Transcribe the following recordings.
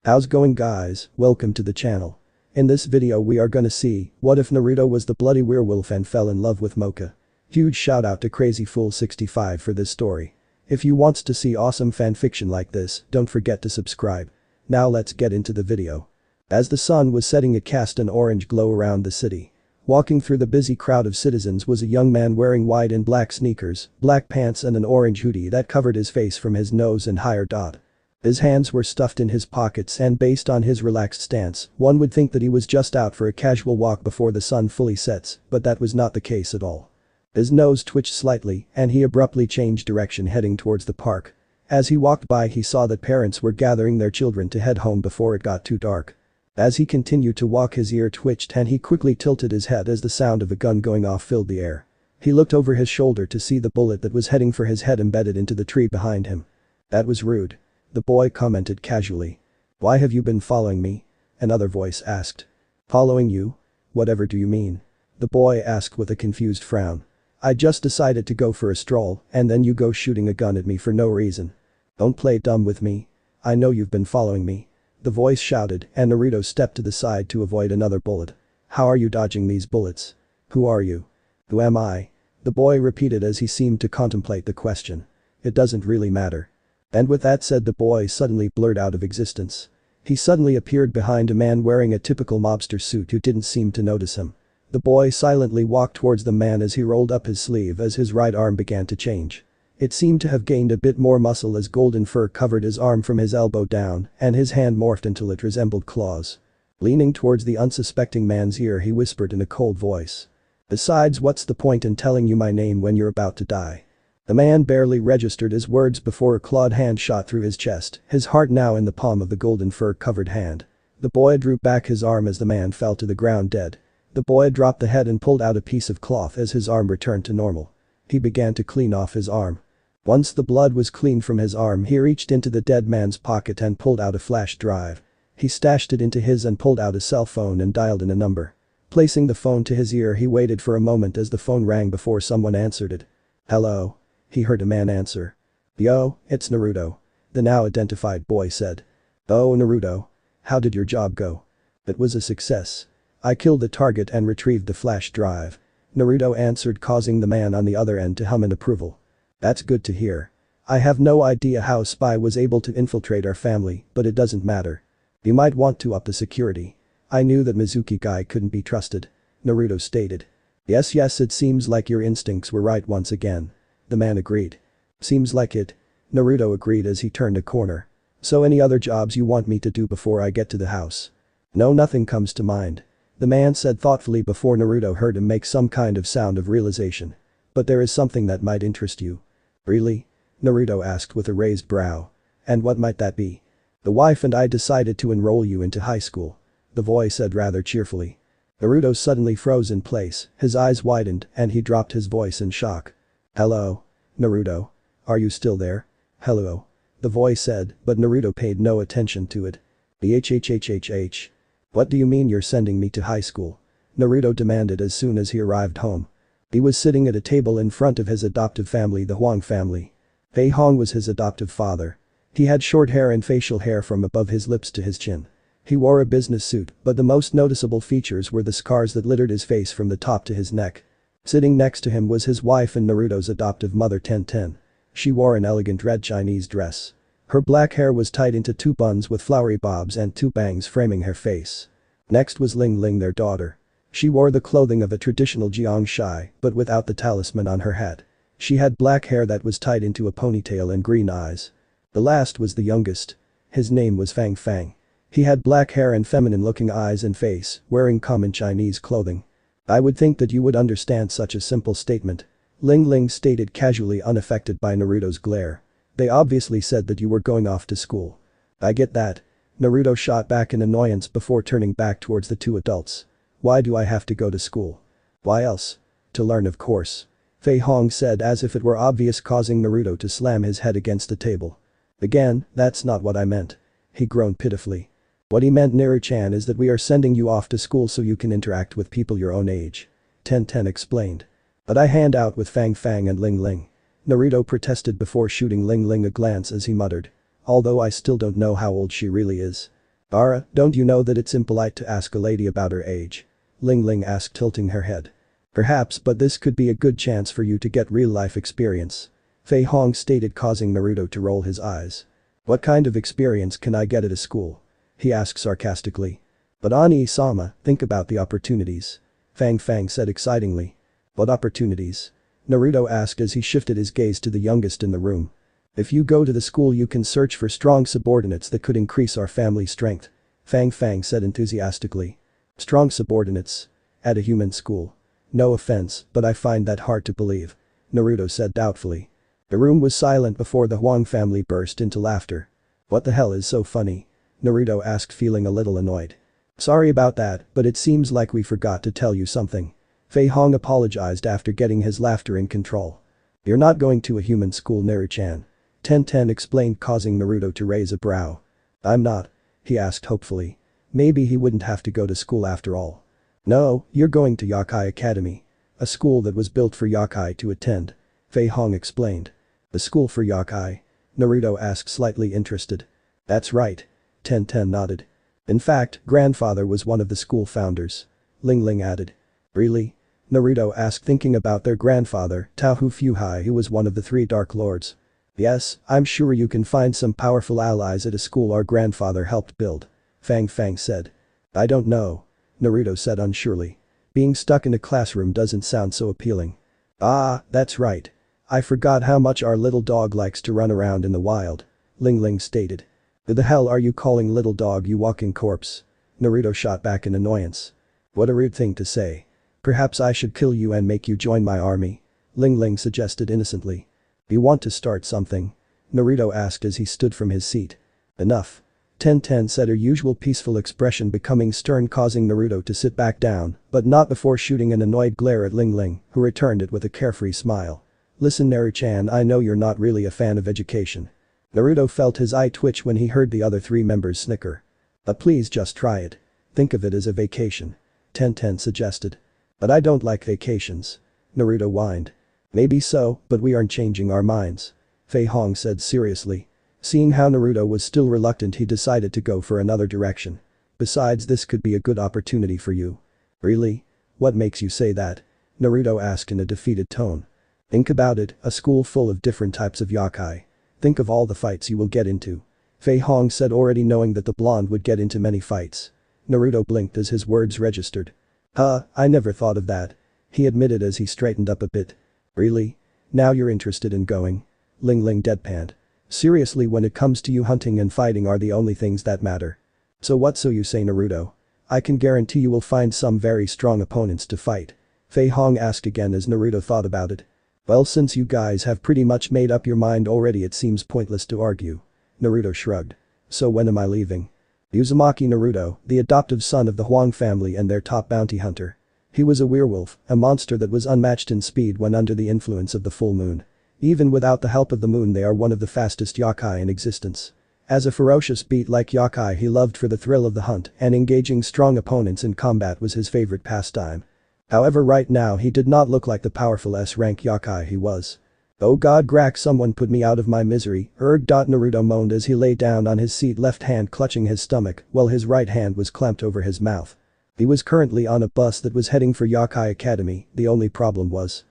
How's going guys, welcome to the channel. In this video we are gonna see, what if Naruto was the bloody werewolf and fell in love with Moka? Huge shout out to CrazyFool65 for this story. If you wants to see awesome fanfiction like this, don't forget to subscribe. Now let's get into the video. As the sun was setting it cast an orange glow around the city. Walking through the busy crowd of citizens was a young man wearing white and black sneakers, black pants and an orange hoodie that covered his face from his nose and higher dot. His hands were stuffed in his pockets and based on his relaxed stance, one would think that he was just out for a casual walk before the sun fully sets, but that was not the case at all. His nose twitched slightly and he abruptly changed direction heading towards the park. As he walked by he saw that parents were gathering their children to head home before it got too dark. As he continued to walk his ear twitched and he quickly tilted his head as the sound of a gun going off filled the air. He looked over his shoulder to see the bullet that was heading for his head embedded into the tree behind him. That was rude. The boy commented casually. Why have you been following me? Another voice asked. Following you? Whatever do you mean? The boy asked with a confused frown. I just decided to go for a stroll and then you go shooting a gun at me for no reason. Don't play dumb with me. I know you've been following me. The voice shouted and Naruto stepped to the side to avoid another bullet. How are you dodging these bullets? Who are you? Who am I? The boy repeated as he seemed to contemplate the question. It doesn't really matter. And with that said the boy suddenly blurred out of existence. He suddenly appeared behind a man wearing a typical mobster suit who didn't seem to notice him. The boy silently walked towards the man as he rolled up his sleeve as his right arm began to change. It seemed to have gained a bit more muscle as golden fur covered his arm from his elbow down and his hand morphed until it resembled claws. Leaning towards the unsuspecting man's ear he whispered in a cold voice. Besides, what's the point in telling you my name when you're about to die? The man barely registered his words before a clawed hand shot through his chest, his heart now in the palm of the golden fur-covered hand. The boy drew back his arm as the man fell to the ground dead. The boy dropped the head and pulled out a piece of cloth as his arm returned to normal. He began to clean off his arm. Once the blood was clean from his arm he reached into the dead man's pocket and pulled out a flash drive. He stashed it into his and pulled out a cell phone and dialed in a number. Placing the phone to his ear he waited for a moment as the phone rang before someone answered it. Hello? He heard a man answer. Yo, it's Naruto. The now identified boy said. Oh Naruto. How did your job go? It was a success. I killed the target and retrieved the flash drive. Naruto answered, causing the man on the other end to hum in approval. That's good to hear. I have no idea how Spy was able to infiltrate our family, but it doesn't matter. You might want to up the security. I knew that Mizuki guy couldn't be trusted. Naruto stated. Yes, it seems like your instincts were right once again. The man agreed. Seems like it. Naruto agreed as he turned a corner. So any other jobs you want me to do before I get to the house? No, nothing comes to mind. The man said thoughtfully before Naruto heard him make some kind of sound of realization. But there is something that might interest you. Really? Naruto asked with a raised brow. And what might that be? The wife and I decided to enroll you into high school. The boy said rather cheerfully. Naruto suddenly froze in place, his eyes widened and he dropped his voice in shock. Hello? Naruto? Are you still there? Hello? The voice said, but Naruto paid no attention to it. Hhhhhh. What do you mean you're sending me to high school? Naruto demanded as soon as he arrived home. He was sitting at a table in front of his adoptive family, the Huang family. Fei Hong was his adoptive father. He had short hair and facial hair from above his lips to his chin. He wore a business suit, but the most noticeable features were the scars that littered his face from the top to his neck. Sitting next to him was his wife and Naruto's adoptive mother Tenten. She wore an elegant red Chinese dress. Her black hair was tied into two buns with flowery bobs and two bangs framing her face. Next was Ling Ling, their daughter. She wore the clothing of a traditional Jiangshai, but without the talisman on her head. She had black hair that was tied into a ponytail and green eyes. The last was the youngest. His name was Fang Fang. He had black hair and feminine-looking eyes and face, wearing common Chinese clothing. I would think that you would understand such a simple statement. Ling Ling stated casually, unaffected by Naruto's glare. They obviously said that you were going off to school. I get that. Naruto shot back in annoyance before turning back towards the two adults. Why do I have to go to school? Why else? To learn, of course. Fei Hong said as if it were obvious, causing Naruto to slam his head against the table. Again, that's not what I meant. He groaned pitifully. What he meant, Naru-chan, is that we are sending you off to school so you can interact with people your own age. Tenten explained. But I hand out with Fang Fang and Ling Ling. Naruto protested before shooting Ling Ling a glance as he muttered. Although I still don't know how old she really is. Gaara, don't you know that it's impolite to ask a lady about her age? Ling Ling asked, tilting her head. Perhaps, but this could be a good chance for you to get real-life experience. Fei Hong stated, causing Naruto to roll his eyes. What kind of experience can I get at a school? He asked sarcastically. But Ani-sama, think about the opportunities. Fang Fang said excitingly. What opportunities? Naruto asked as he shifted his gaze to the youngest in the room. If you go to the school you can search for strong subordinates that could increase our family strength. Fang Fang said enthusiastically. Strong subordinates? At a human school? No offense, but I find that hard to believe. Naruto said doubtfully. The room was silent before the Huang family burst into laughter. What the hell is so funny? Naruto asked, feeling a little annoyed. Sorry about that, but it seems like we forgot to tell you something. Fei Hong apologized after getting his laughter in control. You're not going to a human school, Naru-chan. Ten explained, causing Naruto to raise a brow. I'm not? He asked hopefully. Maybe he wouldn't have to go to school after all. No, you're going to Yokai Academy. A school that was built for Yokai to attend. Fei Hong explained. The school for Yokai? Naruto asked, slightly interested. That's right. Ten nodded. In fact, grandfather was one of the school founders. Ling Ling added. Really? Naruto asked, thinking about their grandfather, Tao Fuhai, who was one of the 3 Dark Lords. Yes, I'm sure you can find some powerful allies at a school our grandfather helped build. Fang Fang said. I don't know. Naruto said unsurely. Being stuck in a classroom doesn't sound so appealing. Ah, that's right. I forgot how much our little dog likes to run around in the wild. Ling Ling stated. Who the hell are you calling little dog, you walking corpse? Naruto shot back in annoyance. What a rude thing to say. Perhaps I should kill you and make you join my army. Ling Ling suggested innocently. You want to start something? Naruto asked as he stood from his seat. Enough. Ten said, her usual peaceful expression becoming stern, causing Naruto to sit back down, but not before shooting an annoyed glare at Ling Ling, who returned it with a carefree smile. Listen, Naru-chan, I know you're not really a fan of education. Naruto felt his eye twitch when he heard the other 3 members snicker. But please just try it. Think of it as a vacation. Ten suggested. But I don't like vacations. Naruto whined. Maybe so, but we aren't changing our minds. Fei Hong said seriously. Seeing how Naruto was still reluctant, he decided to go for another direction. Besides, this could be a good opportunity for you. Really? What makes you say that? Naruto asked in a defeated tone. Think about it, a school full of different types of yokai. Think of all the fights you will get into. Fei Hong said, already knowing that the blonde would get into many fights. Naruto blinked as his words registered. I never thought of that. He admitted as he straightened up a bit. Really? Now you're interested in going? Ling Ling deadpanned. Seriously, when it comes to you, hunting and fighting are the only things that matter. So what so you say, Naruto? I can guarantee you will find some very strong opponents to fight. Fei Hong asked again as Naruto thought about it. Well, since you guys have pretty much made up your mind already, it seems pointless to argue. Naruto shrugged. So when am I leaving? Uzumaki Naruto, the adoptive son of the Huang family and their top bounty hunter. He was a werewolf, a monster that was unmatched in speed when under the influence of the full moon. Even without the help of the moon, they are one of the fastest yokai in existence. As a ferocious beast-like yokai, he loved for the thrill of the hunt, and engaging strong opponents in combat was his favorite pastime. However, right now he did not look like the powerful S-rank yokai he was. Oh god, Grak, someone put me out of my misery, erg. Naruto moaned as he lay down on his seat, left hand clutching his stomach while his right hand was clamped over his mouth. He was currently on a bus that was heading for Yokai Academy, the only problem was.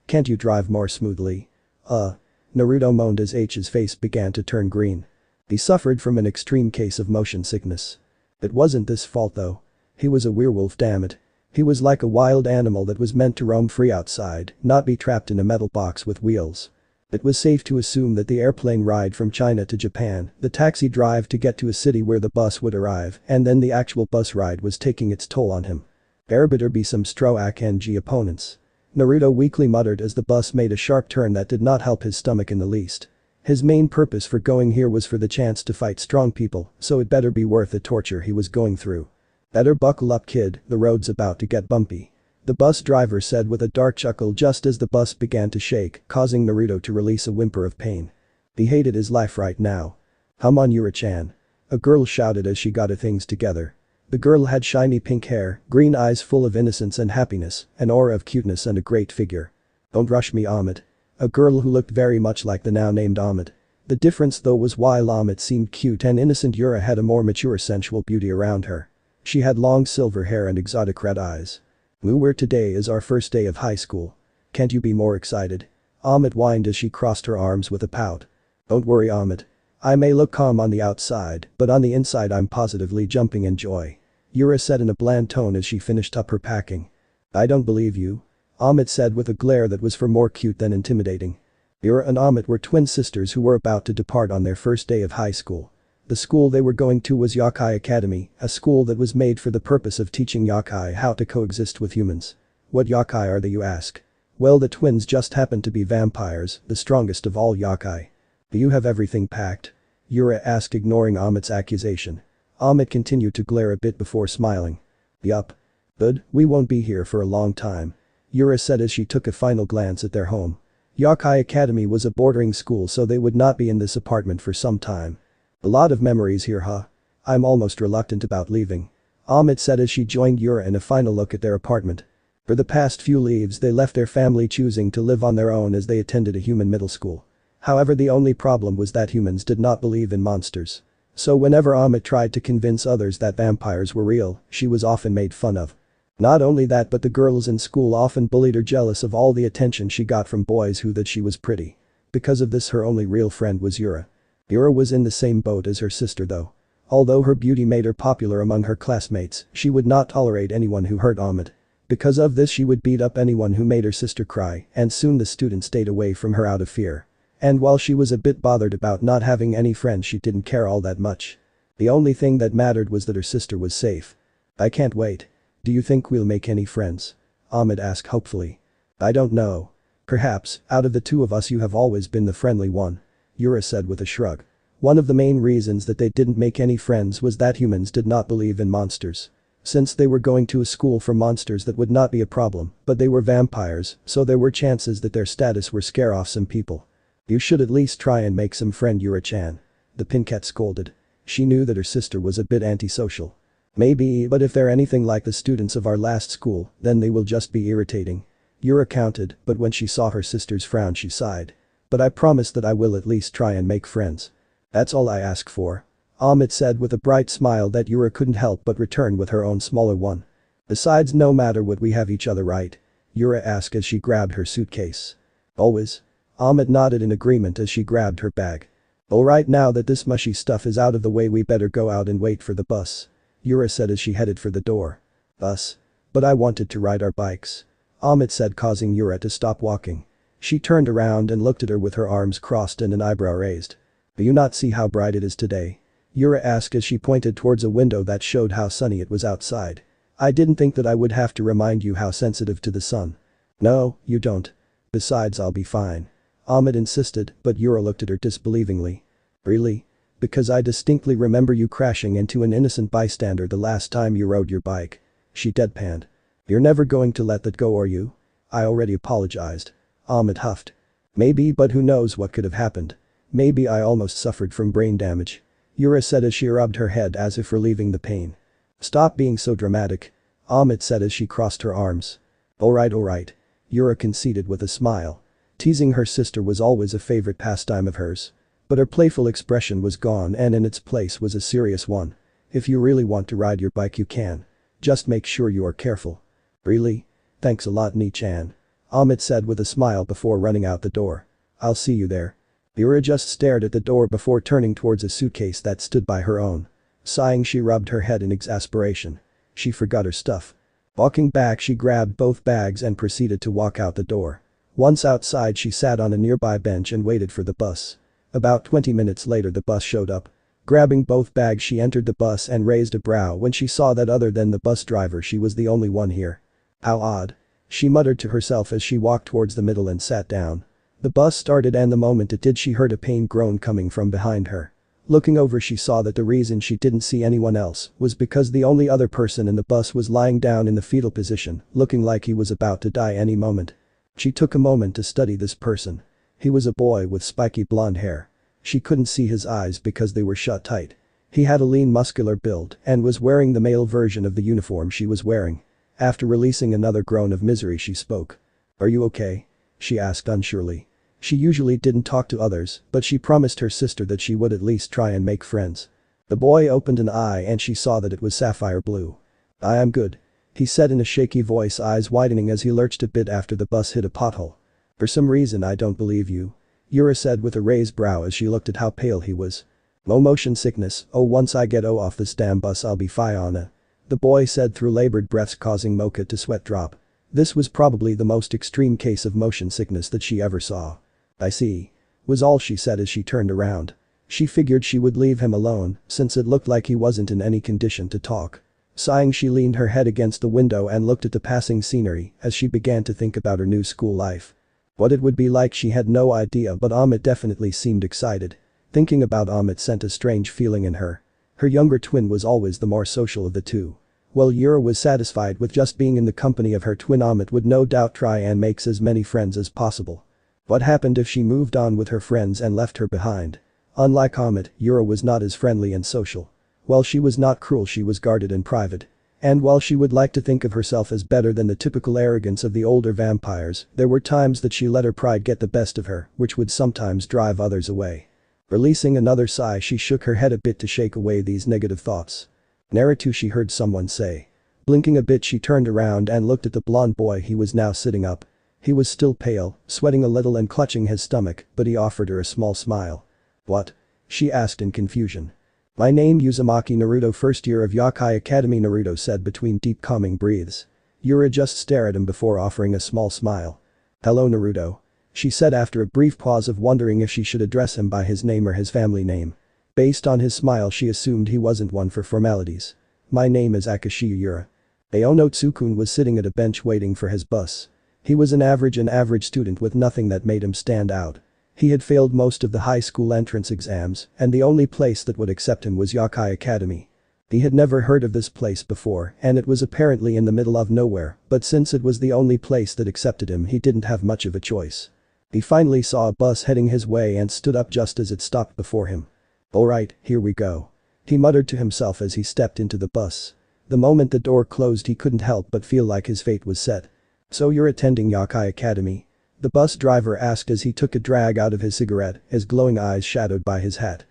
Can't you drive more smoothly? Naruto moaned as H's face began to turn green. He suffered from an extreme case of motion sickness. It wasn't this fault though. He was a werewolf, damn it. He was like a wild animal that was meant to roam free outside, not be trapped in a metal box with wheels. It was safe to assume that the airplane ride from China to Japan, the taxi drive to get to a city where the bus would arrive, and then the actual bus ride was taking its toll on him. There better be some Stroak NG opponents. Naruto weakly muttered as the bus made a sharp turn that did not help his stomach in the least. His main purpose for going here was for the chance to fight strong people, so it better be worth the torture he was going through. Better buckle up, kid, the road's about to get bumpy. The bus driver said with a dark chuckle just as the bus began to shake, causing Naruto to release a whimper of pain. He hated his life right now. Hum on Yura-chan. A girl shouted as she got her things together. The girl had shiny pink hair, green eyes full of innocence and happiness, an aura of cuteness and a great figure. Don't rush me, Omote. A girl who looked very much like the now named Omote. The difference though was while Omote seemed cute and innocent, Yura had a more mature sensual beauty around her. She had long silver hair and exotic red eyes. Where today is our first day of high school. Can't you be more excited? Omote whined as she crossed her arms with a pout. Don't worry, Omote. I may look calm on the outside, but on the inside I'm positively jumping in joy. Yura said in a bland tone as she finished up her packing. I don't believe you. Omote said with a glare that was for more cute than intimidating. Yura and Omote were twin sisters who were about to depart on their first day of high school. The school they were going to was Yokai Academy, a school that was made for the purpose of teaching yokai how to coexist with humans. What yokai are they, you ask? Well, the twins just happen to be vampires, the strongest of all yokai. Do you have everything packed? Yura asked, ignoring Omote's accusation. Omote continued to glare a bit before smiling. Yup. Good, we won't be here for a long time. Yura said as she took a final glance at their home. Yokai Academy was a boarding school, so they would not be in this apartment for some time. A lot of memories here, huh? I'm almost reluctant about leaving. Omote said as she joined Yura in a final look at their apartment. For the past few leaves they left their family, choosing to live on their own as they attended a human middle school. However, the only problem was that humans did not believe in monsters. So whenever Omote tried to convince others that vampires were real, she was often made fun of. Not only that, but the girls in school often bullied her, jealous of all the attention she got from boys who thought she was pretty. Because of this, her only real friend was Yura. Yura was in the same boat as her sister though. Although her beauty made her popular among her classmates, she would not tolerate anyone who hurt Omote. Because of this, she would beat up anyone who made her sister cry, and soon the students stayed away from her out of fear. And while she was a bit bothered about not having any friends, she didn't care all that much. The only thing that mattered was that her sister was safe. I can't wait. Do you think we'll make any friends? Omote asked hopefully. I don't know. Perhaps, out of the two of us you have always been the friendly one. Yura said with a shrug. One of the main reasons that they didn't make any friends was that humans did not believe in monsters. Since they were going to a school for monsters, that would not be a problem, but they were vampires, so there were chances that their status would scare off some people. You should at least try and make some friend, Yura-chan. The Pincat scolded. She knew that her sister was a bit antisocial. Maybe, but if they're anything like the students of our last school, then they will just be irritating. Yura counted, but when she saw her sister's frown she sighed. But I promise that I will at least try and make friends. That's all I ask for. Omote said with a bright smile that Yura couldn't help but return with her own smaller one. Besides, no matter what, we have each other, right? Yura asked as she grabbed her suitcase. Always. Omote nodded in agreement as she grabbed her bag. Alright, now that this mushy stuff is out of the way, we better go out and wait for the bus. Yura said as she headed for the door. Bus? But I wanted to ride our bikes. Omote said, causing Yura to stop walking. She turned around and looked at her with her arms crossed and an eyebrow raised. Do you not see how bright it is today? Yura asked as she pointed towards a window that showed how sunny it was outside. I didn't think that I would have to remind you how sensitive to the sun. No, you don't. Besides, I'll be fine. Omote insisted, but Yura looked at her disbelievingly. Really? Because I distinctly remember you crashing into an innocent bystander the last time you rode your bike. She deadpanned. You're never going to let that go, are you? I already apologized. Omote huffed. Maybe, but who knows what could have happened. Maybe I almost suffered from brain damage. Yura said as she rubbed her head as if relieving the pain. Stop being so dramatic. Omote said as she crossed her arms. Alright. Yura conceded with a smile. Teasing her sister was always a favorite pastime of hers. But her playful expression was gone, and in its place was a serious one. If you really want to ride your bike, you can. Just make sure you are careful. Really? Thanks a lot, Ni-chan. Omote said with a smile before running out the door. I'll see you there. Yura just stared at the door before turning towards a suitcase that stood by her own. Sighing, she rubbed her head in exasperation. She forgot her stuff. Walking back, she grabbed both bags and proceeded to walk out the door. Once outside, she sat on a nearby bench and waited for the bus. About 20 minutes later, the bus showed up. Grabbing both bags, she entered the bus and raised a brow when she saw that other than the bus driver, she was the only one here. How odd. She muttered to herself as she walked towards the middle and sat down. The bus started, and the moment it did, she heard a pained groan coming from behind her. Looking over, she saw that the reason she didn't see anyone else was because the only other person in the bus was lying down in the fetal position, looking like he was about to die any moment. She took a moment to study this person. He was a boy with spiky blonde hair. She couldn't see his eyes because they were shut tight. He had a lean, muscular build and was wearing the male version of the uniform she was wearing. After releasing another groan of misery, she spoke. Are you okay? She asked unsurely. She usually didn't talk to others, but she promised her sister that she would at least try and make friends. The boy opened an eye and she saw that it was sapphire blue. "I am good," he said in a shaky voice, eyes widening as he lurched a bit after the bus hit a pothole. "For some reason I don't believe you," Yura said with a raised brow as she looked at how pale he was. "Oh, motion sickness, oh once I get off this damn bus I'll be fine," the boy said through labored breaths, causing Moka to sweat drop. This was probably the most extreme case of motion sickness that she ever saw. "I see," was all she said as she turned around. She figured she would leave him alone since it looked like he wasn't in any condition to talk. Sighing, she leaned her head against the window and looked at the passing scenery as she began to think about her new school life. What it would be like she had no idea, but Omote definitely seemed excited. Thinking about Omote sent a strange feeling in her. Her younger twin was always the more social of the two. While Yura was satisfied with just being in the company of her twin, Omote would no doubt try and make as many friends as possible. What happened if she moved on with her friends and left her behind? Unlike Omote, Yura was not as friendly and social. While she was not cruel, she was guarded and private. And while she would like to think of herself as better than the typical arrogance of the older vampires, there were times that she let her pride get the best of her, which would sometimes drive others away. Releasing another sigh, she shook her head a bit to shake away these negative thoughts. "Naruto," she heard someone say. Blinking a bit, she turned around and looked at the blonde boy. He was now sitting up. He was still pale, sweating a little and clutching his stomach, but he offered her a small smile. "What?" she asked in confusion. "My name Uzumaki Naruto, first year of Yokai Academy," Naruto said between deep calming breaths. Yura just stared at him before offering a small smile. "Hello Naruto," she said after a brief pause of wondering if she should address him by his name or his family name. Based on his smile, she assumed he wasn't one for formalities. "My name is Akashiya Yura." Aono-tsukun was sitting at a bench waiting for his bus. He was an average student with nothing that made him stand out. He had failed most of the high school entrance exams, and the only place that would accept him was Yokai Academy. He had never heard of this place before, and it was apparently in the middle of nowhere, but since it was the only place that accepted him, he didn't have much of a choice. He finally saw a bus heading his way and stood up just as it stopped before him. "Alright, here we go," he muttered to himself as he stepped into the bus. The moment the door closed, he couldn't help but feel like his fate was set. "So you're attending Yokai Academy?" the bus driver asked as he took a drag out of his cigarette, his glowing eyes shadowed by his hat.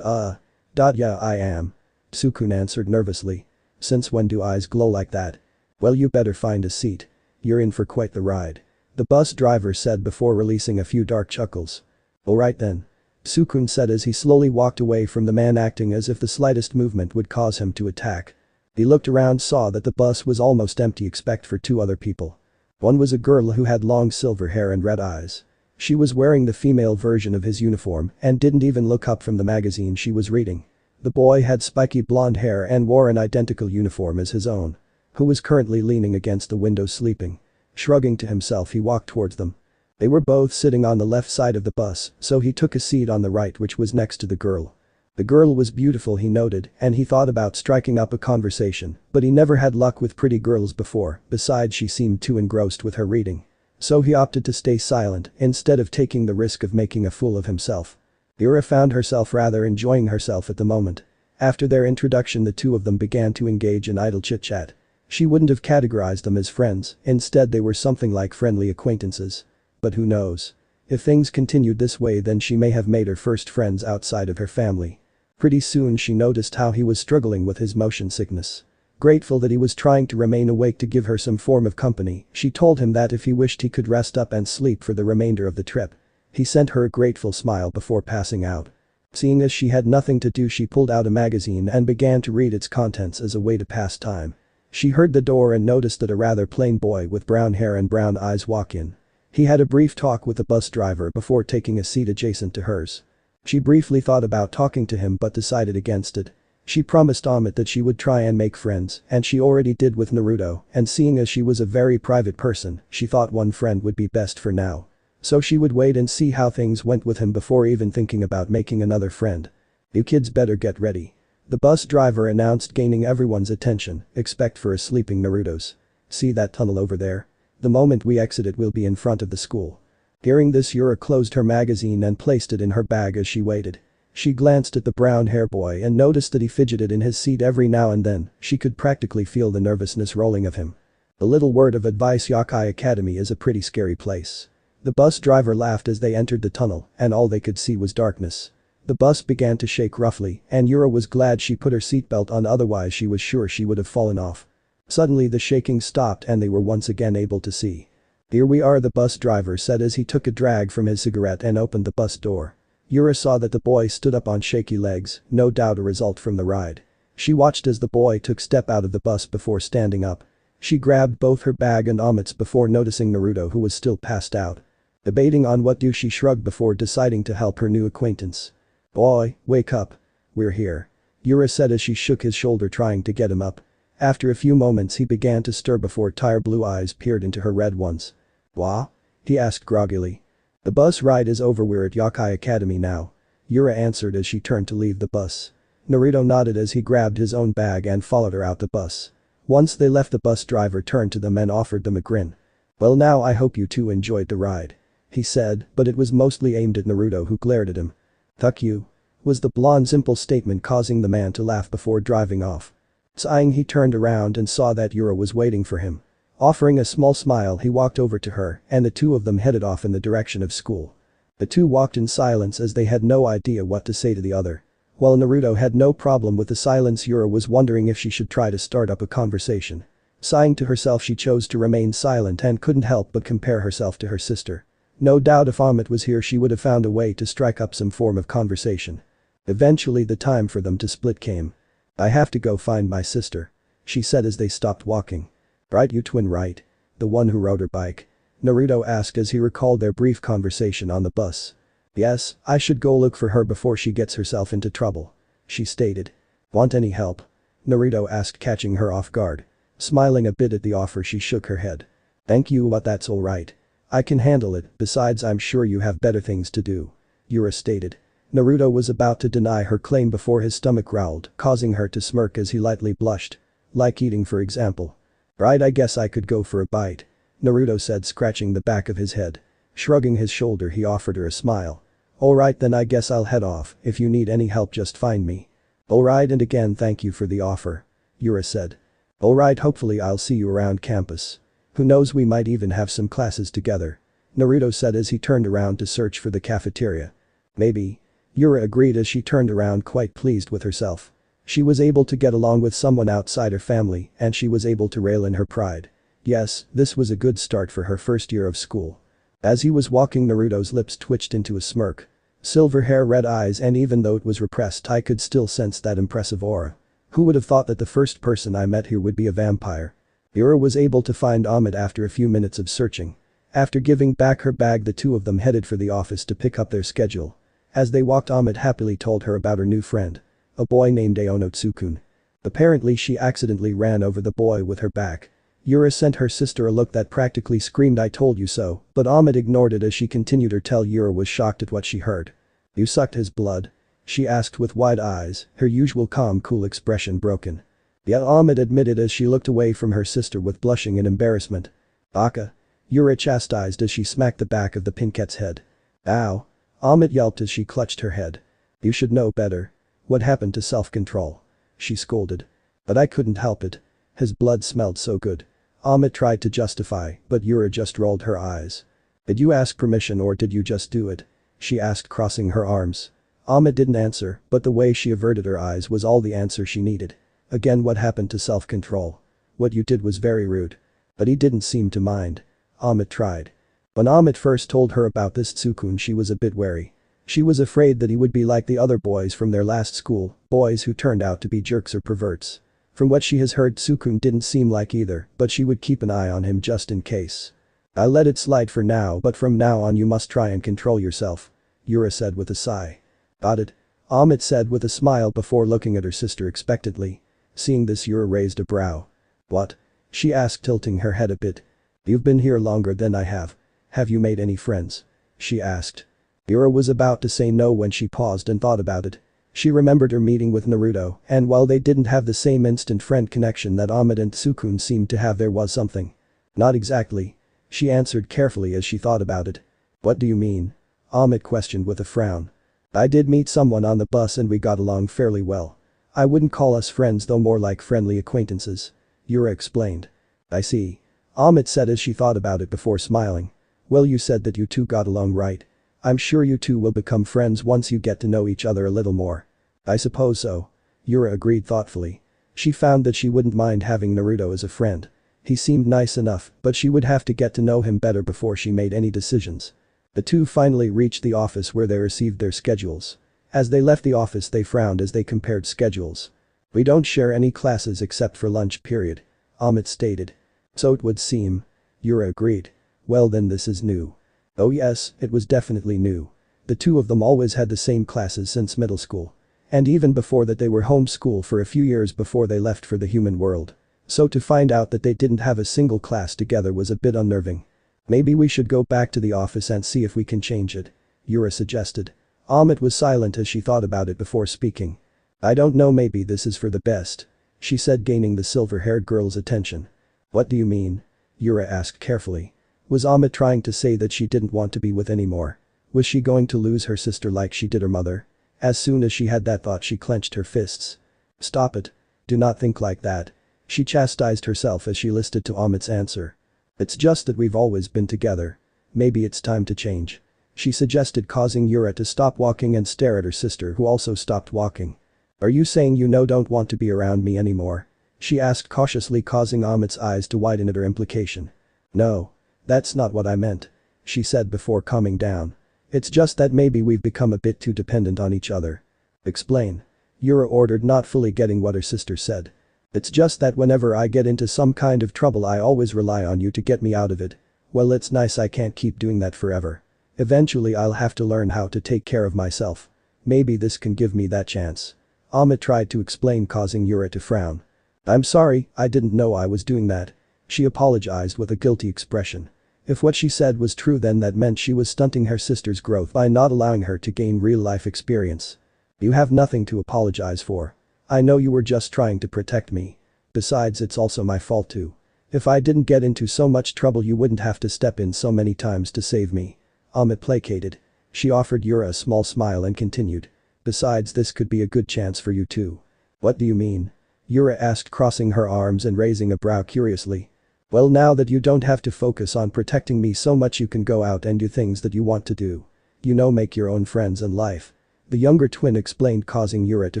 Yeah, I am," Tsukun answered nervously. "Since when do eyes glow like that?" "Well, you better find a seat. You're in for quite the ride," the bus driver said before releasing a few dark chuckles. "Alright then," Tsukun said as he slowly walked away from the man, acting as if the slightest movement would cause him to attack. He looked around, saw that the bus was almost empty except for two other people. One was a girl who had long silver hair and red eyes. She was wearing the female version of his uniform and didn't even look up from the magazine she was reading. The boy had spiky blonde hair and wore an identical uniform as his own. Who was currently leaning against the window sleeping. Shrugging to himself, he walked towards them. They were both sitting on the left side of the bus, so he took a seat on the right, which was next to the girl. The girl was beautiful, he noted, and he thought about striking up a conversation, but he never had luck with pretty girls before, besides she seemed too engrossed with her reading. So he opted to stay silent instead of taking the risk of making a fool of himself. Yura found herself rather enjoying herself at the moment. After their introduction, the two of them began to engage in idle chit-chat. She wouldn't have categorized them as friends, instead they were something like friendly acquaintances. But who knows? If things continued this way, then she may have made her first friends outside of her family. Pretty soon she noticed how he was struggling with his motion sickness. Grateful that he was trying to remain awake to give her some form of company, she told him that if he wished he could rest up and sleep for the remainder of the trip. He sent her a grateful smile before passing out. Seeing as she had nothing to do, she pulled out a magazine and began to read its contents as a way to pass time. She heard the door and noticed that a rather plain boy with brown hair and brown eyes walk in. He had a brief talk with the bus driver before taking a seat adjacent to hers. She briefly thought about talking to him but decided against it. She promised Omote that she would try and make friends, and she already did with Naruto, and seeing as she was a very private person, she thought one friend would be best for now. So she would wait and see how things went with him before even thinking about making another friend. "You kids better get ready," the bus driver announced, gaining everyone's attention, except for a sleeping Naruto's. "See that tunnel over there? The moment we exit it, we'll be in front of the school." Hearing this, Yura closed her magazine and placed it in her bag as she waited. She glanced at the brown hair boy and noticed that he fidgeted in his seat every now and then. She could practically feel the nervousness rolling of him. A little word of advice: Yokai Academy is a pretty scary place. The bus driver laughed as they entered the tunnel, and all they could see was darkness. The bus began to shake roughly, and Yura was glad she put her seatbelt on, otherwise she was sure she would have fallen off. Suddenly the shaking stopped and they were once again able to see. "Here we are," the bus driver said as he took a drag from his cigarette and opened the bus door. Yura saw that the boy stood up on shaky legs, no doubt a result from the ride. She watched as the boy took step out of the bus before standing up. She grabbed both her bag and Omote's before noticing Naruto, who was still passed out. Debating on what to do, she shrugged before deciding to help her new acquaintance. "Boy, wake up. We're here," Yura said as she shook his shoulder trying to get him up. After a few moments he began to stir before tired blue eyes peered into her red ones. "What?" he asked groggily. "The bus ride is over, we're at Yokai Academy now," Yura answered as she turned to leave the bus. Naruto nodded as he grabbed his own bag and followed her out the bus. Once they left, the bus driver turned to them and offered them a grin. "Well, now I hope you two enjoyed the ride," he said, but it was mostly aimed at Naruto, who glared at him. "Fuck you," was the blonde's simple statement, causing the man to laugh before driving off. Sighing, he turned around and saw that Yura was waiting for him. Offering a small smile, he walked over to her and the two of them headed off in the direction of school. The two walked in silence as they had no idea what to say to the other. While Naruto had no problem with the silence, Yura was wondering if she should try to start up a conversation. Sighing to herself, she chose to remain silent and couldn't help but compare herself to her sister. No doubt if Omote was here she would have found a way to strike up some form of conversation. Eventually the time for them to split came. "I have to go find my sister," she said as they stopped walking. "Right, you twin, right? The one who rode her bike?" Naruto asked as he recalled their brief conversation on the bus. "Yes, I should go look for her before she gets herself into trouble," she stated. "Want any help?" Naruto asked, catching her off guard. Smiling a bit at the offer, she shook her head. "Thank you, but that's alright. I can handle it, besides I'm sure you have better things to do," Yura stated. Naruto was about to deny her claim before his stomach growled, causing her to smirk as he lightly blushed. "Like eating, for example?" "Right, I guess I could go for a bite," Naruto said, scratching the back of his head. Shrugging his shoulder, he offered her a smile. "Alright then, I guess I'll head off. If you need any help, just find me." "Alright, and again thank you for the offer," Yura said. "Alright, hopefully I'll see you around campus. Who knows, we might even have some classes together," Naruto said as he turned around to search for the cafeteria. "Maybe," Yura agreed as she turned around, quite pleased with herself. She was able to get along with someone outside her family and she was able to rail in her pride. Yes, this was a good start for her first year of school. As he was walking, Naruto's lips twitched into a smirk. Silver hair, red eyes, and even though it was repressed, I could still sense that impressive aura. Who would have thought that the first person I met here would be a vampire? Yura was able to find Omote after a few minutes of searching. After giving back her bag, the two of them headed for the office to pick up their schedule. As they walked, Omote happily told her about her new friend. A boy named Aono-tsukun. Apparently she accidentally ran over the boy with her back. Yura sent her sister a look that practically screamed "I told you so," but Omote ignored it as she continued her tale. Yura was shocked at what she heard. "You sucked his blood?" she asked with wide eyes, her usual calm cool expression broken. "Yeah," Omote admitted as she looked away from her sister with blushing and embarrassment. "Baka," Yura chastised as she smacked the back of the pinkette's head. "Ow," Omote yelped as she clutched her head. "You should know better. What happened to self-control?" she scolded. "But I couldn't help it. His blood smelled so good." Omote tried to justify, but Yura just rolled her eyes. "Did you ask permission or did you just do it?" she asked, crossing her arms. Omote didn't answer, but the way she averted her eyes was all the answer she needed. "Again, what happened to self-control?" "What you did was very rude." But he didn't seem to mind. Omote tried. When Omote first told her about this Tsukun, she was a bit wary. She was afraid that he would be like the other boys from their last school, boys who turned out to be jerks or perverts. From what she has heard, Tsukun didn't seem like either, but she would keep an eye on him just in case. "I'll let it slide for now, but from now on you must try and control yourself," Yura said with a sigh. "Got it," Omote said with a smile before looking at her sister expectantly. Seeing this, Yura raised a brow. "What?" she asked, tilting her head a bit. "You've been here longer than I have. Have you made any friends?" she asked. Yura was about to say no when she paused and thought about it. She remembered her meeting with Naruto, and while they didn't have the same instant friend connection that Omote and Tsukun seemed to have, there was something. "Not exactly," she answered carefully as she thought about it. "What do you mean?" Omote questioned with a frown. "I did meet someone on the bus and we got along fairly well. I wouldn't call us friends though, more like friendly acquaintances," Yura explained. "I see," Omote said as she thought about it before smiling. Well, you said that you two got along, right? I'm sure you two will become friends once you get to know each other a little more. I suppose so. Yura agreed thoughtfully. She found that she wouldn't mind having Naruto as a friend. He seemed nice enough, but she would have to get to know him better before she made any decisions. The two finally reached the office where they received their schedules. As they left the office, they frowned as they compared schedules. We don't share any classes except for lunch period, Omote stated. So it would seem. Yura agreed. Well then, this is new. Oh yes, it was definitely new. The two of them always had the same classes since middle school. And even before that they were homeschooled for a few years before they left for the human world. So to find out that they didn't have a single class together was a bit unnerving. Maybe we should go back to the office and see if we can change it, Yura suggested. Omote was silent as she thought about it before speaking. I don't know, maybe this is for the best, she said, gaining the silver-haired girl's attention. What do you mean? Yura asked carefully. Was Omote trying to say that she didn't want to be with anymore? Was she going to lose her sister like she did her mother? As soon as she had that thought, she clenched her fists. Stop it. Do not think like that. She chastised herself as she listened to Omote's answer. It's just that we've always been together. Maybe it's time to change, she suggested, causing Yura to stop walking and stare at her sister, who also stopped walking. Are you saying you don't want to be around me anymore? She asked cautiously, causing Omote's eyes to widen at her implication. No. That's not what I meant, she said before calming down. It's just that maybe we've become a bit too dependent on each other. Explain. Yura ordered, not fully getting what her sister said. It's just that whenever I get into some kind of trouble I always rely on you to get me out of it. Well, it's nice I can't keep doing that forever. Eventually I'll have to learn how to take care of myself. Maybe this can give me that chance. Omote tried to explain, causing Yura to frown. I'm sorry, I didn't know I was doing that. She apologized with a guilty expression. If what she said was true, then that meant she was stunting her sister's growth by not allowing her to gain real-life experience. You have nothing to apologize for. I know you were just trying to protect me. Besides, it's also my fault too. If I didn't get into so much trouble, you wouldn't have to step in so many times to save me. Omote placated. She offered Yura a small smile and continued. Besides, this could be a good chance for you too. What do you mean? Yura asked, crossing her arms and raising a brow curiously. Well, now that you don't have to focus on protecting me so much, you can go out and do things that you want to do. Make your own friends in life. The younger twin explained, causing Yura to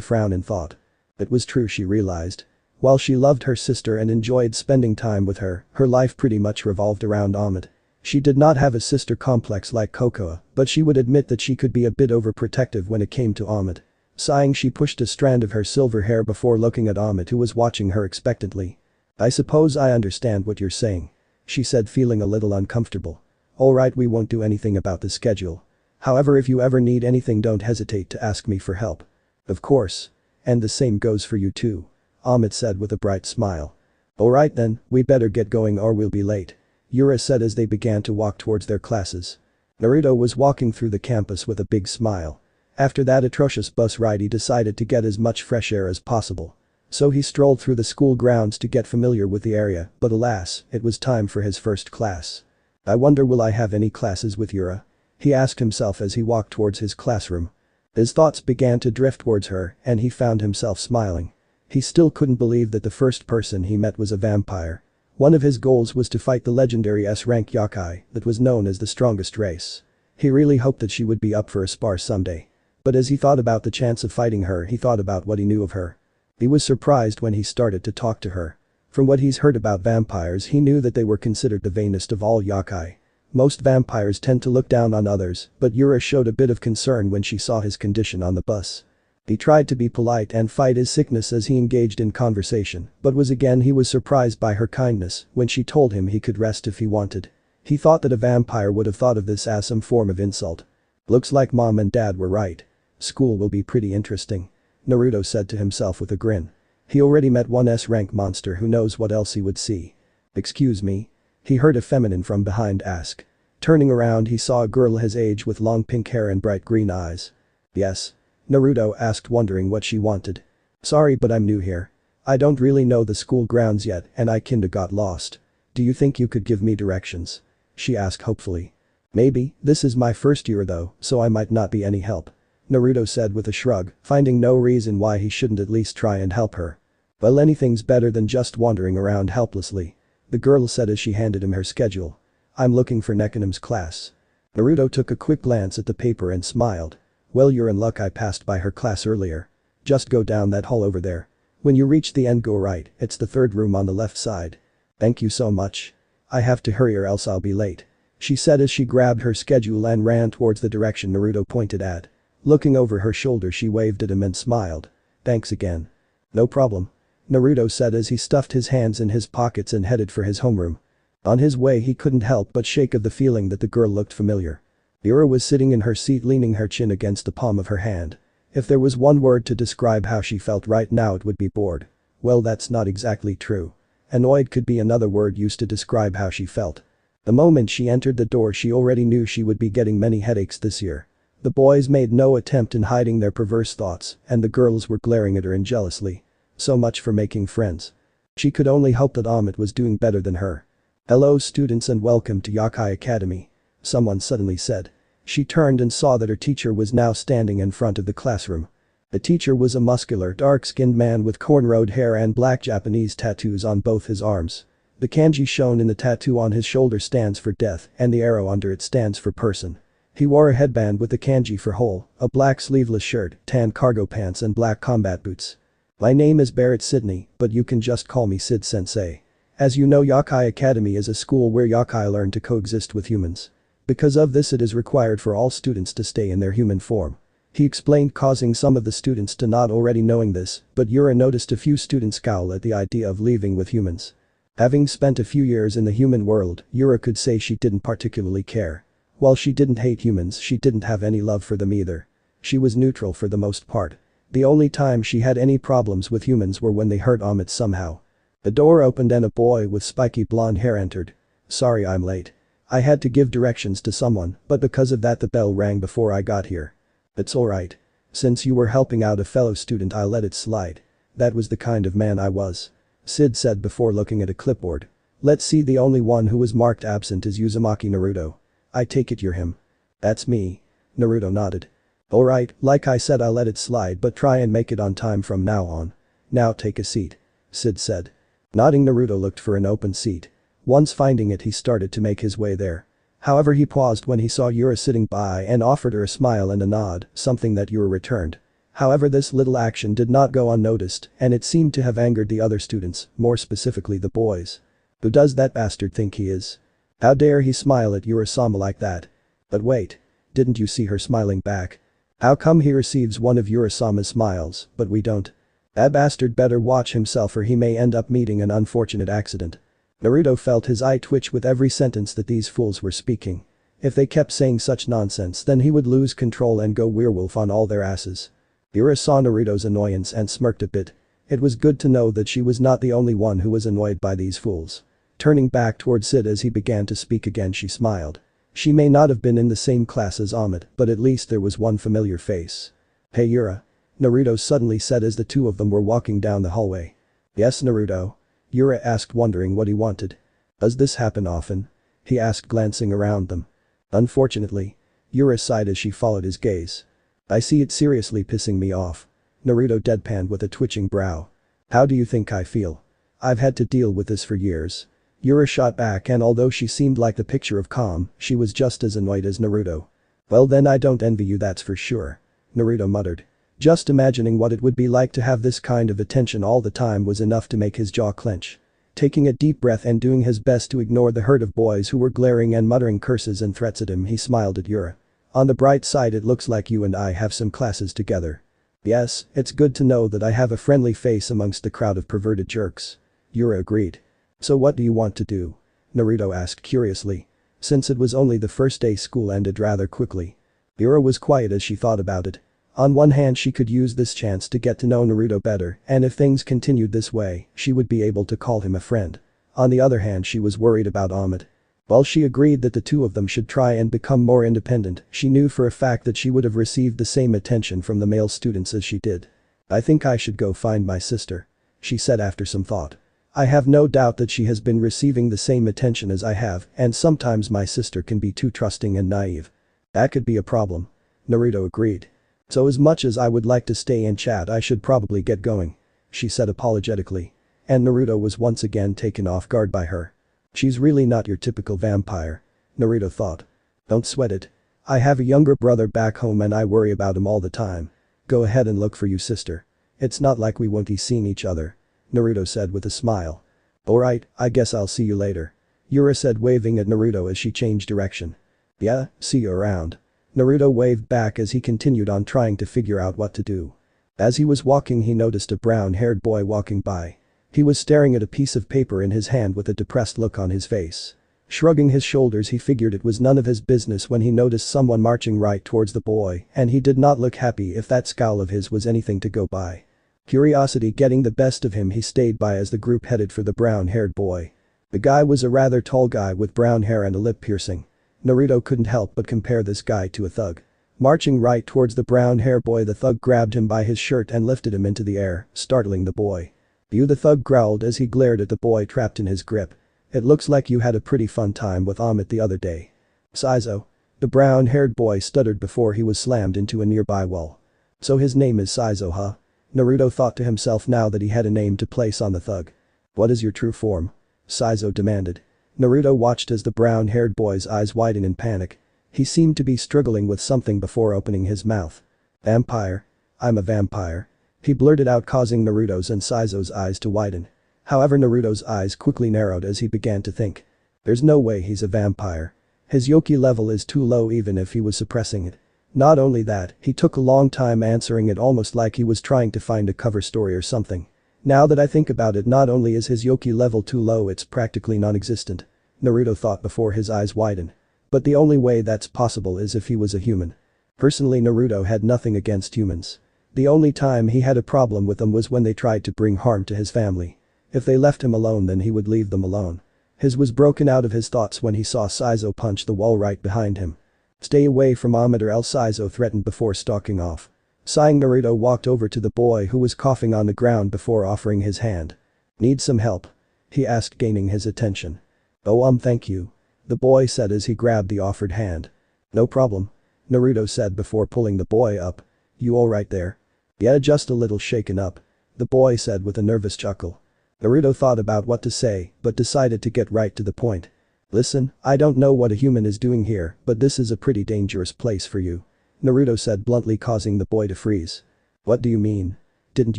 frown in thought. It was true, she realized. While she loved her sister and enjoyed spending time with her, her life pretty much revolved around Omote. She did not have a sister complex like Kokoa, but she would admit that she could be a bit overprotective when it came to Omote. Sighing, she pushed a strand of her silver hair before looking at Omote, who was watching her expectantly. I suppose I understand what you're saying, she said, feeling a little uncomfortable. Alright, we won't do anything about the schedule. However, if you ever need anything, don't hesitate to ask me for help. Of course. And the same goes for you too, Omote said with a bright smile. Alright then, we better get going or we'll be late, Yura said as they began to walk towards their classes. Naruto was walking through the campus with a big smile. After that atrocious bus ride, he decided to get as much fresh air as possible. So he strolled through the school grounds to get familiar with the area, but alas, it was time for his first class. I wonder, will I have any classes with Yura? He asked himself as he walked towards his classroom. His thoughts began to drift towards her, and he found himself smiling. He still couldn't believe that the first person he met was a vampire. One of his goals was to fight the legendary S-rank Yokai that was known as the strongest race. He really hoped that she would be up for a spar someday. But as he thought about the chance of fighting her, he thought about what he knew of her. He was surprised when he started to talk to her. From what he's heard about vampires, he knew that they were considered the vainest of all yokai. Most vampires tend to look down on others, but Yura showed a bit of concern when she saw his condition on the bus. He tried to be polite and fight his sickness as he engaged in conversation, but he was surprised by her kindness when she told him he could rest if he wanted. He thought that a vampire would have thought of this as some form of insult. Looks like mom and dad were right. School will be pretty interesting, Naruto said to himself with a grin. He already met one S-rank monster, who knows what else he would see. Excuse me? He heard a feminine from behind ask. Turning around, he saw a girl his age with long pink hair and bright green eyes. Yes? Naruto asked, wondering what she wanted. Sorry, but I'm new here. I don't really know the school grounds yet and I kinda got lost. Do you think you could give me directions? She asked hopefully. Maybe, this is my first year though, so I might not be any help, Naruto said with a shrug, finding no reason why he shouldn't at least try and help her. Well, anything's better than just wandering around helplessly, the girl said as she handed him her schedule. I'm looking for Nekonom's class. Naruto took a quick glance at the paper and smiled. Well, you're in luck, I passed by her class earlier. Just go down that hall over there. When you reach the end, go right, it's the third room on the left side. Thank you so much. I have to hurry or else I'll be late. She said as she grabbed her schedule and ran towards the direction Naruto pointed at. Looking over her shoulder, she waved at him and smiled. Thanks again. No problem. Naruto said as he stuffed his hands in his pockets and headed for his homeroom. On his way, he couldn't help but shake of the feeling that the girl looked familiar. Yura was sitting in her seat, leaning her chin against the palm of her hand. If there was one word to describe how she felt right now, it would be bored. Well, that's not exactly true. Annoyed could be another word used to describe how she felt. The moment she entered the door, she already knew she would be getting many headaches this year. The boys made no attempt in hiding their perverse thoughts, and the girls were glaring at her and jealously. So much for making friends. She could only hope that Omote was doing better than her. Hello students and welcome to Yokai Academy. Someone suddenly said. She turned and saw that her teacher was now standing in front of the classroom. The teacher was a muscular, dark-skinned man with cornrowed hair and black Japanese tattoos on both his arms. The kanji shown in the tattoo on his shoulder stands for death and the arrow under it stands for person. He wore a headband with the kanji for whole, a black sleeveless shirt, tan cargo pants and black combat boots. My name is Barrett Sydney, but you can just call me Sid Sensei. As you know, Yokai Academy is a school where yokai learn to coexist with humans. Because of this, it is required for all students to stay in their human form. He explained, causing some of the students to not already knowing this, but Yura noticed a few students scowl at the idea of leaving with humans. Having spent a few years in the human world, Yura could say she didn't particularly care. While she didn't hate humans, she didn't have any love for them either. She was neutral for the most part. The only time she had any problems with humans were when they hurt Omote somehow. The door opened and a boy with spiky blonde hair entered. Sorry I'm late. I had to give directions to someone, but because of that the bell rang before I got here. It's alright. Since you were helping out a fellow student, I'll let it slide. That was the kind of man I was. Sid said before looking at a clipboard. Let's see, the only one who was marked absent is Uzumaki Naruto. I take it you're him. That's me. Naruto nodded. Alright, like I said, I'll let it slide, but try and make it on time from now on. Now take a seat. Sid said. Nodding, Naruto looked for an open seat. Once finding it, he started to make his way there. However, he paused when he saw Yura sitting by and offered her a smile and a nod, something that Yura returned. However, this little action did not go unnoticed, and it seemed to have angered the other students, more specifically the boys. Who does that bastard think he is? How dare he smile at Yura-sama like that? But wait. Didn't you see her smiling back? How come he receives one of Yura-sama's smiles, but we don't? That bastard better watch himself or he may end up meeting an unfortunate accident. Naruto felt his eye twitch with every sentence that these fools were speaking. If they kept saying such nonsense, then he would lose control and go werewolf on all their asses. Yura saw Naruto's annoyance and smirked a bit. It was good to know that she was not the only one who was annoyed by these fools. Turning back towards Sid as he began to speak again, she smiled. She may not have been in the same class as Omote, but at least there was one familiar face. Hey Yura. Naruto suddenly said as the two of them were walking down the hallway. Yes, Naruto? Yura asked, wondering what he wanted. Does this happen often? He asked, glancing around them. Unfortunately. Yura sighed as she followed his gaze. I see, it's seriously pissing me off. Naruto deadpanned with a twitching brow. How do you think I feel? I've had to deal with this for years. Yura shot back, and although she seemed like the picture of calm, she was just as annoyed as Naruto. Well then, I don't envy you, that's for sure. Naruto muttered. Just imagining what it would be like to have this kind of attention all the time was enough to make his jaw clench. Taking a deep breath and doing his best to ignore the herd of boys who were glaring and muttering curses and threats at him, he smiled at Yura. On the bright side, it looks like you and I have some classes together. Yes, it's good to know that I have a friendly face amongst the crowd of perverted jerks. Yura agreed. So what do you want to do? Naruto asked curiously. Since it was only the first day, school ended rather quickly. Yura was quiet as she thought about it. On one hand, she could use this chance to get to know Naruto better, and if things continued this way, she would be able to call him a friend. On the other hand, she was worried about Omote. While she agreed that the two of them should try and become more independent, she knew for a fact that she would have received the same attention from the male students as she did. I think I should go find my sister. She said after some thought. I have no doubt that she has been receiving the same attention as I have, and sometimes my sister can be too trusting and naive. That could be a problem. Naruto agreed. So as much as I would like to stay and chat, I should probably get going. She said apologetically. And Naruto was once again taken off guard by her. She's really not your typical vampire. Naruto thought. Don't sweat it. I have a younger brother back home and I worry about him all the time. Go ahead and look for your sister. It's not like we won't be seeing each other. Naruto said with a smile. Alright, I guess I'll see you later. Yura said waving at Naruto as she changed direction. Yeah, see you around. Naruto waved back as he continued on trying to figure out what to do. As he was walking he noticed a brown-haired boy walking by. He was staring at a piece of paper in his hand with a depressed look on his face. Shrugging his shoulders he figured it was none of his business when he noticed someone marching right towards the boy and he did not look happy if that scowl of his was anything to go by. Curiosity getting the best of him he stayed by as the group headed for the brown-haired boy. The guy was a rather tall guy with brown hair and a lip piercing. Naruto couldn't help but compare this guy to a thug. Marching right towards the brown-haired boy the thug grabbed him by his shirt and lifted him into the air, startling the boy. "You," the thug growled as he glared at the boy trapped in his grip. "It looks like you had a pretty fun time with Omote the other day." "Saizo." The brown-haired boy stuttered before he was slammed into a nearby wall. "So his name is Saizo, huh?" Naruto thought to himself now that he had a name to place on the thug. "What is your true form?" Saizo demanded. Naruto watched as the brown-haired boy's eyes widen in panic. He seemed to be struggling with something before opening his mouth. "Vampire? I'm a vampire." He blurted out causing Naruto's and Saizo's eyes to widen. However Naruto's eyes quickly narrowed as he began to think. There's no way he's a vampire. His Yokai level is too low even if he was suppressing it. Not only that, he took a long time answering it almost like he was trying to find a cover story or something. Now that I think about it not only is his Yokai level too low it's practically non-existent. Naruto thought before his eyes widened. But the only way that's possible is if he was a human. Personally Naruto had nothing against humans. The only time he had a problem with them was when they tried to bring harm to his family. If they left him alone then he would leave them alone. His was broken out of his thoughts when he saw Saizo punch the wall right behind him. "Stay away from Omote or else," Saizo threatened before stalking off. Sighing Naruto walked over to the boy who was coughing on the ground before offering his hand. "Need some help?" he asked gaining his attention. "Oh thank you," the boy said as he grabbed the offered hand. "No problem," Naruto said before pulling the boy up. "You alright there?" "Yeah, just a little shaken up," the boy said with a nervous chuckle. Naruto thought about what to say but decided to get right to the point. "Listen, I don't know what a human is doing here but this is a pretty dangerous place for you," Naruto said bluntly causing the boy to freeze. "What do you mean? Didn't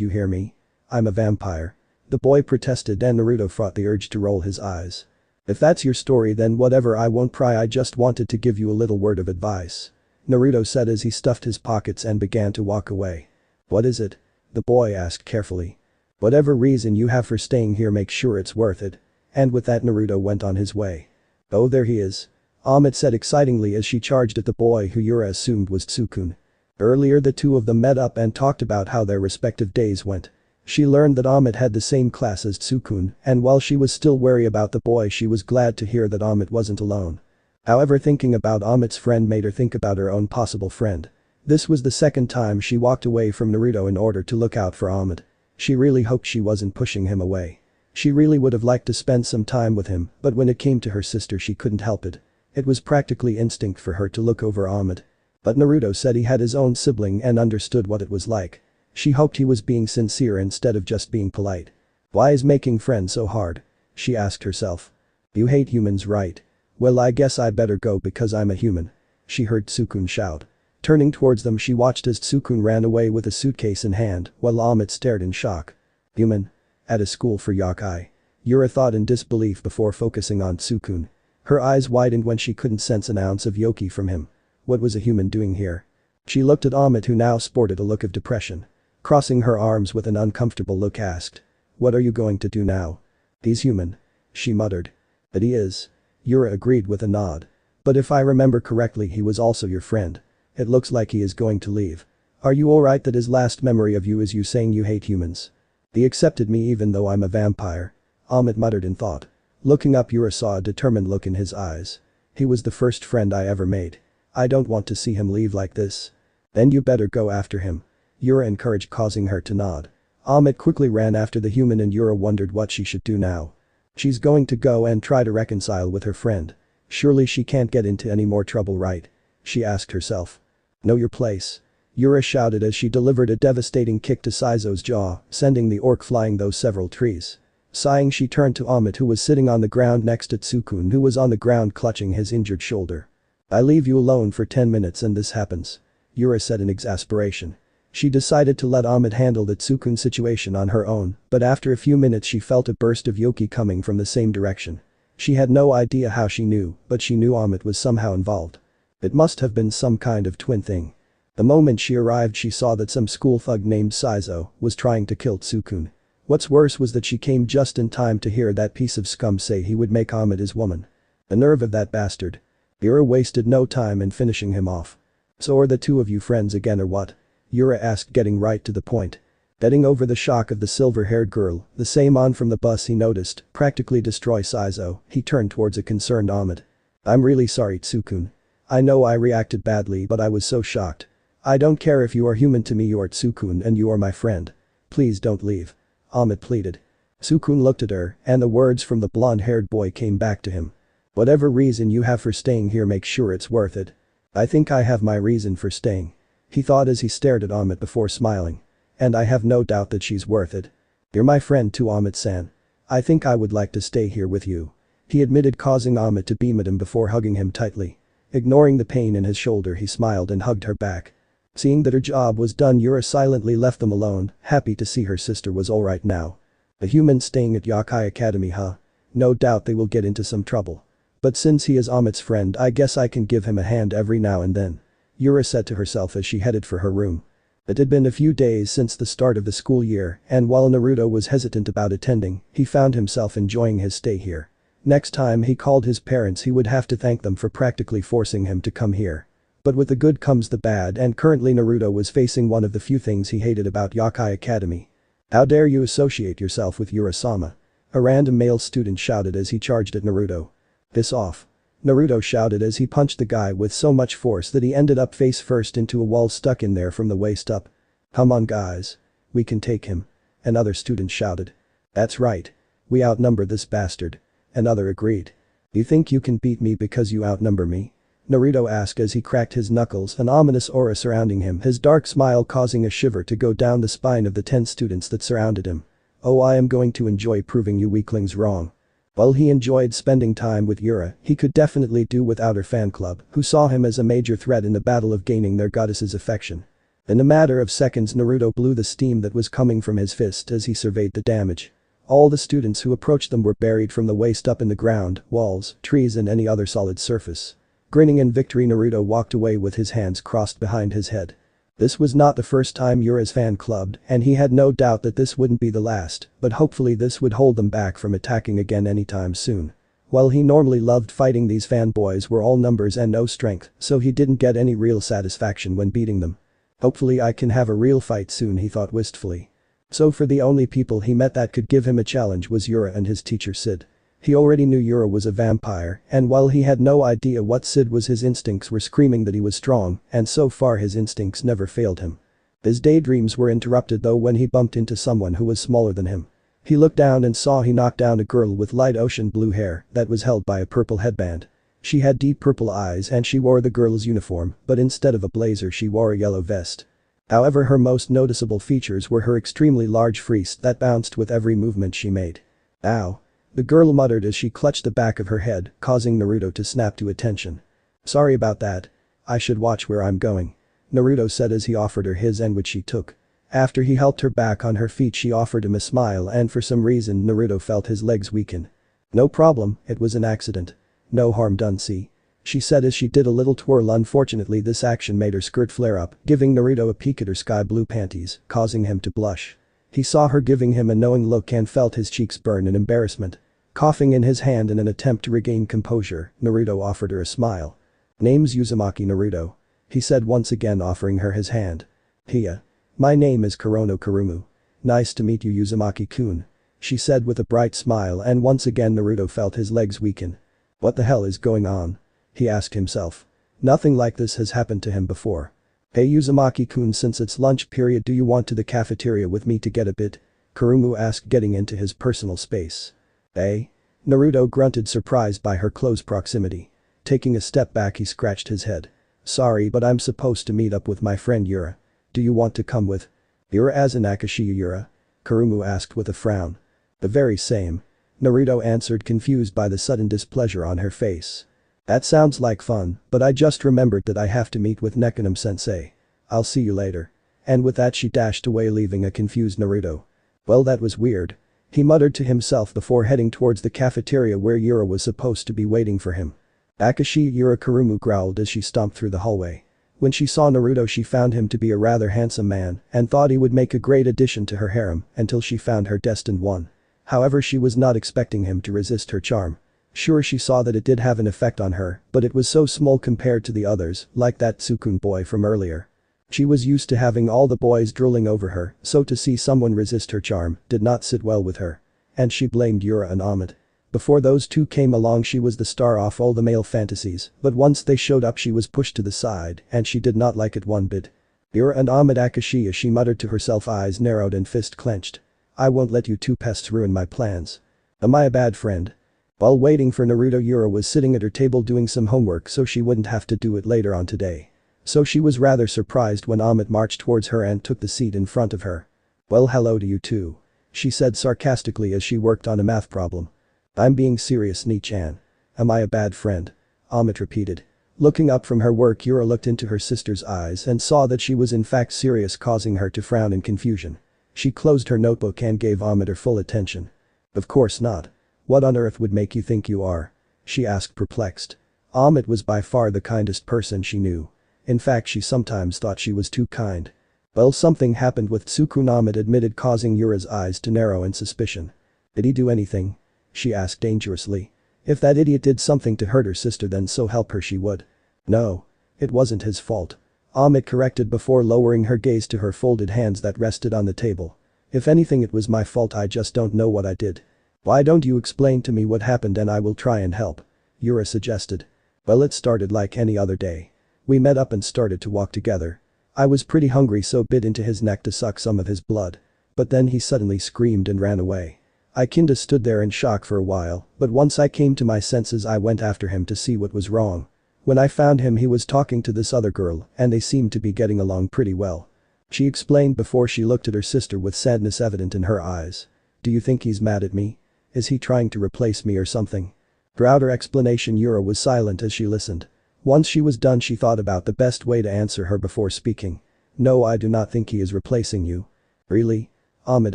you hear me? I'm a vampire," the boy protested and Naruto fought the urge to roll his eyes. "If that's your story then whatever, I won't pry. I just wanted to give you a little word of advice," Naruto said as he stuffed his pockets and began to walk away. "What is it?" the boy asked carefully. "Whatever reason you have for staying here make sure it's worth it." And with that Naruto went on his way. "Oh there he is," Omote said excitingly as she charged at the boy who Yura assumed was Tsukun. Earlier the two of them met up and talked about how their respective days went. She learned that Omote had the same class as Tsukun and while she was still wary about the boy she was glad to hear that Omote wasn't alone. However thinking about Omote's friend made her think about her own possible friend. This was the second time she walked away from Naruto in order to look out for Omote. She really hoped she wasn't pushing him away. She really would have liked to spend some time with him but when it came to her sister she couldn't help it. It was practically instinct for her to look over Omote. But Naruto said he had his own sibling and understood what it was like. She hoped he was being sincere instead of just being polite. "Why is making friends so hard?" she asked herself. "You hate humans, right? Well I guess I better go because I'm a human," she heard Tsukun shout. Turning towards them she watched as Tsukun ran away with a suitcase in hand while Omote stared in shock. "Human? At a school for Yokai?" Yura thought in disbelief before focusing on Tsukun. Her eyes widened when she couldn't sense an ounce of Yokai from him. What was a human doing here? She looked at Omote who now sported a look of depression. Crossing her arms with an uncomfortable look asked. "What are you going to do now?" "He's human," she muttered. "But he is." Yura agreed with a nod. "But if I remember correctly he was also your friend. It looks like he is going to leave. Are you alright that his last memory of you is you saying you hate humans?" "He accepted me even though I'm a vampire," Omote muttered in thought. Looking up Yura saw a determined look in his eyes. "He was the first friend I ever made. I don't want to see him leave like this." "Then you better go after him," Yura encouraged causing her to nod. Omote quickly ran after the human and Yura wondered what she should do now. She's going to go and try to reconcile with her friend. Surely she can't get into any more trouble, right? She asked herself. "Know your place," Yura shouted as she delivered a devastating kick to Saizo's jaw, sending the orc flying those several trees. Sighing, she turned to Omote, who was sitting on the ground next to Tsukun, who was on the ground clutching his injured shoulder. "I leave you alone for 10 minutes and this happens," Yura said in exasperation. She decided to let Omote handle the Tsukun situation on her own, but after a few minutes she felt a burst of yokai coming from the same direction. She had no idea how she knew, but she knew Omote was somehow involved. It must have been some kind of twin thing. The moment she arrived, she saw that some school thug named Saizo was trying to kill Tsukun. What's worse was that she came just in time to hear that piece of scum say he would make Omote his woman. The nerve of that bastard. Yura wasted no time in finishing him off. "So are the two of you friends again or what?" Yura asked, getting right to the point. Getting over the shock of the silver-haired girl, the same on from the bus he noticed, practically destroy Saizo, he turned towards a concerned Omote. "I'm really sorry, Tsukun. I know I reacted badly, but I was so shocked. I don't care if you are human, to me you are Tsukun and you are my friend. Please don't leave," Omote pleaded. Tsukun looked at her, and the words from the blonde-haired boy came back to him. "Whatever reason you have for staying here, make sure it's worth it." "I think I have my reason for staying," he thought as he stared at Omote before smiling. "And I have no doubt that she's worth it. You're my friend too, Omote-san. I think I would like to stay here with you," he admitted, causing Omote to beam at him before hugging him tightly. Ignoring the pain in his shoulder, he smiled and hugged her back. Seeing that her job was done, Yura silently left them alone, happy to see her sister was alright now. "A human staying at Yokai Academy, huh? No doubt they will get into some trouble. But since he is Omote's friend, I guess I can give him a hand every now and then," Yura said to herself as she headed for her room. It had been a few days since the start of the school year, and while Naruto was hesitant about attending, he found himself enjoying his stay here. Next time he called his parents, he would have to thank them for practically forcing him to come here. But with the good comes the bad, and currently Naruto was facing one of the few things he hated about Yokai Academy. "How dare you associate yourself with Yura-sama?" a random male student shouted as he charged at Naruto. "Piss off," Naruto shouted as he punched the guy with so much force that he ended up face first into a wall, stuck in there from the waist up. "Come on guys. We can take him," another student shouted. "That's right. We outnumber this bastard," another agreed. "You think you can beat me because you outnumber me?" Naruto asked as he cracked his knuckles, an ominous aura surrounding him, his dark smile causing a shiver to go down the spine of the 10 students that surrounded him. "Oh, I am going to enjoy proving you weaklings wrong." While he enjoyed spending time with Yura, he could definitely do without her fan club, who saw him as a major threat in the battle of gaining their goddess's affection. In a matter of seconds, Naruto blew the steam that was coming from his fist as he surveyed the damage. All the students who approached them were buried from the waist up in the ground, walls, trees and any other solid surface. Grinning in victory, Naruto walked away with his hands crossed behind his head. This was not the first time Yura's fan clubbed, and he had no doubt that this wouldn't be the last, but hopefully this would hold them back from attacking again anytime soon. While he normally loved fighting, these fanboys were all numbers and no strength, so he didn't get any real satisfaction when beating them. "Hopefully I can have a real fight soon," he thought wistfully. So for the only people he met that could give him a challenge was Yura and his teacher Sid. He already knew Yura was a vampire, and while he had no idea what Sid was, his instincts were screaming that he was strong, and so far his instincts never failed him. His daydreams were interrupted though when he bumped into someone who was smaller than him. He looked down and saw he knocked down a girl with light ocean blue hair that was held by a purple headband. She had deep purple eyes and she wore the girl's uniform, but instead of a blazer she wore a yellow vest. However, her most noticeable features were her extremely large face that bounced with every movement she made. "Ow," the girl muttered as she clutched the back of her head, causing Naruto to snap to attention. "Sorry about that. I should watch where I'm going," Naruto said as he offered her his hand, which she took. After he helped her back on her feet, she offered him a smile, and for some reason Naruto felt his legs weaken. "No problem, it was an accident. No harm done, see?" she said as she did a little twirl. Unfortunately, this action made her skirt flare up, giving Naruto a peek at her sky blue panties, causing him to blush. He saw her giving him a knowing look and felt his cheeks burn in embarrassment. Coughing in his hand in an attempt to regain composure, Naruto offered her a smile. "Name's Uzumaki Naruto," he said, once again offering her his hand. "Hiya. My name is Kurono Kurumu. Nice to meet you, Uzumaki-kun," she said with a bright smile, and once again Naruto felt his legs weaken. What the hell is going on? He asked himself. Nothing like this has happened to him before. "Hey Uzumaki-kun, since it's lunch period, do you want to the cafeteria with me to get a bit?" Kurumu asked, getting into his personal space. "Eh?" Naruto grunted, surprised by her close proximity. Taking a step back, he scratched his head. "Sorry, but I'm supposed to meet up with my friend Yura. Do you want to come with?" "Yura as in Akashiya Yura?" Kurumu asked with a frown. The very same. Naruto answered, confused by the sudden displeasure on her face. That sounds like fun, but I just remembered that I have to meet with Nekonom-sensei. I'll see you later. And with that she dashed away, leaving a confused Naruto. Well, that was weird. He muttered to himself before heading towards the cafeteria where Yura was supposed to be waiting for him. Akashi Yurakurumu growled as she stomped through the hallway. When she saw Naruto, she found him to be a rather handsome man and thought he would make a great addition to her harem until she found her destined one. However, she was not expecting him to resist her charm. Sure, she saw that it did have an effect on her, but it was so small compared to the others, like that Sukun boy from earlier. She was used to having all the boys drooling over her, so to see someone resist her charm did not sit well with her. And she blamed Yura and Omote. Before those two came along, she was the star of all the male fantasies, but once they showed up she was pushed to the side and she did not like it one bit. Yura and Omote Akashi, she muttered to herself, eyes narrowed and fist clenched. I won't let you two pests ruin my plans. Am I a bad friend? While waiting for Naruto, Yura was sitting at her table doing some homework so she wouldn't have to do it later on today. So she was rather surprised when Omote marched towards her and took the seat in front of her. Well, hello to you too. She said sarcastically as she worked on a math problem. I'm being serious, Ni-chan. Am I a bad friend? Omote repeated. Looking up from her work, Yura looked into her sister's eyes and saw that she was in fact serious, causing her to frown in confusion. She closed her notebook and gave Omote her full attention. Of course not. What on earth would make you think you are? She asked, perplexed. Omote was by far the kindest person she knew. In fact, she sometimes thought she was too kind. Well, something happened with Sukun, Omote admitted, causing Yura's eyes to narrow in suspicion. Did he do anything? She asked dangerously. If that idiot did something to hurt her sister, then so help her she would. No. It wasn't his fault. Omote corrected before lowering her gaze to her folded hands that rested on the table. If anything, it was my fault, I just don't know what I did. Why don't you explain to me what happened and I will try and help? Yura suggested. Well, it started like any other day. We met up and started to walk together. I was pretty hungry, so bit into his neck to suck some of his blood. But then he suddenly screamed and ran away. I kinda stood there in shock for a while, but once I came to my senses I went after him to see what was wrong. When I found him, he was talking to this other girl and they seemed to be getting along pretty well. She explained before she looked at her sister with sadness evident in her eyes. Do you think he's mad at me? Is he trying to replace me or something? Throughout her explanation, Yura was silent as she listened. Once she was done, she thought about the best way to answer her before speaking. No, I do not think he is replacing you. Really? Omote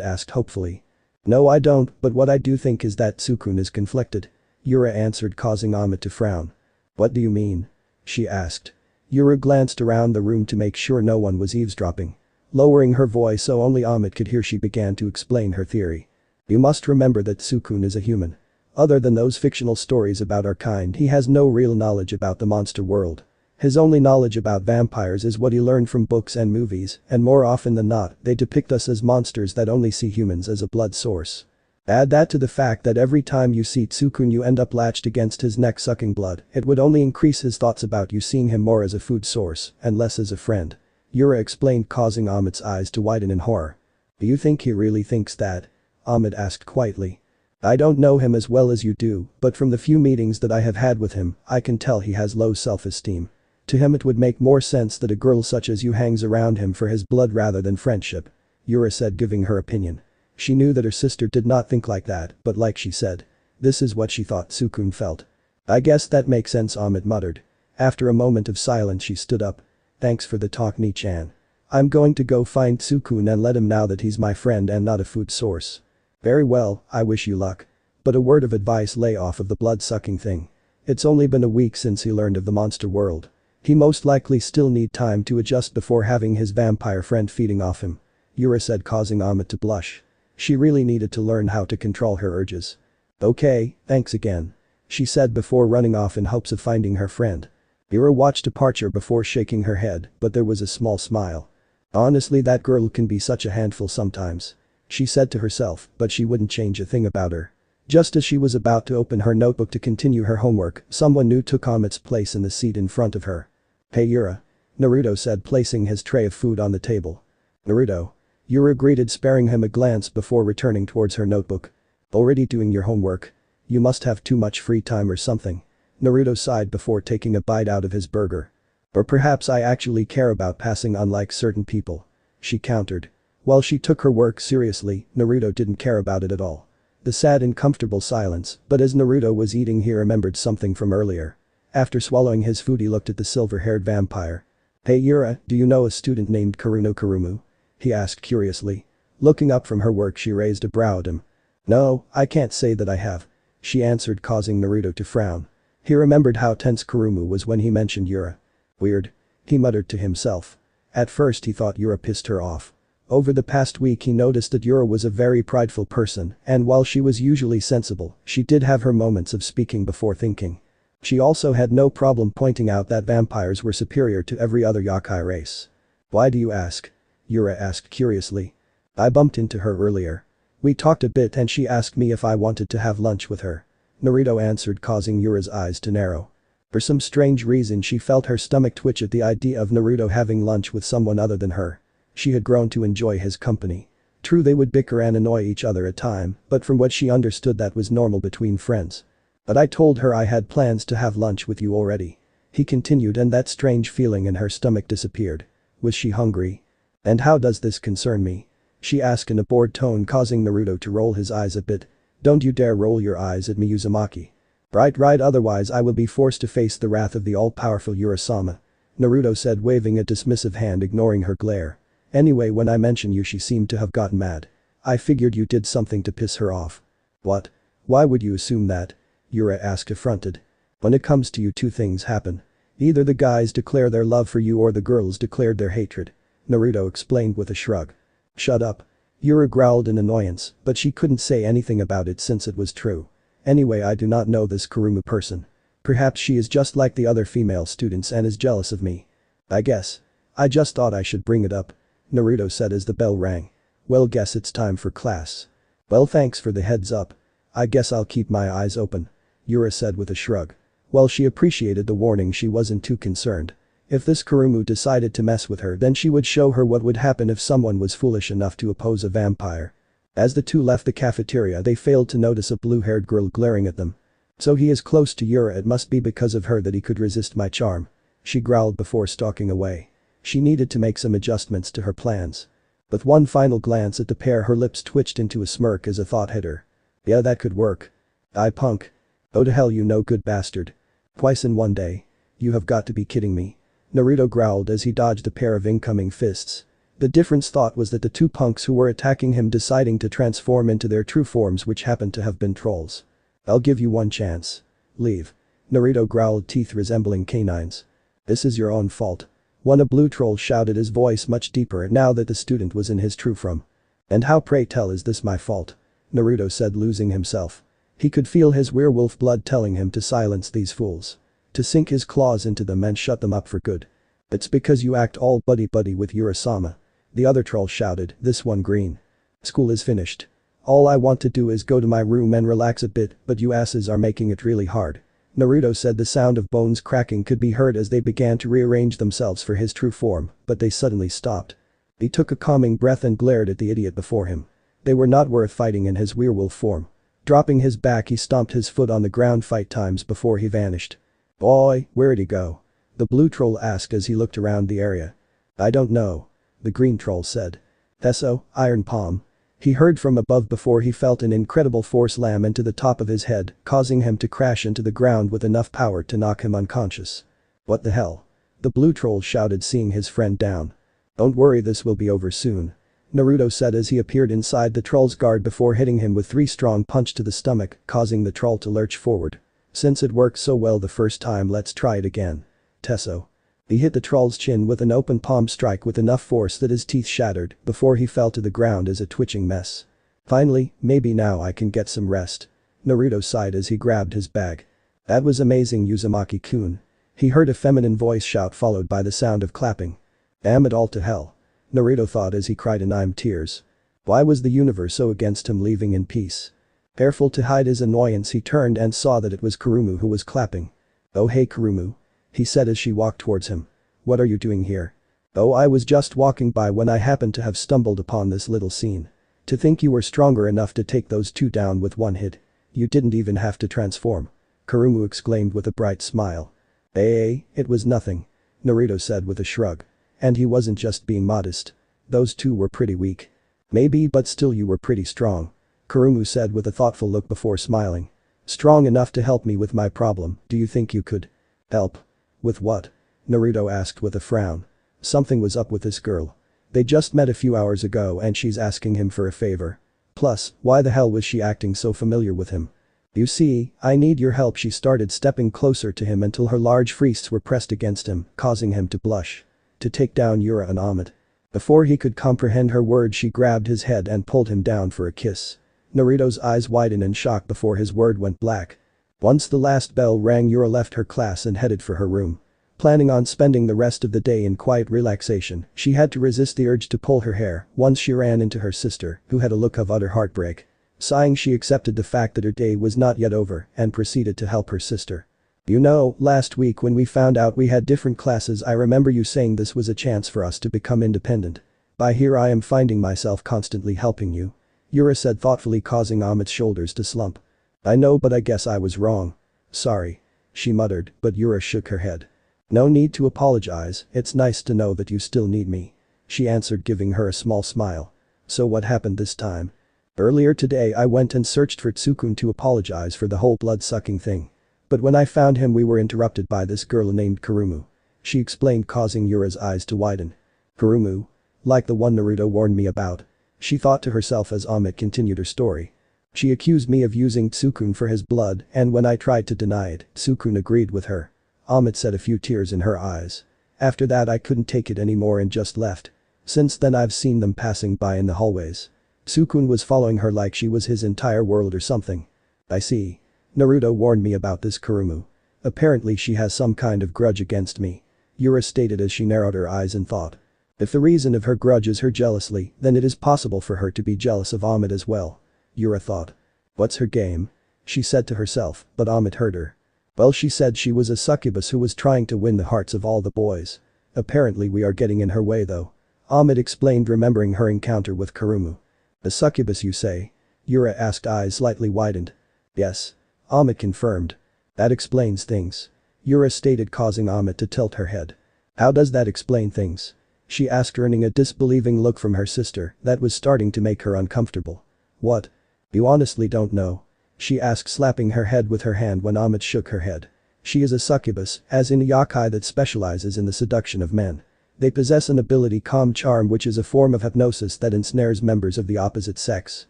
asked hopefully. No, I don't, but what I do think is that Sukun is conflicted. Yura answered, causing Omote to frown. What do you mean? She asked. Yura glanced around the room to make sure no one was eavesdropping. Lowering her voice so only Omote could hear, she began to explain her theory. You must remember that Sukun is a human. Other than those fictional stories about our kind, he has no real knowledge about the monster world. His only knowledge about vampires is what he learned from books and movies, and more often than not, they depict us as monsters that only see humans as a blood source. Add that to the fact that every time you see Sukun you end up latched against his neck sucking blood, it would only increase his thoughts about you, seeing him more as a food source and less as a friend. Yura explained, causing Omote's eyes to widen in horror. Do you think he really thinks that? Omote asked quietly. I don't know him as well as you do, but from the few meetings that I have had with him, I can tell he has low self-esteem. To him it would make more sense that a girl such as you hangs around him for his blood rather than friendship. Yura said, giving her opinion. She knew that her sister did not think like that, but like she said, this is what she thought Sukun felt. I guess that makes sense, Omote muttered. After a moment of silence, she stood up. Thanks for the talk, Ni-chan. I'm going to go find Sukun and let him know that he's my friend and not a food source. Very well, I wish you luck. But a word of advice, lay off of the blood-sucking thing. It's only been a week since he learned of the monster world. He most likely still need time to adjust before having his vampire friend feeding off him. Yura said, causing Omote to blush. She really needed to learn how to control her urges. Okay, thanks again. She said before running off in hopes of finding her friend. Yura watched departure before shaking her head, but there was a small smile. Honestly, that girl can be such a handful sometimes. She said to herself, but she wouldn't change a thing about her. Just as she was about to open her notebook to continue her homework, someone new took Omote's place in the seat in front of her. Hey Yura. Naruto said, placing his tray of food on the table. Naruto. Yura greeted, sparing him a glance before returning towards her notebook. Already doing your homework? You must have too much free time or something. Naruto sighed before taking a bite out of his burger. Or perhaps I actually care about passing, unlike certain people. She countered. While she took her work seriously, Naruto didn't care about it at all. The sad and comfortable silence, but as Naruto was eating he remembered something from earlier. After swallowing his food he looked at the silver-haired vampire. "Hey Yura, do you know a student named Kurumu?" he asked curiously. Looking up from her work she raised a brow at him. "No, I can't say that I have," she answered, causing Naruto to frown. He remembered how tense Kurumu was when he mentioned Yura. "Weird," he muttered to himself. At first he thought Yura pissed her off. Over the past week he noticed that Yura was a very prideful person, and while she was usually sensible, she did have her moments of speaking before thinking. She also had no problem pointing out that vampires were superior to every other yokai race. "Why do you ask?" Yura asked curiously. "I bumped into her earlier. We talked a bit and she asked me if I wanted to have lunch with her," Naruto answered, causing Yura's eyes to narrow. For some strange reason she felt her stomach twitch at the idea of Naruto having lunch with someone other than her. She had grown to enjoy his company. True, they would bicker and annoy each other at times, but from what she understood that was normal between friends. "But I told her I had plans to have lunch with you already," he continued, and that strange feeling in her stomach disappeared. Was she hungry? "And how does this concern me?" she asked in a bored tone, causing Naruto to roll his eyes a bit. "Don't you dare roll your eyes at me, Uzumaki. Right, otherwise I will be forced to face the wrath of the all-powerful Urasama," Naruto said, waving a dismissive hand, ignoring her glare. "Anyway, when I mentioned you she seemed to have gotten mad. I figured you did something to piss her off." "What? Why would you assume that?" Yura asked, affronted. "When it comes to you, two things happen. Either the guys declare their love for you or the girls declared their hatred," Naruto explained with a shrug. "Shut up." Yura growled in annoyance, but she couldn't say anything about it since it was true. "Anyway, I do not know this Kurumu person. Perhaps she is just like the other female students and is jealous of me. I guess. I just thought I should bring it up," Naruto said as the bell rang. "Well, guess it's time for class." "Well, thanks for the heads up. I guess I'll keep my eyes open," Yura said with a shrug. While she appreciated the warning, she wasn't too concerned. If this Kurumu decided to mess with her, then she would show her what would happen if someone was foolish enough to oppose a vampire. As the two left the cafeteria they failed to notice a blue-haired girl glaring at them. "So he is close to Yura, it must be because of her that he could resist my charm," she growled before stalking away. She needed to make some adjustments to her plans. With one final glance at the pair her lips twitched into a smirk as a thought hit her. "Yeah, that could work. I punk. Oh to hell, you no good bastard. Twice in one day. You have got to be kidding me," Naruto growled as he dodged a pair of incoming fists. The difference thought was that the two punks who were attacking him deciding to transform into their true forms, which happened to have been trolls. "I'll give you one chance. Leave," Naruto growled, teeth resembling canines. "This is your own fault," one a blue troll shouted, his voice much deeper now that the student was in his true form. "And how, pray tell, is this my fault?" Naruto said, losing himself. He could feel his werewolf blood telling him to silence these fools. To sink his claws into them and shut them up for good. "It's because you act all buddy-buddy with Urasama," the other troll shouted, this one green. "School is finished. All I want to do is go to my room and relax a bit, but you asses are making it really hard," Naruto said. The sound of bones cracking could be heard as they began to rearrange themselves for his true form, but they suddenly stopped. He took a calming breath and glared at the idiot before him. They were not worth fighting in his werewolf form. Dropping his back he stomped his foot on the ground fight times before he vanished. "Boy, where'd he go?" the blue troll asked as he looked around the area. "I don't know," the green troll said. "Tesso, Iron Palm." He heard from above before he felt an incredible force slam into the top of his head, causing him to crash into the ground with enough power to knock him unconscious. "What the hell?" the blue troll shouted, seeing his friend down. "Don't worry, this will be over soon," Naruto said as he appeared inside the troll's guard before hitting him with 3 strong punches to the stomach, causing the troll to lurch forward. "Since it worked so well the first time, let's try it again. Tesso." He hit the troll's chin with an open palm strike with enough force that his teeth shattered before he fell to the ground as a twitching mess. "Finally, maybe now I can get some rest," Naruto sighed as he grabbed his bag. "That was amazing, Uzumaki-kun," he heard a feminine voice shout, followed by the sound of clapping. "Damn it all to hell," Naruto thought as he cried in tears. Why was the universe so against him leaving in peace? Careful to hide his annoyance, he turned and saw that it was Kurumu who was clapping. "Oh hey Kurumu," he said as she walked towards him. "What are you doing here?" "Oh, I was just walking by when I happened to have stumbled upon this little scene. To think you were stronger enough to take those two down with one hit. You didn't even have to transform," Kurumu exclaimed with a bright smile. "Hey, it was nothing," Naruto said with a shrug. And he wasn't just being modest. "Those two were pretty weak." "Maybe, but still you were pretty strong." Kurumu said with a thoughtful look before smiling. Strong enough to help me with my problem, do you think you could? Help? With what? Naruto asked with a frown. Something was up with this girl. They just met a few hours ago and she's asking him for a favor. Plus, why the hell was she acting so familiar with him? You see, I need your help. She started stepping closer to him until her large fists were pressed against him, causing him to blush. To take down Yura and Omote. Before he could comprehend her words, she grabbed his head and pulled him down for a kiss. Naruto's eyes widened in shock before his word went black. Once the last bell rang, Yura left her class and headed for her room. Planning on spending the rest of the day in quiet relaxation, she had to resist the urge to pull her hair once she ran into her sister, who had a look of utter heartbreak. Sighing, she accepted the fact that her day was not yet over and proceeded to help her sister. You know, last week when we found out we had different classes, I remember you saying this was a chance for us to become independent. By here I am finding myself constantly helping you. Yura said thoughtfully, causing Omote's shoulders to slump. I know, but I guess I was wrong. Sorry. She muttered, but Yura shook her head. No need to apologize, it's nice to know that you still need me. She answered, giving her a small smile. So what happened this time? Earlier today I went and searched for Tsukun to apologize for the whole blood-sucking thing. But when I found him we were interrupted by this girl named Kurumu. She explained, causing Yura's eyes to widen. Kurumu? Like the one Naruto warned me about. She thought to herself as Omote continued her story. She accused me of using Tsukun for his blood, and when I tried to deny it, Tsukun agreed with her. Omote said, a few tears in her eyes. After that I couldn't take it anymore and just left. Since then I've seen them passing by in the hallways. Tsukun was following her like she was his entire world or something. I see. Naruto warned me about this Kurumu. Apparently she has some kind of grudge against me. Yura stated as she narrowed her eyes in thought. If the reason of her grudge is her jealousy, then it is possible for her to be jealous of Omote as well. Yura thought. What's her game? She said to herself, but Omote heard her. Well, she said she was a succubus who was trying to win the hearts of all the boys. Apparently we are getting in her way though. Omote explained, remembering her encounter with Kurumu. A succubus, you say? Yura asked, eyes slightly widened. Yes. Omote confirmed. That explains things. Yura stated, causing Omote to tilt her head. How does that explain things? She asked, earning a disbelieving look from her sister that was starting to make her uncomfortable. What? You honestly don't know? She asked, slapping her head with her hand when Omote shook her head. She is a succubus, as in a yokai that specializes in the seduction of men. They possess an ability, calm charm, which is a form of hypnosis that ensnares members of the opposite sex.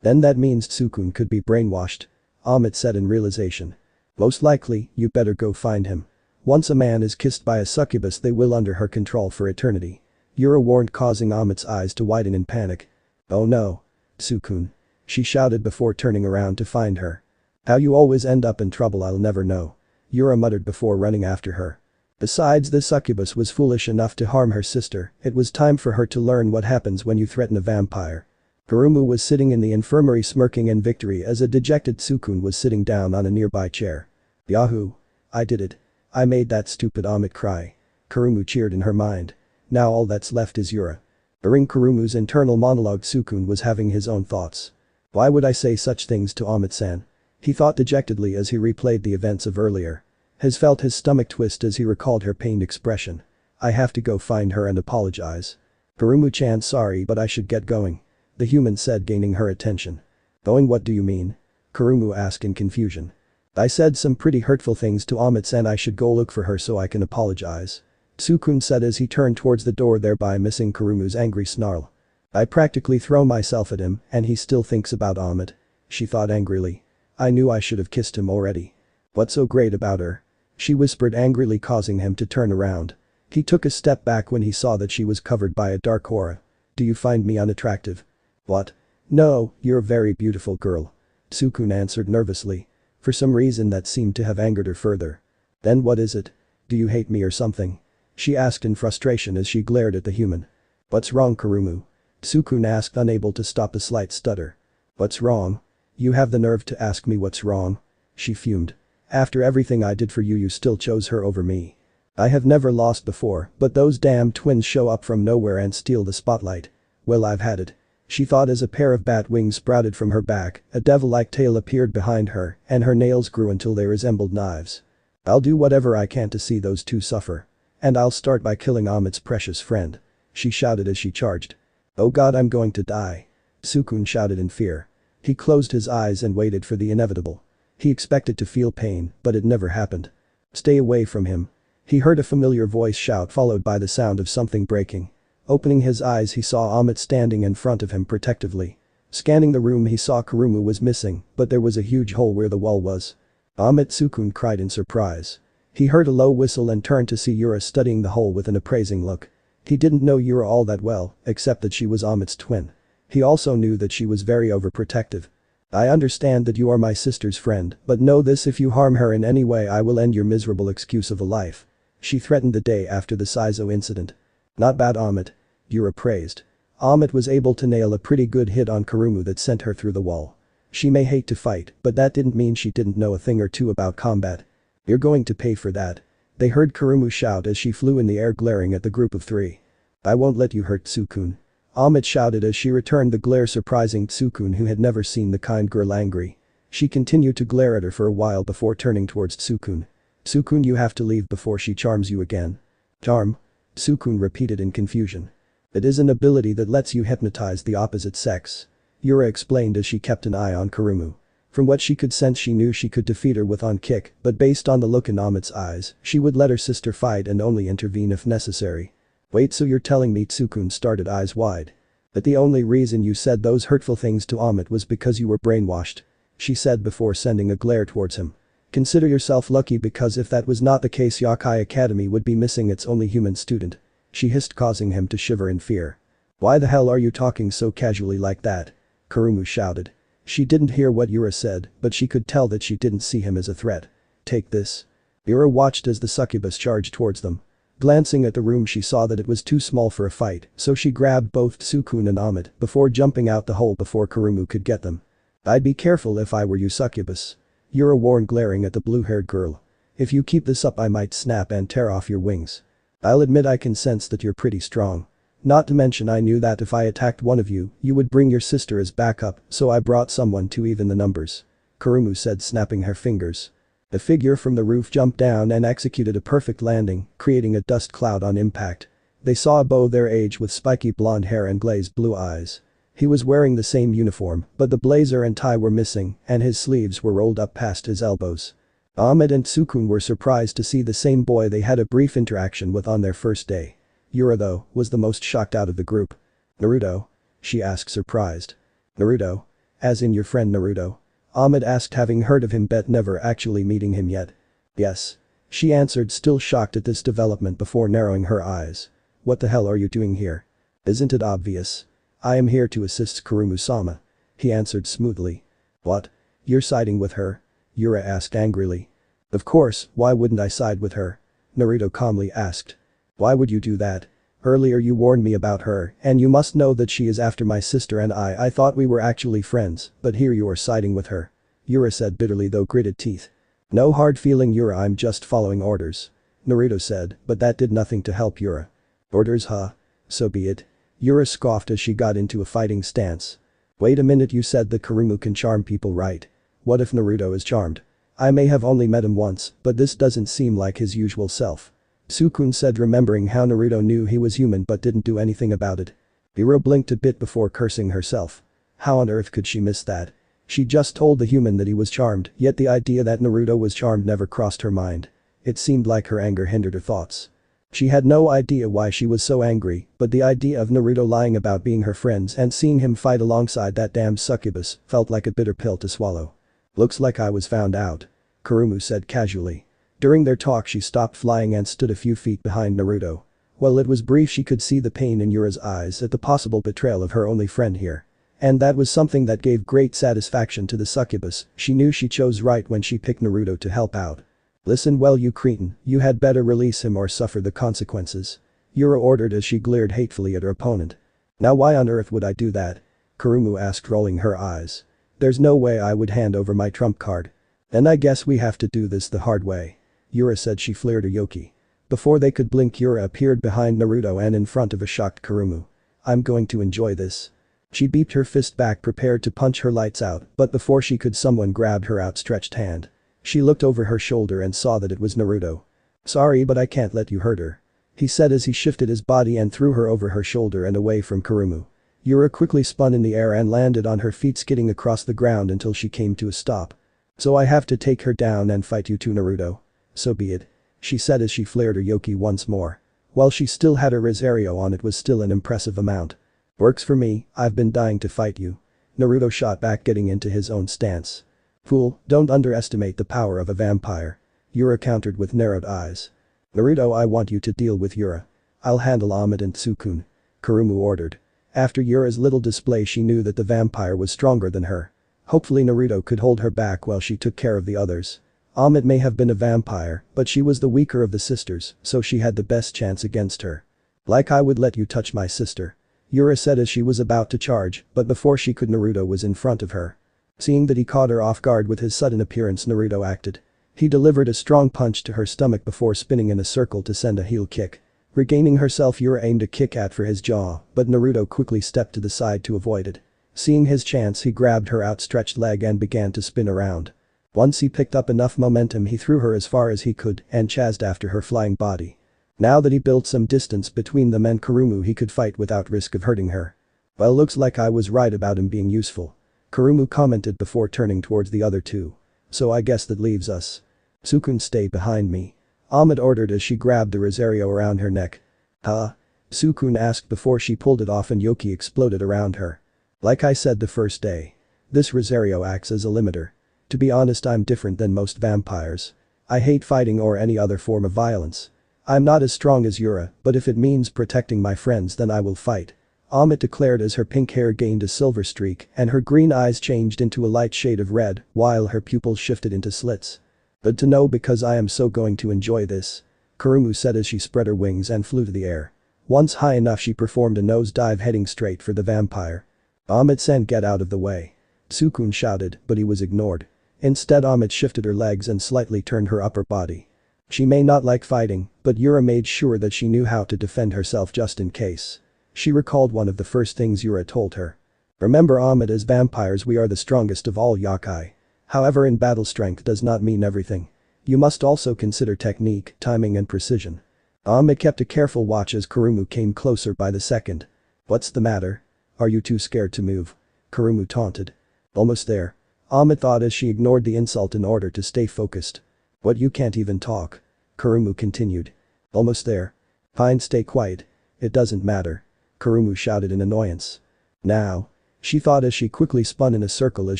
Then that means Tsukun could be brainwashed. Omote said in realization. Most likely, you better go find him. Once a man is kissed by a succubus, they will under her control for eternity. Yura warned, causing Omote's eyes to widen in panic. Oh no. Tsukun. She shouted before turning around to find her. How you always end up in trouble I'll never know. Yura muttered before running after her. Besides, the succubus was foolish enough to harm her sister, it was time for her to learn what happens when you threaten a vampire. Kurumu was sitting in the infirmary smirking in victory as a dejected Tsukun was sitting down on a nearby chair. Yahoo! I did it. I made that stupid Omote cry. Kurumu cheered in her mind. Now all that's left is Yura. During Kurumu's internal monologue, Tsukun was having his own thoughts. Why would I say such things to Omote-san? He thought dejectedly as he replayed the events of earlier. He felt his stomach twist as he recalled her pained expression. I have to go find her and apologize. Kurumu-chan, sorry, but I should get going. The human said, gaining her attention. Going? What do you mean? Kurumu asked in confusion. I said some pretty hurtful things to Omote-san. I should go look for her so I can apologize. Tsukun said as he turned towards the door, thereby missing Kurumu's angry snarl. I practically throw myself at him and he still thinks about Omote. She thought angrily. I knew I should have kissed him already. What's so great about her? She whispered angrily, causing him to turn around. He took a step back when he saw that she was covered by a dark aura. Do you find me unattractive? What? No, you're a very beautiful girl. Tsukun answered nervously. For some reason that seemed to have angered her further. Then what is it? Do you hate me or something? She asked in frustration as she glared at the human. What's wrong, Kurumu? Tsukun asked, unable to stop a slight stutter. What's wrong? You have the nerve to ask me what's wrong? She fumed. After everything I did for you, you still chose her over me. I have never lost before, but those damn twins show up from nowhere and steal the spotlight. Well, I've had it. She thought as a pair of bat wings sprouted from her back, a devil-like tail appeared behind her, and her nails grew until they resembled knives. I'll do whatever I can to see those two suffer. And I'll start by killing Omote's precious friend. She shouted as she charged. Oh god, I'm going to die. Tsukun shouted in fear. He closed his eyes and waited for the inevitable. He expected to feel pain, but it never happened. Stay away from him. He heard a familiar voice shout followed by the sound of something breaking. Opening his eyes he saw Omote standing in front of him protectively. Scanning the room he saw Kurumu was missing, but there was a huge hole where the wall was. Omote-sukun cried in surprise. He heard a low whistle and turned to see Yura studying the hole with an appraising look. He didn't know Yura all that well, except that she was Omote's twin. He also knew that she was very overprotective. I understand that you are my sister's friend, but know this: if you harm her in any way I will end your miserable excuse of a life. She threatened the day after the Saizo incident. Not bad, Omote. Yura praised. Omote was able to nail a pretty good hit on Kurumu that sent her through the wall. She may hate to fight, but that didn't mean she didn't know a thing or two about combat. You're going to pay for that. They heard Kurumu shout as she flew in the air glaring at the group of three. I won't let you hurt Tsukun. Omote shouted as she returned the glare, surprising Tsukun, who had never seen the kind girl angry. She continued to glare at her for a while before turning towards Tsukun. Tsukun, you have to leave before she charms you again. Charm? Tsukun repeated in confusion. It is an ability that lets you hypnotize the opposite sex. Yura explained as she kept an eye on Kurumu. From what she could sense she knew she could defeat her with one kick, but based on the look in Omote's eyes, she would let her sister fight and only intervene if necessary. Wait, so you're telling me? Tsukun started eyes wide. That the only reason you said those hurtful things to Omote was because you were brainwashed? She said before sending a glare towards him. Consider yourself lucky, because if that was not the case Yokai Academy would be missing its only human student. She hissed, causing him to shiver in fear. Why the hell are you talking so casually like that? Kurumu shouted. She didn't hear what Yura said, but she could tell that she didn't see him as a threat. Take this. Yura watched as the succubus charged towards them. Glancing at the room she saw that it was too small for a fight, so she grabbed both Tsukun and Omote before jumping out the hole before Kurumu could get them. I'd be careful if I were you, succubus. Yura warned, glaring at the blue-haired girl. If you keep this up I might snap and tear off your wings. I'll admit I can sense that you're pretty strong. Not to mention I knew that if I attacked one of you, you would bring your sister as backup, so I brought someone to even the numbers. Kurumu said, snapping her fingers. The figure from the roof jumped down and executed a perfect landing, creating a dust cloud on impact. They saw a boy their age with spiky blonde hair and glazed blue eyes. He was wearing the same uniform, but the blazer and tie were missing, and his sleeves were rolled up past his elbows. Omote and Tsukun were surprised to see the same boy they had a brief interaction with on their first day. Yura, though, was the most shocked out of the group. Naruto? She asked, surprised. Naruto? As in your friend Naruto? Omote asked, having heard of him but never actually meeting him yet. Yes. She answered, still shocked at this development before narrowing her eyes. What the hell are you doing here? Isn't it obvious? I am here to assist Kurumu-sama. He answered smoothly. What? You're siding with her? Yura asked angrily. Of course, why wouldn't I side with her? Naruto calmly asked. Why would you do that? Earlier you warned me about her, and you must know that she is after my sister and I thought we were actually friends, but here you are siding with her. Yura said bitterly, though gritted teeth. No hard feeling, Yura, I'm just following orders. Naruto said, but that did nothing to help Yura. Orders, huh? So be it. Yura scoffed as she got into a fighting stance. Wait a minute, you said that Kurumu can charm people, right? What if Naruto is charmed? I may have only met him once, but this doesn't seem like his usual self. Tsukun said, remembering how Naruto knew he was human but didn't do anything about it. Yura blinked a bit before cursing herself. How on earth could she miss that? She just told the human that he was charmed, yet the idea that Naruto was charmed never crossed her mind. It seemed like her anger hindered her thoughts. She had no idea why she was so angry, but the idea of Naruto lying about being her friends and seeing him fight alongside that damn succubus felt like a bitter pill to swallow. Looks like I was found out. Kurumu said casually. During their talk she stopped flying and stood a few feet behind Naruto. While it was brief, she could see the pain in Yura's eyes at the possible betrayal of her only friend here. And that was something that gave great satisfaction to the succubus. She knew she chose right when she picked Naruto to help out. Listen well, you cretin, you had better release him or suffer the consequences. Yura ordered as she glared hatefully at her opponent. Now why on earth would I do that? Kurumu asked, rolling her eyes. There's no way I would hand over my trump card. And I guess we have to do this the hard way. Yura said. She flared a yoki. Before they could blink, Yura appeared behind Naruto and in front of a shocked Kurumu. I'm going to enjoy this. She beeped her fist back, prepared to punch her lights out, but before she could, someone grabbed her outstretched hand. She looked over her shoulder and saw that it was Naruto. Sorry, but I can't let you hurt her. He said as he shifted his body and threw her over her shoulder and away from Kurumu. Yura quickly spun in the air and landed on her feet, skidding across the ground until she came to a stop. "So I have to take her down and fight you too, Naruto. So be it," she said as she flared her yoki once more. While she still had her Rosario on, it was still an impressive amount. "Works for me, I've been dying to fight you." Naruto shot back, getting into his own stance. "Fool, don't underestimate the power of a vampire," Yura countered with narrowed eyes. "Naruto, I want you to deal with Yura. I'll handle Omote and Sukune," Kurumu ordered. After Yura's little display, she knew that the vampire was stronger than her. Hopefully Naruto could hold her back while she took care of the others. Omote may have been a vampire, but she was the weaker of the sisters, so she had the best chance against her. "Like I would let you touch my sister," Yura said as she was about to charge, but before she could, Naruto was in front of her. Seeing that he caught her off guard with his sudden appearance, Naruto acted. He delivered a strong punch to her stomach before spinning in a circle to send a heel kick. Regaining herself, Yura aimed a kick at for his jaw, but Naruto quickly stepped to the side to avoid it. Seeing his chance, he grabbed her outstretched leg and began to spin around. Once he picked up enough momentum, he threw her as far as he could and chased after her flying body. Now that he built some distance between them and Kurumu, he could fight without risk of hurting her. "Well, looks like I was right about him being useful," Kurumu commented before turning towards the other two. "So I guess that leaves us. Sukune, stay behind me," Omote ordered as she grabbed the Rosario around her neck. "Huh?" Sukune asked before she pulled it off and yoki exploded around her. "Like I said the first day, this Rosario acts as a limiter. To be honest, I'm different than most vampires. I hate fighting or any other form of violence. I'm not as strong as Yura, but if it means protecting my friends, then I will fight," Omote declared as her pink hair gained a silver streak and her green eyes changed into a light shade of red while her pupils shifted into slits. "Good to know, because I am so going to enjoy this," Kurumu said as she spread her wings and flew to the air. Once high enough, she performed a nosedive heading straight for the vampire. "Omote-san, get out of the way," Sukune shouted, but he was ignored. Instead, Omote shifted her legs and slightly turned her upper body. She may not like fighting, but Yura made sure that she knew how to defend herself just in case. She recalled one of the first things Yura told her. "Remember, Omote, as vampires we are the strongest of all yokai. However, in battle, strength does not mean everything. You must also consider technique, timing and precision." Omote kept a careful watch as Kurumu came closer by the second. "What's the matter? Are you too scared to move?" Kurumu taunted. "Almost there," Omote thought as she ignored the insult in order to stay focused. "What, you can't even talk?" Kurumu continued. "Almost there. Fine, stay quiet. It doesn't matter," Kurumu shouted in annoyance. "Now," she thought as she quickly spun in a circle as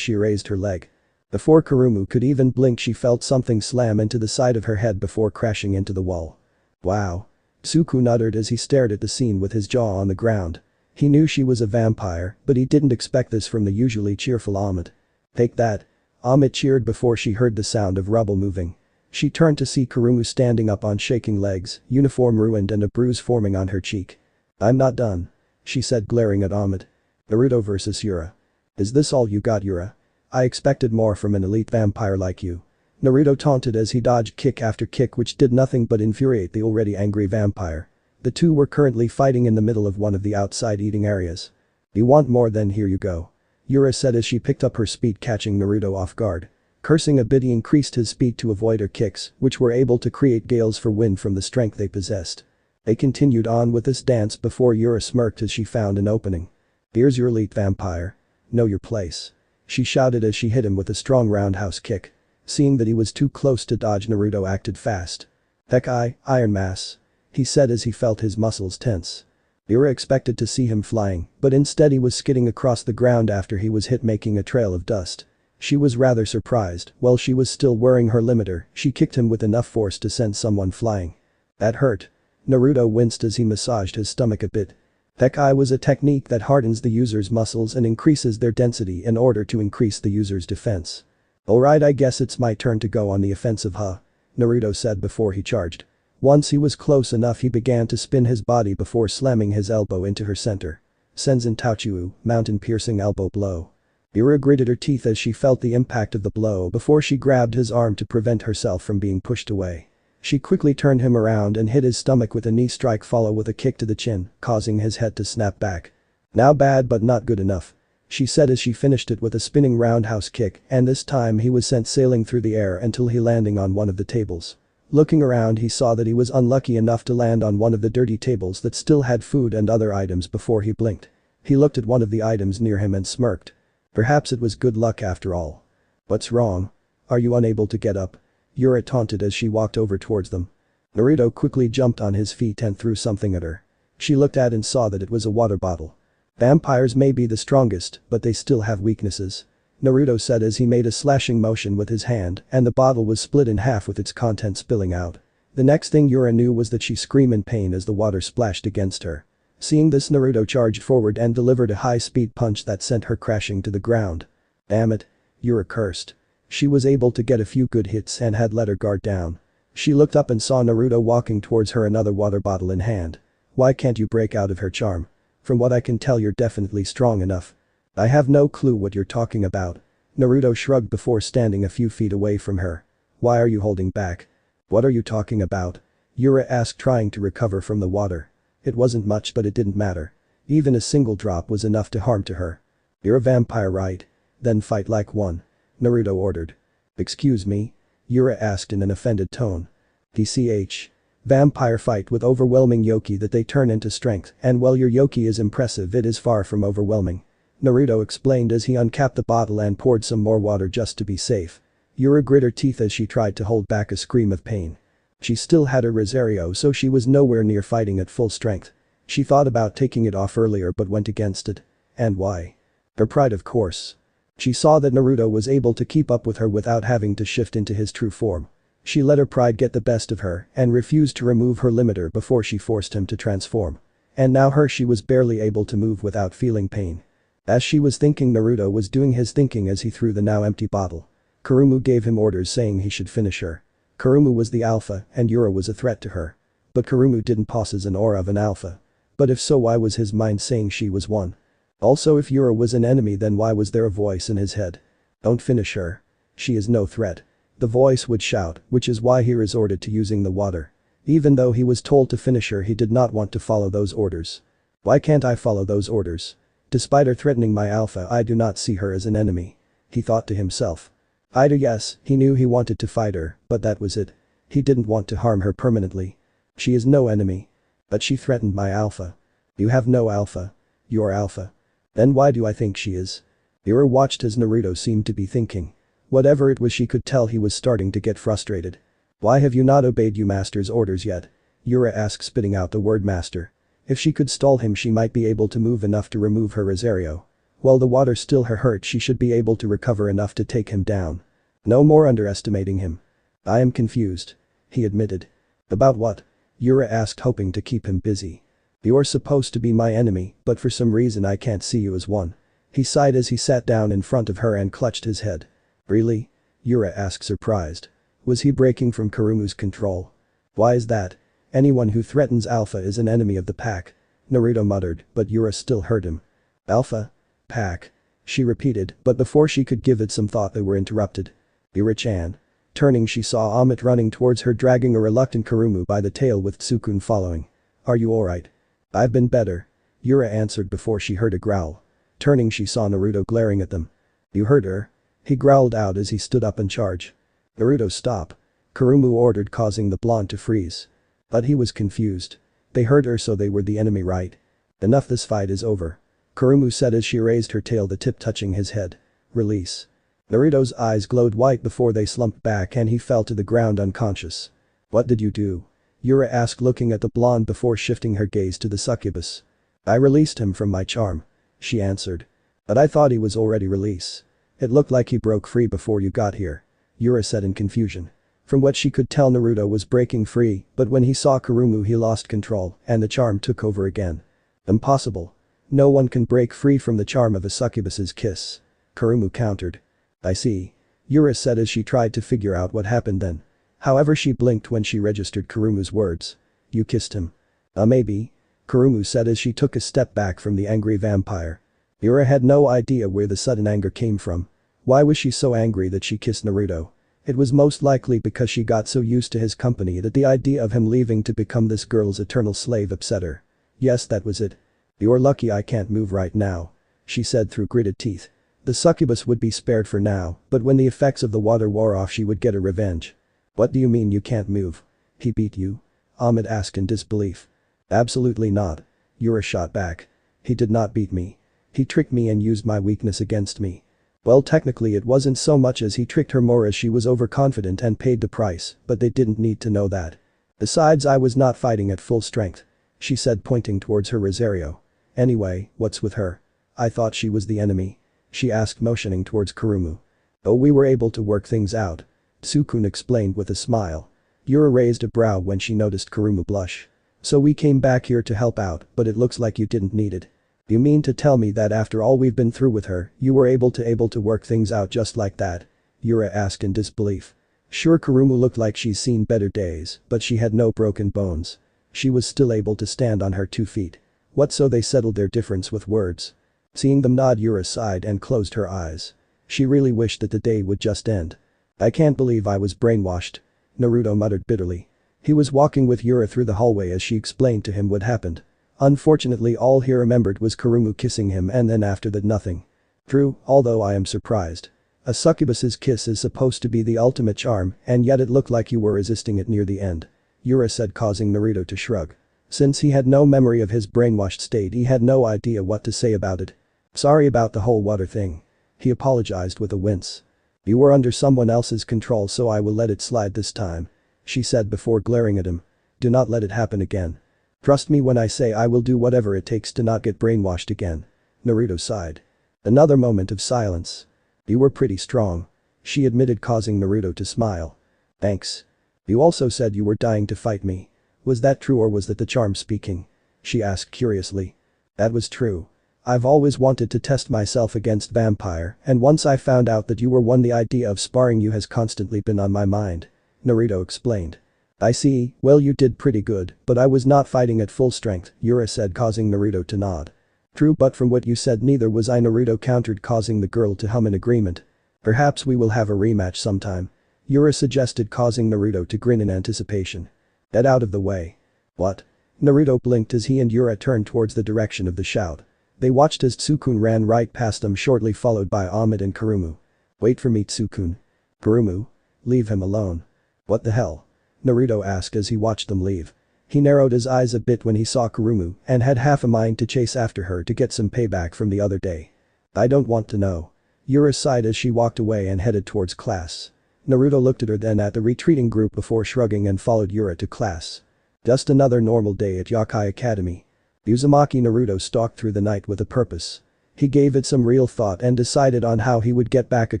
she raised her leg. Before Kurumu could even blink, she felt something slam into the side of her head before crashing into the wall. "Wow," Sukune uttered as he stared at the scene with his jaw on the ground. He knew she was a vampire, but he didn't expect this from the usually cheerful Omote. "Take that," Omote cheered before she heard the sound of rubble moving. She turned to see Kurumu standing up on shaking legs, uniform ruined and a bruise forming on her cheek. "I'm not done," she said, glaring at Omote. "Naruto versus Yura. Is this all you got, Yura? I expected more from an elite vampire like you," Naruto taunted as he dodged kick after kick, which did nothing but infuriate the already angry vampire. The two were currently fighting in the middle of one of the outside eating areas. "You want more, then here you go," Yura said as she picked up her speed, catching Naruto off guard. Cursing a bit, he increased his speed to avoid her kicks, which were able to create gales for wind from the strength they possessed. They continued on with this dance before Yura smirked as she found an opening. "Here's your elite vampire. Know your place," she shouted as she hit him with a strong roundhouse kick. Seeing that he was too close to dodge, Naruto acted fast. "Yokai, Iron Mass," he said as he felt his muscles tense. Yura expected to see him flying, but instead he was skidding across the ground after he was hit, making a trail of dust. She was rather surprised. While she was still wearing her limiter, she kicked him with enough force to send someone flying. "That hurt." Naruto winced as he massaged his stomach a bit. Yokai was a technique that hardens the user's muscles and increases their density in order to increase the user's defense. "Alright, I guess it's my turn to go on the offensive, huh?" Naruto said before he charged. Once he was close enough, he began to spin his body before slamming his elbow into her center. Senzen Tachiu, mountain-piercing elbow blow. Yura gritted her teeth as she felt the impact of the blow before she grabbed his arm to prevent herself from being pushed away. She quickly turned him around and hit his stomach with a knee strike, followed with a kick to the chin, causing his head to snap back. "Now bad but not good enough," she said as she finished it with a spinning roundhouse kick, and this time he was sent sailing through the air until he landing on one of the tables. Looking around, he saw that he was unlucky enough to land on one of the dirty tables that still had food and other items before he blinked. He looked at one of the items near him and smirked. Perhaps it was good luck after all. What's wrong? Are you unable to get up? Yura taunted as she walked over towards them. Naruto quickly jumped on his feet and threw something at her. She looked at and saw that it was a water bottle. Vampires may be the strongest, but they still have weaknesses. Naruto said as he made a slashing motion with his hand and the bottle was split in half with its contents spilling out. The next thing Yura knew was that she screamed in pain as the water splashed against her. Seeing this, Naruto charged forward and delivered a high-speed punch that sent her crashing to the ground. Damn it. Yura cursed. She was able to get a few good hits and had let her guard down. She looked up and saw Naruto walking towards her, another water bottle in hand. Why can't you break out of her charm? From what I can tell, you're definitely strong enough. I have no clue what you're talking about. Naruto shrugged before standing a few feet away from her. Why are you holding back? What are you talking about? Yura asked, trying to recover from the water. It wasn't much, but it didn't matter. Even a single drop was enough to harm to her. You're a vampire, right? Then fight like one. Naruto ordered. Excuse me? Yura asked in an offended tone. DCH. Vampire fight with overwhelming yoki that they turn into strength, and while your yoki is impressive, it is far from overwhelming. Naruto explained as he uncapped the bottle and poured some more water just to be safe. Yura grit her teeth as she tried to hold back a scream of pain. She still had her Rosario, so she was nowhere near fighting at full strength. She thought about taking it off earlier but went against it. And why? Her pride, of course. She saw that Naruto was able to keep up with her without having to shift into his true form. She let her pride get the best of her and refused to remove her limiter before she forced him to transform. And now she was barely able to move without feeling pain. As she was thinking, Naruto was doing his thinking as he threw the now empty bottle. Kurumu gave him orders saying he should finish her. Kurumu was the alpha and Yura was a threat to her. But Kurumu didn't possess an aura of an alpha. But if so, why was his mind saying she was one? Also, if Yura was an enemy, then why was there a voice in his head? Don't finish her. She is no threat. The voice would shout, which is why he resorted to using the water. Even though he was told to finish her, he did not want to follow those orders. Why can't I follow those orders? Despite her threatening my alpha, I do not see her as an enemy. He thought to himself. Yes, he knew he wanted to fight her, but that was it. He didn't want to harm her permanently. She is no enemy. But she threatened my alpha. You have no alpha. You're alpha. Then why do I think she is? Yura watched as Naruto seemed to be thinking. Whatever it was, she could tell he was starting to get frustrated. Why have you not obeyed your master's orders yet? Yura asked, spitting out the word master. If she could stall him, she might be able to move enough to remove her Rosario. While the water still hurt, she should be able to recover enough to take him down. No more underestimating him. I am confused. He admitted. About what? Yura asked, hoping to keep him busy. You're supposed to be my enemy, but for some reason I can't see you as one. He sighed as he sat down in front of her and clutched his head. Really? Yura asked, surprised. Was he breaking from Kurumu's control? Why is that? Anyone who threatens Alpha is an enemy of the pack. Naruto muttered, but Yura still hurt him. Alpha? Pack. She repeated, but before she could give it some thought, they were interrupted. Yura-chan. Turning, she saw Omote running towards her, dragging a reluctant Kurumu by the tail with Tsukun following. Are you alright? I've been better. Yura answered before she heard a growl. Turning, she saw Naruto glaring at them. You hurt her? He growled out as he stood up and charged. Naruto, stop. Kurumu ordered, causing the blonde to freeze. But he was confused. They hurt her, so they were the enemy, right? Enough, this fight is over. Kurumu said as she raised her tail, the tip touching his head. Release. Naruto's eyes glowed white before they slumped back and he fell to the ground unconscious. What did you do? Yura asked, looking at the blonde before shifting her gaze to the succubus. I released him from my charm. She answered. But I thought he was already released. It looked like he broke free before you got here. Yura said in confusion. From what she could tell, Naruto was breaking free, but when he saw Kurumu he lost control and the charm took over again. Impossible. No one can break free from the charm of a succubus's kiss. Kurumu countered. I see. Yura said as she tried to figure out what happened then. However, she blinked when she registered Kurumu's words. You kissed him. Maybe. Kurumu said as she took a step back from the angry vampire. Yura had no idea where the sudden anger came from. Why was she so angry that she kissed Naruto? It was most likely because she got so used to his company that the idea of him leaving to become this girl's eternal slave upset her. Yes, that was it. You're lucky I can't move right now, she said through gritted teeth. The succubus would be spared for now, but when the effects of the water wore off she would get her revenge. What do you mean you can't move? He beat you? Ahmed asked in disbelief. Absolutely not. Yura shot back. He did not beat me. He tricked me and used my weakness against me. Well, technically it wasn't so much as he tricked her more as she was overconfident and paid the price, but they didn't need to know that. Besides, I was not fighting at full strength. She said, pointing towards her Rosario. Anyway, what's with her? I thought she was the enemy. She asked, motioning towards Kurumu. Oh, we were able to work things out. Sukun explained with a smile. Yura raised a brow when she noticed Kurumu blush. So we came back here to help out, but it looks like you didn't need it. You mean to tell me that after all we've been through with her, you were able to work things out just like that? Yura asked in disbelief. Sure, Kurumu looked like she's seen better days, but she had no broken bones. She was still able to stand on her 2 feet. What, so they settled their difference with words? Seeing them nod, Yura sighed and closed her eyes. She really wished that the day would just end. I can't believe I was brainwashed. Naruto muttered bitterly. He was walking with Yura through the hallway as she explained to him what happened. Unfortunately, all he remembered was Kurumu kissing him, and then after that nothing. True, although I am surprised. A succubus's kiss is supposed to be the ultimate charm, and yet it looked like you were resisting it near the end. Yura said, causing Naruto to shrug. Since he had no memory of his brainwashed state, he had no idea what to say about it. Sorry about the whole water thing. He apologized with a wince. You were under someone else's control, so I will let it slide this time. She said before glaring at him. Do not let it happen again. Trust me when I say I will do whatever it takes to not get brainwashed again. Naruto sighed. Another moment of silence. You were pretty strong. She admitted, causing Naruto to smile. Thanks. You also said you were dying to fight me. Was that true, or was that the charm speaking? She asked curiously. That was true. I've always wanted to test myself against vampire, and once I found out that you were one, the idea of sparring you has constantly been on my mind. Naruto explained. I see, well, you did pretty good, but I was not fighting at full strength, Yura said, causing Naruto to nod. True, but from what you said neither was I, Naruto countered, causing the girl to hum in agreement. Perhaps we will have a rematch sometime. Yura suggested, causing Naruto to grin in anticipation. Get out of the way. What? Naruto blinked as he and Yura turned towards the direction of the shout. They watched as Tsukun ran right past them, shortly followed by Omote and Kurumu. Wait for me, Tsukun. Kurumu? Leave him alone. What the hell? Naruto asked as he watched them leave. He narrowed his eyes a bit when he saw Kurumu and had half a mind to chase after her to get some payback from the other day. I don't want to know. Yura sighed as she walked away and headed towards class. Naruto looked at her, then at the retreating group before shrugging, and followed Yura to class. Just another normal day at Yokai Academy. Uzumaki Naruto stalked through the night with a purpose. He gave it some real thought and decided on how he would get back at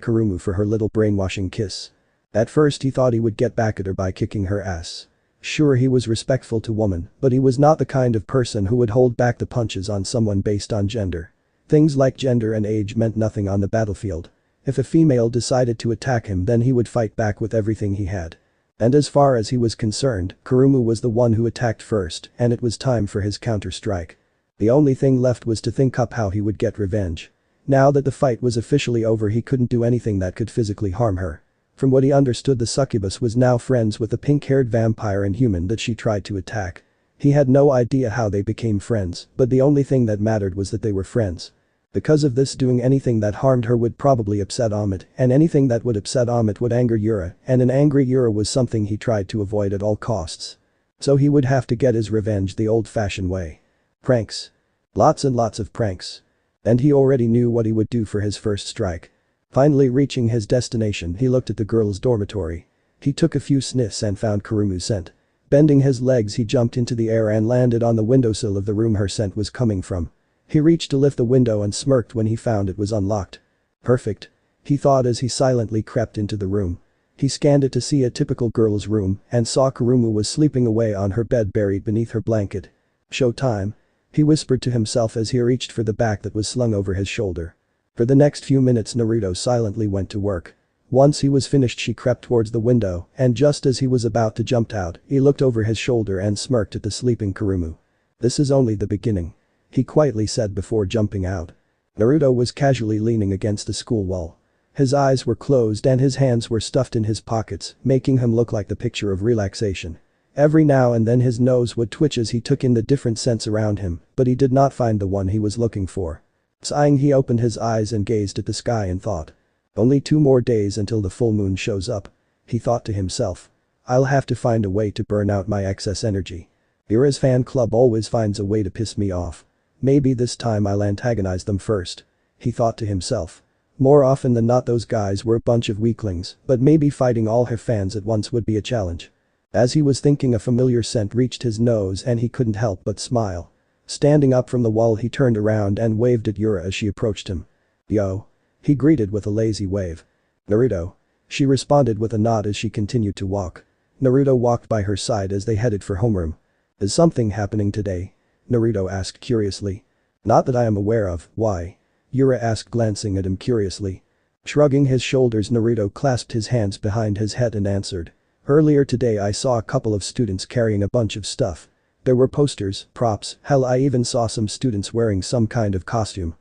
Kurumu for her little brainwashing kiss. At first he thought he would get back at her by kicking her ass. Sure, he was respectful to women, but he was not the kind of person who would hold back the punches on someone based on gender. Things like gender and age meant nothing on the battlefield. If a female decided to attack him, then he would fight back with everything he had. And as far as he was concerned, Kurumu was the one who attacked first, and it was time for his counter-strike. The only thing left was to think up how he would get revenge. Now that the fight was officially over, he couldn't do anything that could physically harm her. From what he understood, the succubus was now friends with the pink-haired vampire and human that she tried to attack. He had no idea how they became friends, but the only thing that mattered was that they were friends. Because of this, doing anything that harmed her would probably upset Omote, and anything that would upset Omote would anger Yura, and an angry Yura was something he tried to avoid at all costs. So he would have to get his revenge the old-fashioned way. Pranks. Lots and lots of pranks. And he already knew what he would do for his first strike. Finally reaching his destination, he looked at the girls' dormitory. He took a few sniffs and found Kurumu's scent. Bending his legs, he jumped into the air and landed on the windowsill of the room her scent was coming from. He reached to lift the window and smirked when he found it was unlocked. Perfect. He thought as he silently crept into the room. He scanned it to see a typical girl's room and saw Kurumu was sleeping away on her bed, buried beneath her blanket. Showtime. He whispered to himself as he reached for the bag that was slung over his shoulder. For the next few minutes, Naruto silently went to work. Once he was finished, she crept towards the window, and just as he was about to jump out, he looked over his shoulder and smirked at the sleeping Kurumu. This is only the beginning. He quietly said before jumping out. Naruto was casually leaning against the school wall. His eyes were closed and his hands were stuffed in his pockets, making him look like the picture of relaxation. Every now and then his nose would twitch as he took in the different scents around him, but he did not find the one he was looking for. Sighing, he opened his eyes and gazed at the sky and thought. Only 2 more days until the full moon shows up. He thought to himself. I'll have to find a way to burn out my excess energy. Yura's fan club always finds a way to piss me off. Maybe this time I'll antagonize them first. He thought to himself. More often than not those guys were a bunch of weaklings, but maybe fighting all her fans at once would be a challenge. As he was thinking, a familiar scent reached his nose and he couldn't help but smile. Standing up from the wall, he turned around and waved at Yura as she approached him. "Yo." He greeted with a lazy wave. "Naruto." She responded with a nod as she continued to walk. Naruto walked by her side as they headed for homeroom. "Is something happening today?" Naruto asked curiously. "Not that I am aware of, why?" Yura asked, glancing at him curiously. Shrugging his shoulders, Naruto clasped his hands behind his head and answered. "Earlier today I saw a couple of students carrying a bunch of stuff. There were posters, props, hell, I even saw some students wearing some kind of costume.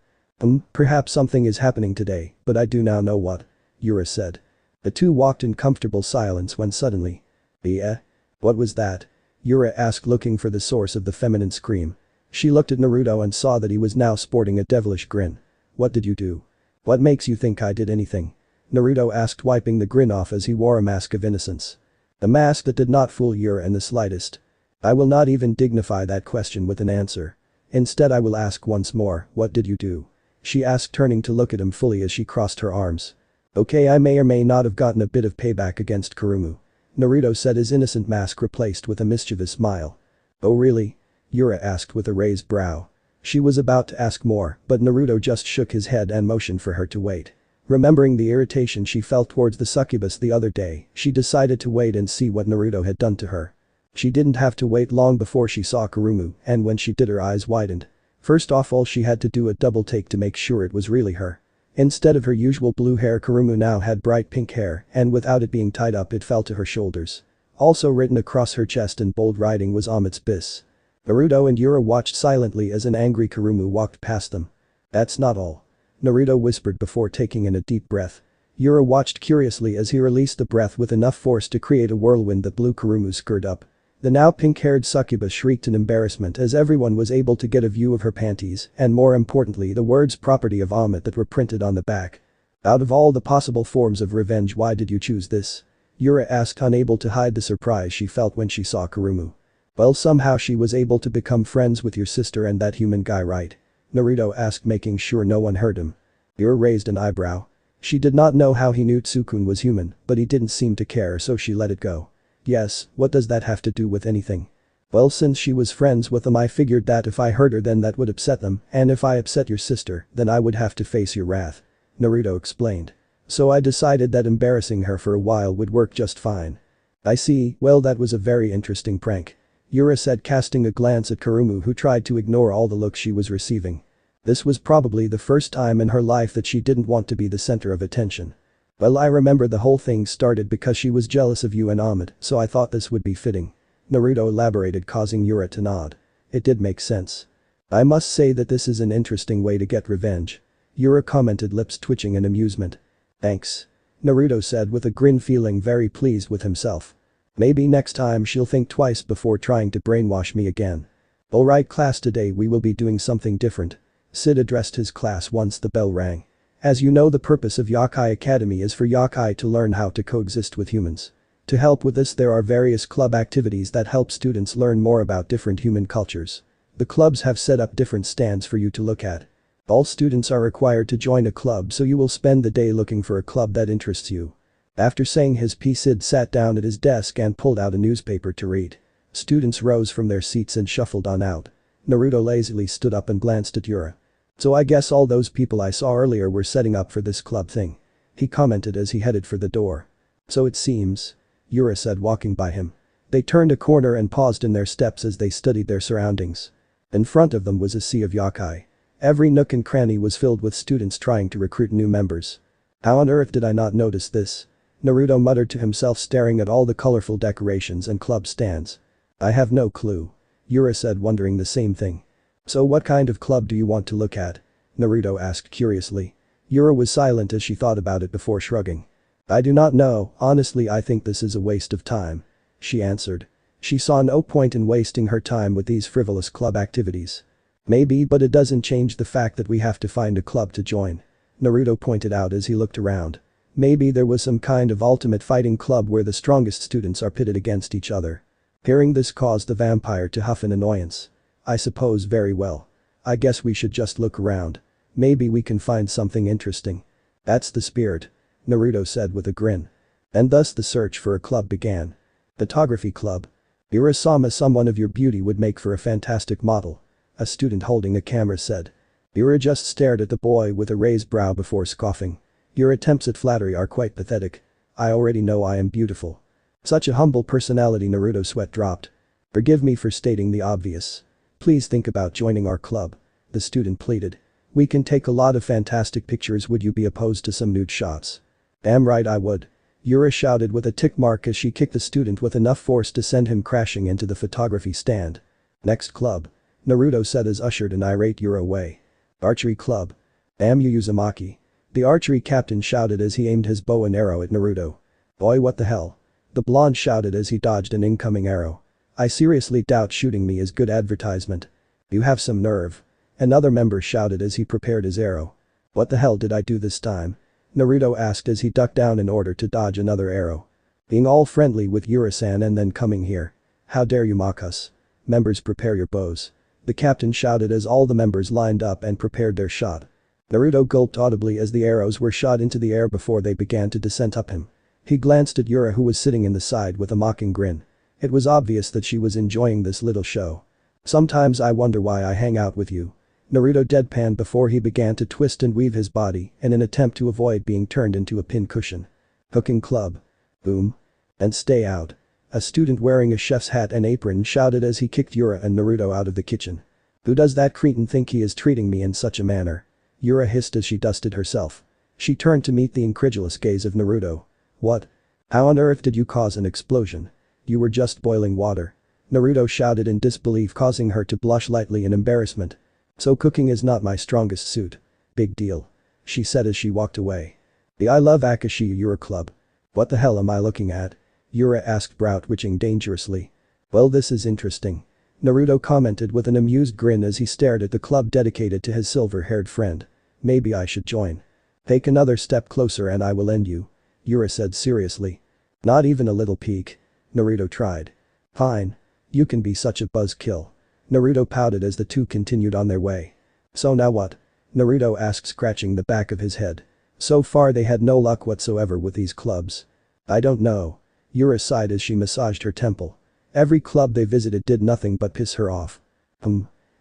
Perhaps something is happening today, but I do now know what," Yura said. The two walked in comfortable silence when suddenly. "Yeah? What was that?" Yura asked, looking for the source of the feminine scream. She looked at Naruto and saw that he was now sporting a devilish grin. "What did you do? What makes you think I did anything?" Naruto asked, wiping the grin off as he wore a mask of innocence. A mask that did not fool Yura in the slightest. "I will not even dignify that question with an answer. Instead I will ask once more, what did you do?" She asked, turning to look at him fully as she crossed her arms. "Okay, I may or may not have gotten a bit of payback against Kurumu," Naruto said, his innocent mask replaced with a mischievous smile. "Oh really?" Yura asked with a raised brow. She was about to ask more, but Naruto just shook his head and motioned for her to wait. Remembering the irritation she felt towards the succubus the other day, she decided to wait and see what Naruto had done to her. She didn't have to wait long before she saw Kurumu, and when she did, her eyes widened. First off, all she had to do a double take to make sure it was really her. Instead of her usual blue hair, Kurumu now had bright pink hair, and without it being tied up it fell to her shoulders. Also written across her chest in bold writing was Omote's bis. Naruto and Yura watched silently as an angry Kurumu walked past them. "That's not all," Naruto whispered before taking in a deep breath. Yura watched curiously as he released the breath with enough force to create a whirlwind that blew Kurumu's skirt up. The now pink-haired succubus shrieked in embarrassment as everyone was able to get a view of her panties and, more importantly, the words "property of Omote" that were printed on the back. "Out of all the possible forms of revenge, why did you choose this?" Yura asked, unable to hide the surprise she felt when she saw Kurumu. "Well, somehow she was able to become friends with your sister and that human guy, right?" Naruto asked, making sure no one heard him. Yura raised an eyebrow. She did not know how he knew Tsukun was human, but he didn't seem to care, so she let it go. "Yes, what does that have to do with anything?" "Well, since she was friends with them, I figured that if I hurt her then that would upset them, and if I upset your sister, then I would have to face your wrath," Naruto explained. "So I decided that embarrassing her for a while would work just fine." "I see, well that was a very interesting prank," Yura said, casting a glance at Kurumu, who tried to ignore all the looks she was receiving. This was probably the first time in her life that she didn't want to be the center of attention. "Well, I remember the whole thing started because she was jealous of you and Omote, so I thought this would be fitting," Naruto elaborated, causing Yura to nod. It did make sense. "I must say that this is an interesting way to get revenge," Yura commented, lips twitching in amusement. "Thanks," Naruto said with a grin, feeling very pleased with himself. Maybe next time she'll think twice before trying to brainwash me again. "Alright class, today we will be doing something different," Sid addressed his class once the bell rang. "As you know, the purpose of Yokai Academy is for Yokai to learn how to coexist with humans. To help with this, there are various club activities that help students learn more about different human cultures. The clubs have set up different stands for you to look at. All students are required to join a club, so you will spend the day looking for a club that interests you." After saying his piece, Sid sat down at his desk and pulled out a newspaper to read. Students rose from their seats and shuffled on out. Naruto lazily stood up and glanced at Yura. "So I guess all those people I saw earlier were setting up for this club thing," he commented as he headed for the door. "So it seems," Yura said, walking by him. They turned a corner and paused in their steps as they studied their surroundings. In front of them was a sea of yokai. Every nook and cranny was filled with students trying to recruit new members. "How on earth did I not notice this?" Naruto muttered to himself, staring at all the colorful decorations and club stands. "I have no clue," Yura said, wondering the same thing. "So what kind of club do you want to look at?" Naruto asked curiously. Yura was silent as she thought about it before shrugging. "I do not know, honestly I think this is a waste of time," she answered. She saw no point in wasting her time with these frivolous club activities. "Maybe, but it doesn't change the fact that we have to find a club to join," Naruto pointed out as he looked around. Maybe there was some kind of ultimate fighting club where the strongest students are pitted against each other. Hearing this caused the vampire to huff in annoyance. "I suppose very well. I guess we should just look around. Maybe we can find something interesting. That's the spirit, Naruto said with a grin. And thus the search for a club began. Photography club. Ura-sama, someone of your beauty would make for a fantastic model. A student holding a camera said. Ura just stared at the boy with a raised brow before scoffing. Your attempts at flattery are quite pathetic. I already know I am beautiful. Such a humble personality. Naruto's sweat dropped. Forgive me for stating the obvious. Please think about joining our club. The student pleaded. We can take a lot of fantastic pictures. Would you be opposed to some nude shots? Damn right I would. Yura shouted with a tick mark as she kicked the student with enough force to send him crashing into the photography stand. Next club. Naruto said as ushered an irate Yura away. Archery club. Damn you Uzumaki. The archery captain shouted as he aimed his bow and arrow at Naruto. Boy, what the hell? The blonde shouted as he dodged an incoming arrow. I seriously doubt shooting me is good advertisement. You have some nerve. Another member shouted as he prepared his arrow. What the hell did I do this time? Naruto asked as he ducked down in order to dodge another arrow. Being all friendly with Yura-san and then coming here. How dare you mock us? Members, prepare your bows. The captain shouted as all the members lined up and prepared their shot. Naruto gulped audibly as the arrows were shot into the air before they began to descend up him. He glanced at Yura, who was sitting in the side with a mocking grin. It was obvious that she was enjoying this little show. Sometimes I wonder why I hang out with you. Naruto deadpanned before he began to twist and weave his body in an attempt to avoid being turned into a pincushion. Hooking club. Boom. And stay out. A student wearing a chef's hat and apron shouted as he kicked Yura and Naruto out of the kitchen. Who does that cretin think he is treating me in such a manner? Yura hissed as she dusted herself. She turned to meet the incredulous gaze of Naruto. What? How on earth did you cause an explosion? You were just boiling water. Naruto shouted in disbelief, causing her to blush lightly in embarrassment. So cooking is not my strongest suit. Big deal. She said as she walked away. The I Love Akashi Yura Club. What the hell am I looking at? Yura asked, brow twitching dangerously. Well, this is interesting. Naruto commented with an amused grin as he stared at the club dedicated to his silver-haired friend. Maybe I should join. Take another step closer and I will end you. Yura said seriously. Not even a little peek. Naruto tried. Fine. You can be such a buzzkill. Naruto pouted as the two continued on their way. So now what? Naruto asked, scratching the back of his head. So far they had no luck whatsoever with these clubs. I don't know. Yura sighed as she massaged her temple. Every club they visited did nothing but piss her off.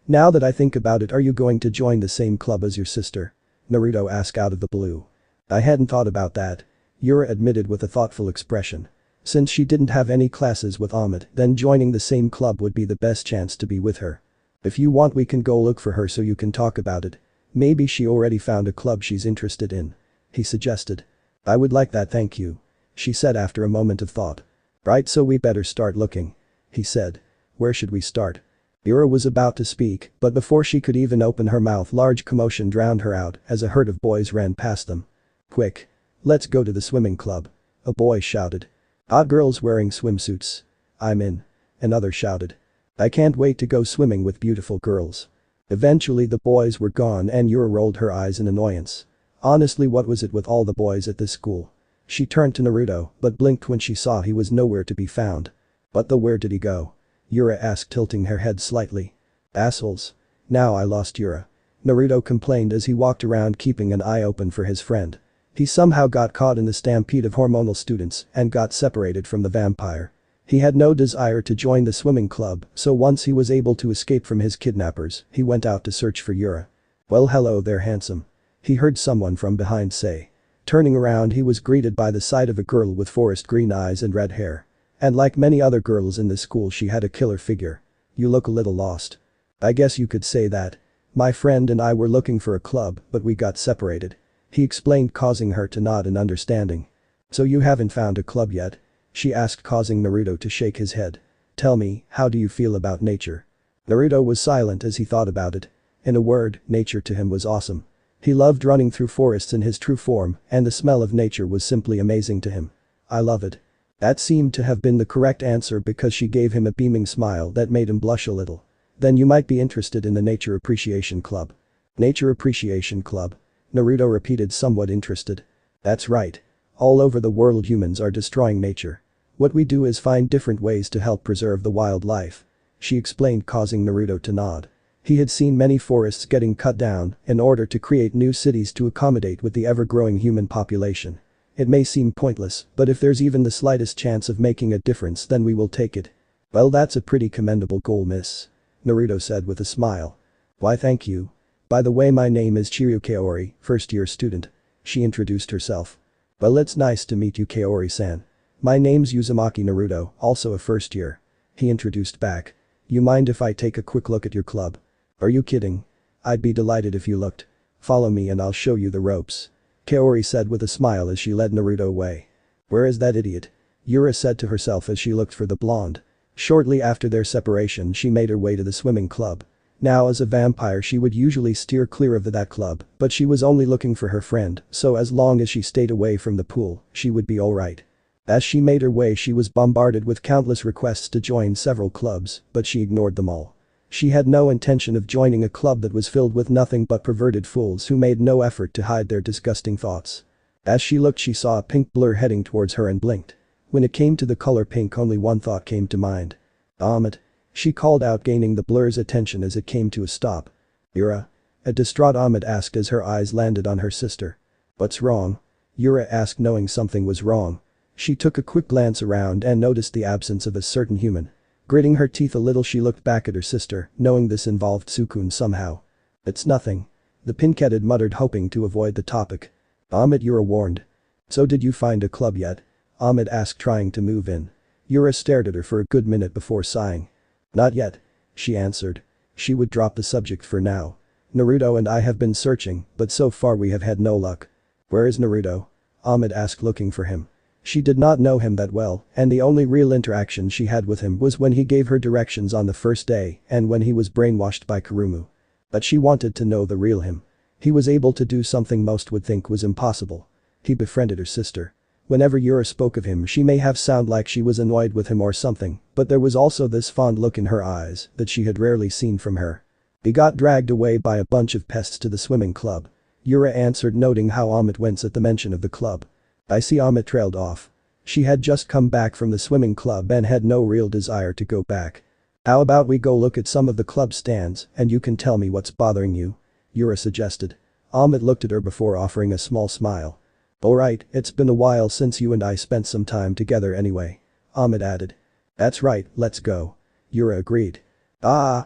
Now that I think about it, are you going to join the same club as your sister? Naruto asked out of the blue. I hadn't thought about that. Yura admitted with a thoughtful expression. Since she didn't have any classes with Omote, then joining the same club would be the best chance to be with her. If you want, we can go look for her so you can talk about it. Maybe she already found a club she's interested in. He suggested. I would like that, thank you. She said after a moment of thought. Right, so we better start looking. He said. Where should we start? Yura was about to speak, but before she could even open her mouth, large commotion drowned her out as a herd of boys ran past them. Quick. Let's go to the swimming club. A boy shouted. Hot girls wearing swimsuits. I'm in. Another shouted. I can't wait to go swimming with beautiful girls. Eventually the boys were gone and Yura rolled her eyes in annoyance. Honestly, what was it with all the boys at this school? She turned to Naruto but blinked when she saw he was nowhere to be found. Where did he go? Yura asked, tilting her head slightly. Assholes. Now I lost Yura. Naruto complained as he walked around keeping an eye open for his friend. He somehow got caught in the stampede of hormonal students and got separated from the vampire. He had no desire to join the swimming club, so once he was able to escape from his kidnappers, he went out to search for Yura. Well, hello there, handsome. He heard someone from behind say. Turning around, he was greeted by the sight of a girl with forest green eyes and red hair. And like many other girls in this school, she had a killer figure. You look a little lost. I guess you could say that. My friend and I were looking for a club, but we got separated. He explained, causing her to nod in understanding. So you haven't found a club yet? She asked, causing Naruto to shake his head. Tell me, how do you feel about nature? Naruto was silent as he thought about it. In a word, nature to him was awesome. He loved running through forests in his true form, and the smell of nature was simply amazing to him. I love it. That seemed to have been the correct answer because she gave him a beaming smile that made him blush a little. Then you might be interested in the Nature Appreciation Club. Nature Appreciation Club? Naruto repeated, somewhat interested. That's right. All over the world humans are destroying nature. What we do is find different ways to help preserve the wildlife. She explained, causing Naruto to nod. He had seen many forests getting cut down in order to create new cities to accommodate with the ever-growing human population. It may seem pointless, but if there's even the slightest chance of making a difference, then we will take it. Well, that's a pretty commendable goal, miss. Naruto said with a smile. Why, thank you. By the way, my name is Chiryu Kaori, first-year student. She introduced herself. Well, it's nice to meet you, Kaori-san. My name's Uzumaki Naruto, also a first year. He introduced back. You mind if I take a quick look at your club? Are you kidding? I'd be delighted if you looked. Follow me and I'll show you the ropes. Kaori said with a smile as she led Naruto away. Where is that idiot? Yura said to herself as she looked for the blonde. Shortly after their separation, she made her way to the swimming club. Now, as a vampire, she would usually steer clear of that club, but she was only looking for her friend, so as long as she stayed away from the pool, she would be alright. As she made her way, she was bombarded with countless requests to join several clubs, but she ignored them all. She had no intention of joining a club that was filled with nothing but perverted fools who made no effort to hide their disgusting thoughts. As she looked, she saw a pink blur heading towards her and blinked. When it came to the color pink, only one thought came to mind. Omote. She called out, gaining the blur's attention as it came to a stop. Yura? A distraught Omote asked as her eyes landed on her sister. What's wrong? Yura asked, knowing something was wrong. She took a quick glance around and noticed the absence of a certain human. Gritting her teeth a little, she looked back at her sister, knowing this involved Sukun somehow. It's nothing. The pink-headed muttered, hoping to avoid the topic. Omote, Yura warned. So did you find a club yet? Omote asked, trying to move in. Yura stared at her for a good minute before sighing. Not yet, she answered. She would drop the subject for now. Naruto and I have been searching, but so far we have had no luck. Where is Naruto? Omote asked, looking for him. She did not know him that well, and the only real interaction she had with him was when he gave her directions on the first day and when he was brainwashed by Kurumu. But she wanted to know the real him. He was able to do something most would think was impossible. He befriended her sister. Whenever Yura spoke of him, she may have sounded like she was annoyed with him or something, but there was also this fond look in her eyes that she had rarely seen from her. He got dragged away by a bunch of pests to the swimming club. Yura answered, noting how Omote winced at the mention of the club. I see. Omote trailed off. She had just come back from the swimming club and had no real desire to go back. How about we go look at some of the club stands and you can tell me what's bothering you? Yura suggested. Omote looked at her before offering a small smile. Alright, it's been a while since you and I spent some time together anyway. Omote added. That's right, let's go. Yura agreed.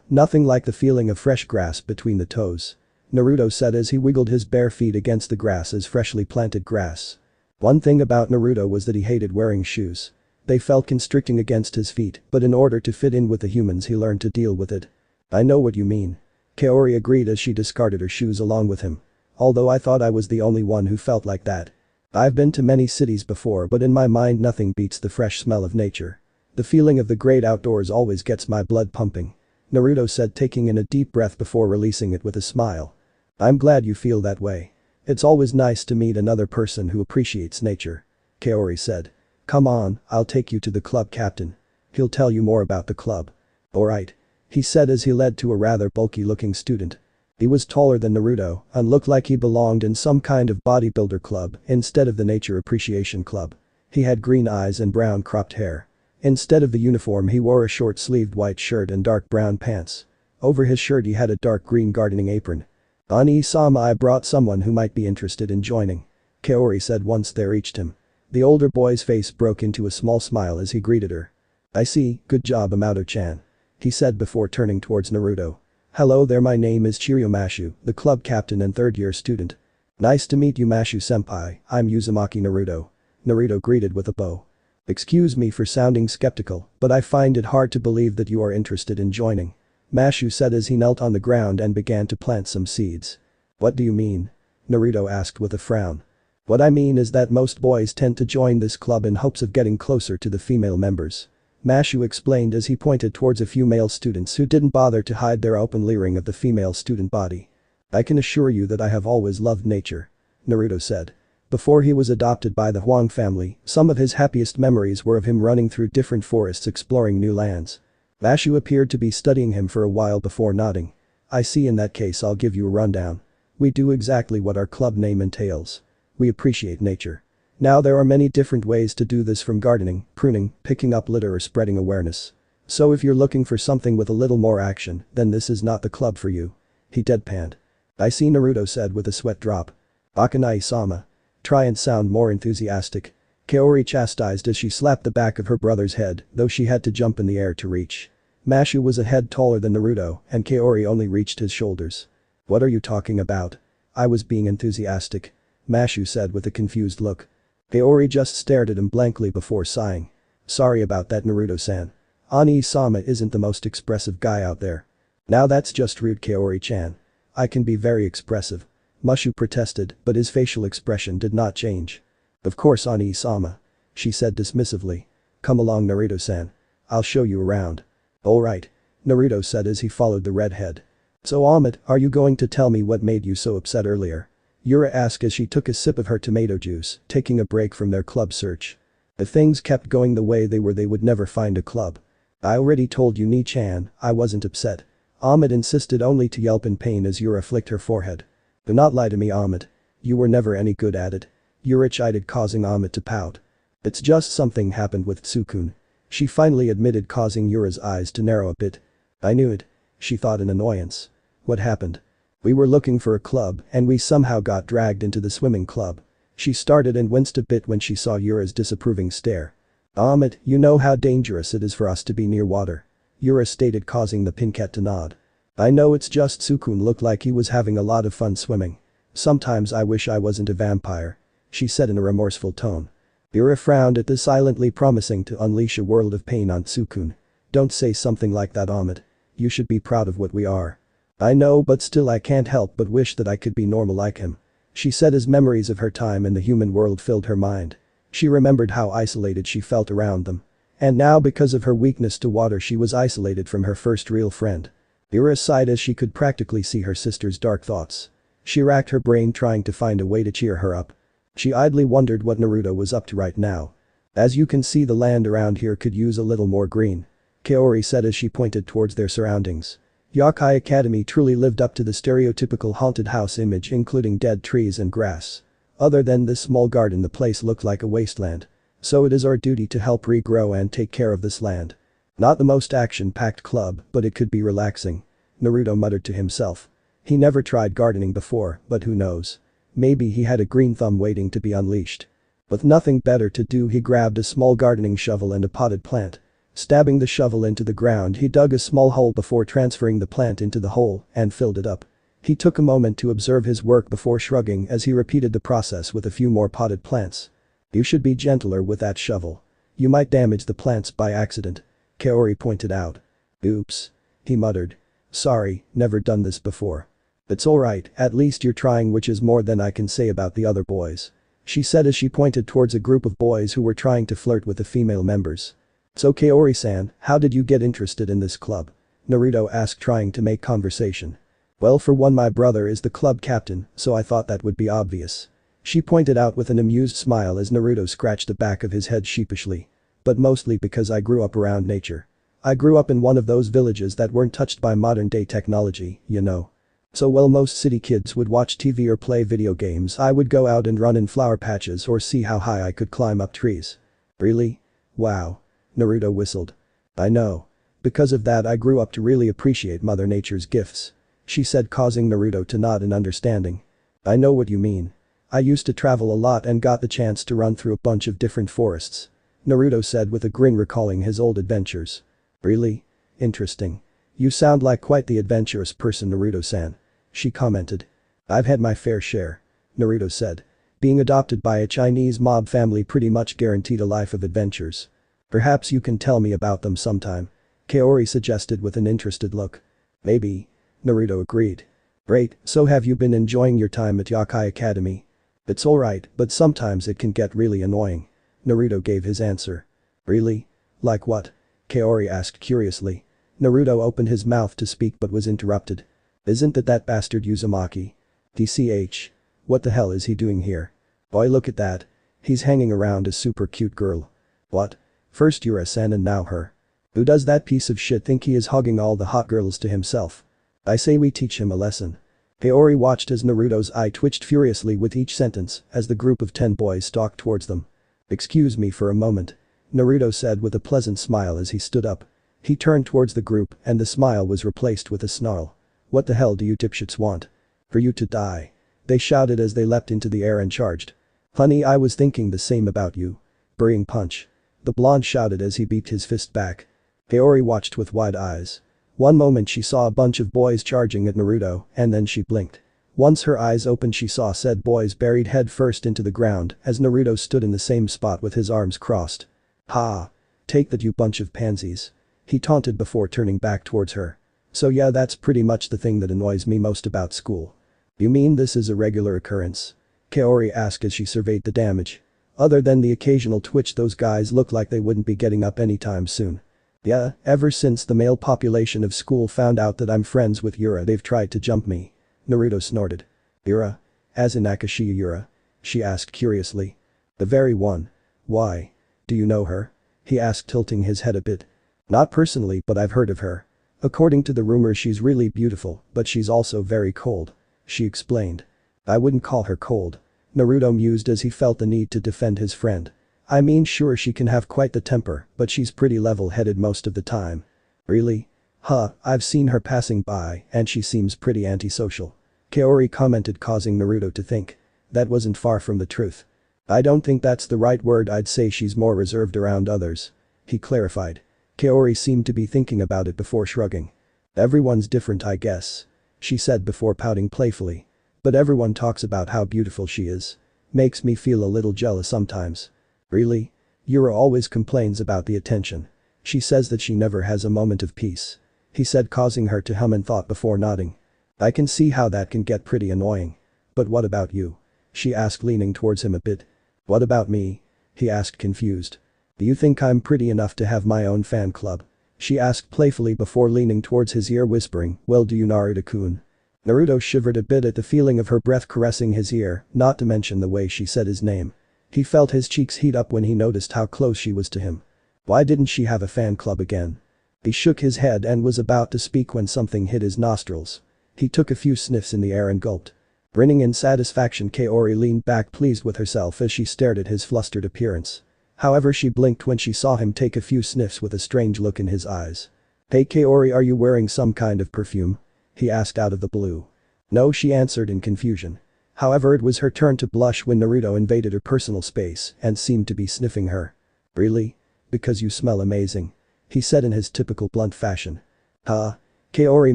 Nothing like the feeling of fresh grass between the toes. Naruto said as he wiggled his bare feet against the grass as freshly planted grass. One thing about Naruto was that he hated wearing shoes. They felt constricting against his feet, but in order to fit in with the humans he learned to deal with it. I know what you mean. Kaori agreed as she discarded her shoes along with him. Although I thought I was the only one who felt like that. I've been to many cities before, but in my mind nothing beats the fresh smell of nature. The feeling of the great outdoors always gets my blood pumping. Naruto said, taking in a deep breath before releasing it with a smile. I'm glad you feel that way. It's always nice to meet another person who appreciates nature. Kaori said. Come on, I'll take you to the club captain. He'll tell you more about the club. Alright. He said as he led to a rather bulky-looking student. He was taller than Naruto and looked like he belonged in some kind of bodybuilder club instead of the nature appreciation club. He had green eyes and brown cropped hair. Instead of the uniform, he wore a short-sleeved white shirt and dark brown pants. Over his shirt he had a dark green gardening apron. Ani-sama, I brought someone who might be interested in joining. Kaori said once they reached him. The older boy's face broke into a small smile as he greeted her. I see, good job Minato-chan. He said before turning towards Naruto. Hello there, my name is Chiryu Mashu, the club captain and third-year student. Nice to meet you, Mashu-senpai, I'm Uzumaki Naruto. Naruto greeted with a bow. Excuse me for sounding skeptical, but I find it hard to believe that you are interested in joining. Mashu said as he knelt on the ground and began to plant some seeds. What do you mean? Naruto asked with a frown. What I mean is that most boys tend to join this club in hopes of getting closer to the female members. Mashu explained as he pointed towards a few male students who didn't bother to hide their open leering of the female student body. I can assure you that I have always loved nature. Naruto said. Before he was adopted by the Huang family, some of his happiest memories were of him running through different forests exploring new lands. Mashu appeared to be studying him for a while before nodding. I see, in that case I'll give you a rundown. We do exactly what our club name entails. We appreciate nature. Now there are many different ways to do this, from gardening, pruning, picking up litter or spreading awareness. So if you're looking for something with a little more action, then this is not the club for you. He deadpanned. I see, Naruto said with a sweat drop. Akanai-sama. Try and sound more enthusiastic. Kaori chastised as she slapped the back of her brother's head, though she had to jump in the air to reach. Mashu was a head taller than Naruto, and Kaori only reached his shoulders. What are you talking about? I was being enthusiastic. Mashu said with a confused look. Kaori just stared at him blankly before sighing. Sorry about that, Naruto-san. Ani-sama isn't the most expressive guy out there. Now that's just rude, Kaori-chan. I can be very expressive. Mashu protested, but his facial expression did not change. Of course, Ani-sama. She said dismissively. Come along, Naruto-san. I'll show you around. Alright. Naruto said as he followed the redhead. So Omote, are you going to tell me what made you so upset earlier? Yura asked as she took a sip of her tomato juice, taking a break from their club search. If things kept going the way they were, they would never find a club. I already told you, Ni-chan, I wasn't upset. Omote insisted, only to yelp in pain as Yura flicked her forehead. Do not lie to me, Omote. You were never any good at it. Yura chided, causing Omote to pout. It's just something happened with Tsukun. She finally admitted, causing Yura's eyes to narrow a bit. I knew it. She thought in annoyance. What happened? We were looking for a club and we somehow got dragged into the swimming club. She started and winced a bit when she saw Yura's disapproving stare. Omote, you know how dangerous it is for us to be near water. Yura stated, causing the pinket to nod. I know, it's just Tsukun looked like he was having a lot of fun swimming. Sometimes I wish I wasn't a vampire. She said in a remorseful tone. Yura frowned at this, silently promising to unleash a world of pain on Tsukun. Don't say something like that, Omote. You should be proud of what we are. I know, but still I can't help but wish that I could be normal like him. She said as memories of her time in the human world filled her mind. She remembered how isolated she felt around them. And now, because of her weakness to water, she was isolated from her first real friend. Yura sighed as she could practically see her sister's dark thoughts. She racked her brain trying to find a way to cheer her up. She idly wondered what Naruto was up to right now. As you can see, the land around here could use a little more green. Kaori said as she pointed towards their surroundings. Yokai Academy truly lived up to the stereotypical haunted house image, including dead trees and grass. Other than this small garden, the place looked like a wasteland. So it is our duty to help regrow and take care of this land. Not the most action-packed club, but it could be relaxing. Naruto muttered to himself. He never tried gardening before, but who knows? Maybe he had a green thumb waiting to be unleashed. With nothing better to do, he grabbed a small gardening shovel and a potted plant. Stabbing the shovel into the ground, he dug a small hole before transferring the plant into the hole and filled it up. He took a moment to observe his work before shrugging as he repeated the process with a few more potted plants. You should be gentler with that shovel. You might damage the plants by accident. Kaori pointed out. Oops. He muttered. Sorry, never done this before. It's alright, at least you're trying, which is more than I can say about the other boys. She said as she pointed towards a group of boys who were trying to flirt with the female members. So Kaori-san, how did you get interested in this club? Naruto asked, trying to make conversation. Well, for one, my brother is the club captain, so I thought that would be obvious. She pointed out with an amused smile as Naruto scratched the back of his head sheepishly. But mostly because I grew up around nature. I grew up in one of those villages that weren't touched by modern day technology, you know. So while most city kids would watch TV or play video games, I would go out and run in flower patches or see how high I could climb up trees. Really? Wow. Naruto whistled. I know. Because of that, I grew up to really appreciate Mother Nature's gifts. She said, causing Naruto to nod in understanding. I know what you mean. I used to travel a lot and got the chance to run through a bunch of different forests. Naruto said with a grin, recalling his old adventures. Really? Interesting. You sound like quite the adventurous person, Naruto-san. She commented. I've had my fair share. Naruto said. Being adopted by a Chinese mob family pretty much guaranteed a life of adventures. Perhaps you can tell me about them sometime. Kaori suggested with an interested look. Maybe. Naruto agreed. Great, so have you been enjoying your time at Yokai Academy? It's alright, but sometimes it can get really annoying. Naruto gave his answer. Really? Like what? Kaori asked curiously. Naruto opened his mouth to speak but was interrupted. Isn't that bastard Uzumaki? DCH. What the hell is he doing here? Boy, look at that. He's hanging around a super cute girl. What? First Yura-san and now her. Who does that piece of shit think he is hogging all the hot girls to himself? I say we teach him a lesson. Kaori watched as Naruto's eye twitched furiously with each sentence as the group of 10 boys stalked towards them. Excuse me for a moment. Naruto said with a pleasant smile as he stood up. He turned towards the group and the smile was replaced with a snarl. "What the hell do you dipshits want? For you to die?" They shouted as they leapt into the air and charged. "Honey, I was thinking the same about you." Burying punch. The blonde shouted as he beat his fist back. Kaori watched with wide eyes. One moment she saw a bunch of boys charging at Naruto and then she blinked. Once her eyes opened she saw said boys buried head first into the ground as Naruto stood in the same spot with his arms crossed. "Ha! Take that, you bunch of pansies." He taunted before turning back towards her. "So yeah, that's pretty much the thing that annoys me most about school." "You mean this is a regular occurrence?" Kaori asked as she surveyed the damage. Other than the occasional twitch, those guys look like they wouldn't be getting up anytime soon. "Yeah, ever since the male population of school found out that I'm friends with Yura, they've tried to jump me." Naruto snorted. "Yura? As in Akashiya Yura?" she asked curiously. "The very one. Why? Do you know her?" he asked, tilting his head a bit. "Not personally, but I've heard of her. According to the rumors she's really beautiful, but she's also very cold," she explained. "I wouldn't call her cold." Naruto mused as he felt the need to defend his friend. "I mean, sure, she can have quite the temper, but she's pretty level-headed most of the time." "Really? Huh, I've seen her passing by and she seems pretty antisocial," Kaori commented, causing Naruto to think. That wasn't far from the truth. "I don't think that's the right word, I'd say she's more reserved around others," he clarified. Kaori seemed to be thinking about it before shrugging. "Everyone's different, I guess," she said before pouting playfully. "But everyone talks about how beautiful she is. Makes me feel a little jealous sometimes." "Really? Yura always complains about the attention. She says that she never has a moment of peace," he said, causing her to hum in thought before nodding. "I can see how that can get pretty annoying. But what about you?" she asked, leaning towards him a bit. "What about me?" he asked, confused. "Do you think I'm pretty enough to have my own fan club?" she asked playfully before leaning towards his ear, whispering, "Well, do you, Naruto-kun?" Naruto shivered a bit at the feeling of her breath caressing his ear, not to mention the way she said his name. He felt his cheeks heat up when he noticed how close she was to him. Why didn't she have a fan club again? He shook his head and was about to speak when something hit his nostrils. He took a few sniffs in the air and gulped. Grinning in satisfaction, Kaori leaned back, pleased with herself as she stared at his flustered appearance. However, she blinked when she saw him take a few sniffs with a strange look in his eyes. "Hey Kaori, are you wearing some kind of perfume?" he asked out of the blue. "No," she answered in confusion. However, it was her turn to blush when Naruto invaded her personal space and seemed to be sniffing her. "Really? Because you smell amazing," he said in his typical blunt fashion. "Huh?" Kaori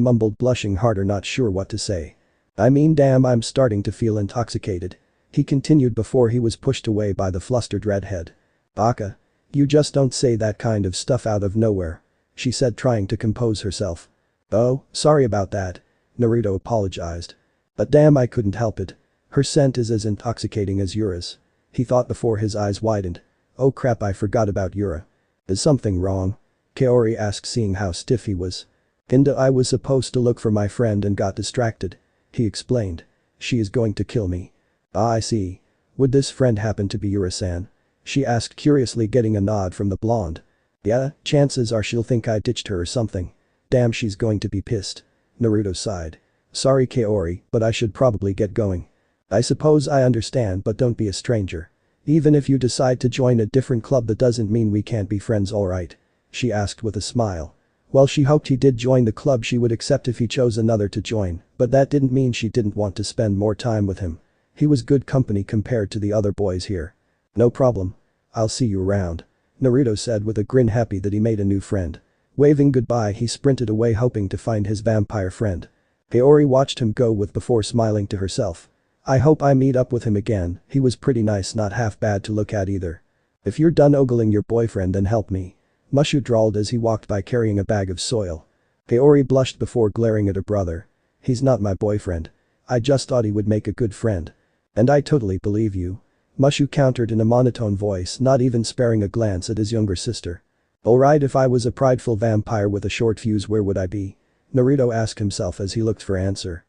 mumbled, blushing harder, not sure what to say. "I mean, damn, I'm starting to feel intoxicated," he continued before he was pushed away by the flustered redhead. "Baka. You just don't say that kind of stuff out of nowhere," she said, trying to compose herself. "Oh, sorry about that," Naruto apologized. "But damn, I couldn't help it. Her scent is as intoxicating as Yura's," he thought before his eyes widened. "Oh crap, I forgot about Yura." "Is something wrong?" Kaori asked, seeing how stiff he was. "Kinda, I was supposed to look for my friend and got distracted," he explained. "She is going to kill me." "Ah, I see. Would this friend happen to be Yura-san?" she asked curiously, getting a nod from the blonde. "Yeah, chances are she'll think I ditched her or something. Damn, she's going to be pissed." Naruto sighed. "Sorry Kaori, but I should probably get going." "I suppose I understand, but don't be a stranger. Even if you decide to join a different club, that doesn't mean we can't be friends, alright?" she asked with a smile. While she hoped he did join the club, she would accept if he chose another to join, but that didn't mean she didn't want to spend more time with him. He was good company compared to the other boys here. "No problem. I'll see you around," Naruto said with a grin, happy that he made a new friend. Waving goodbye, he sprinted away, hoping to find his vampire friend. Kaori watched him go with before smiling to herself. "I hope I meet up with him again, he was pretty nice, not half bad to look at either." "If you're done ogling your boyfriend, then help me," Mushu drawled as he walked by carrying a bag of soil. Kaori blushed before glaring at her brother. "He's not my boyfriend. I just thought he would make a good friend." "And I totally believe you," Mushu countered in a monotone voice, not even sparing a glance at his younger sister. "Alright, if I was a prideful vampire with a short fuse, where would I be?" Naruto asked himself as he looked for answer.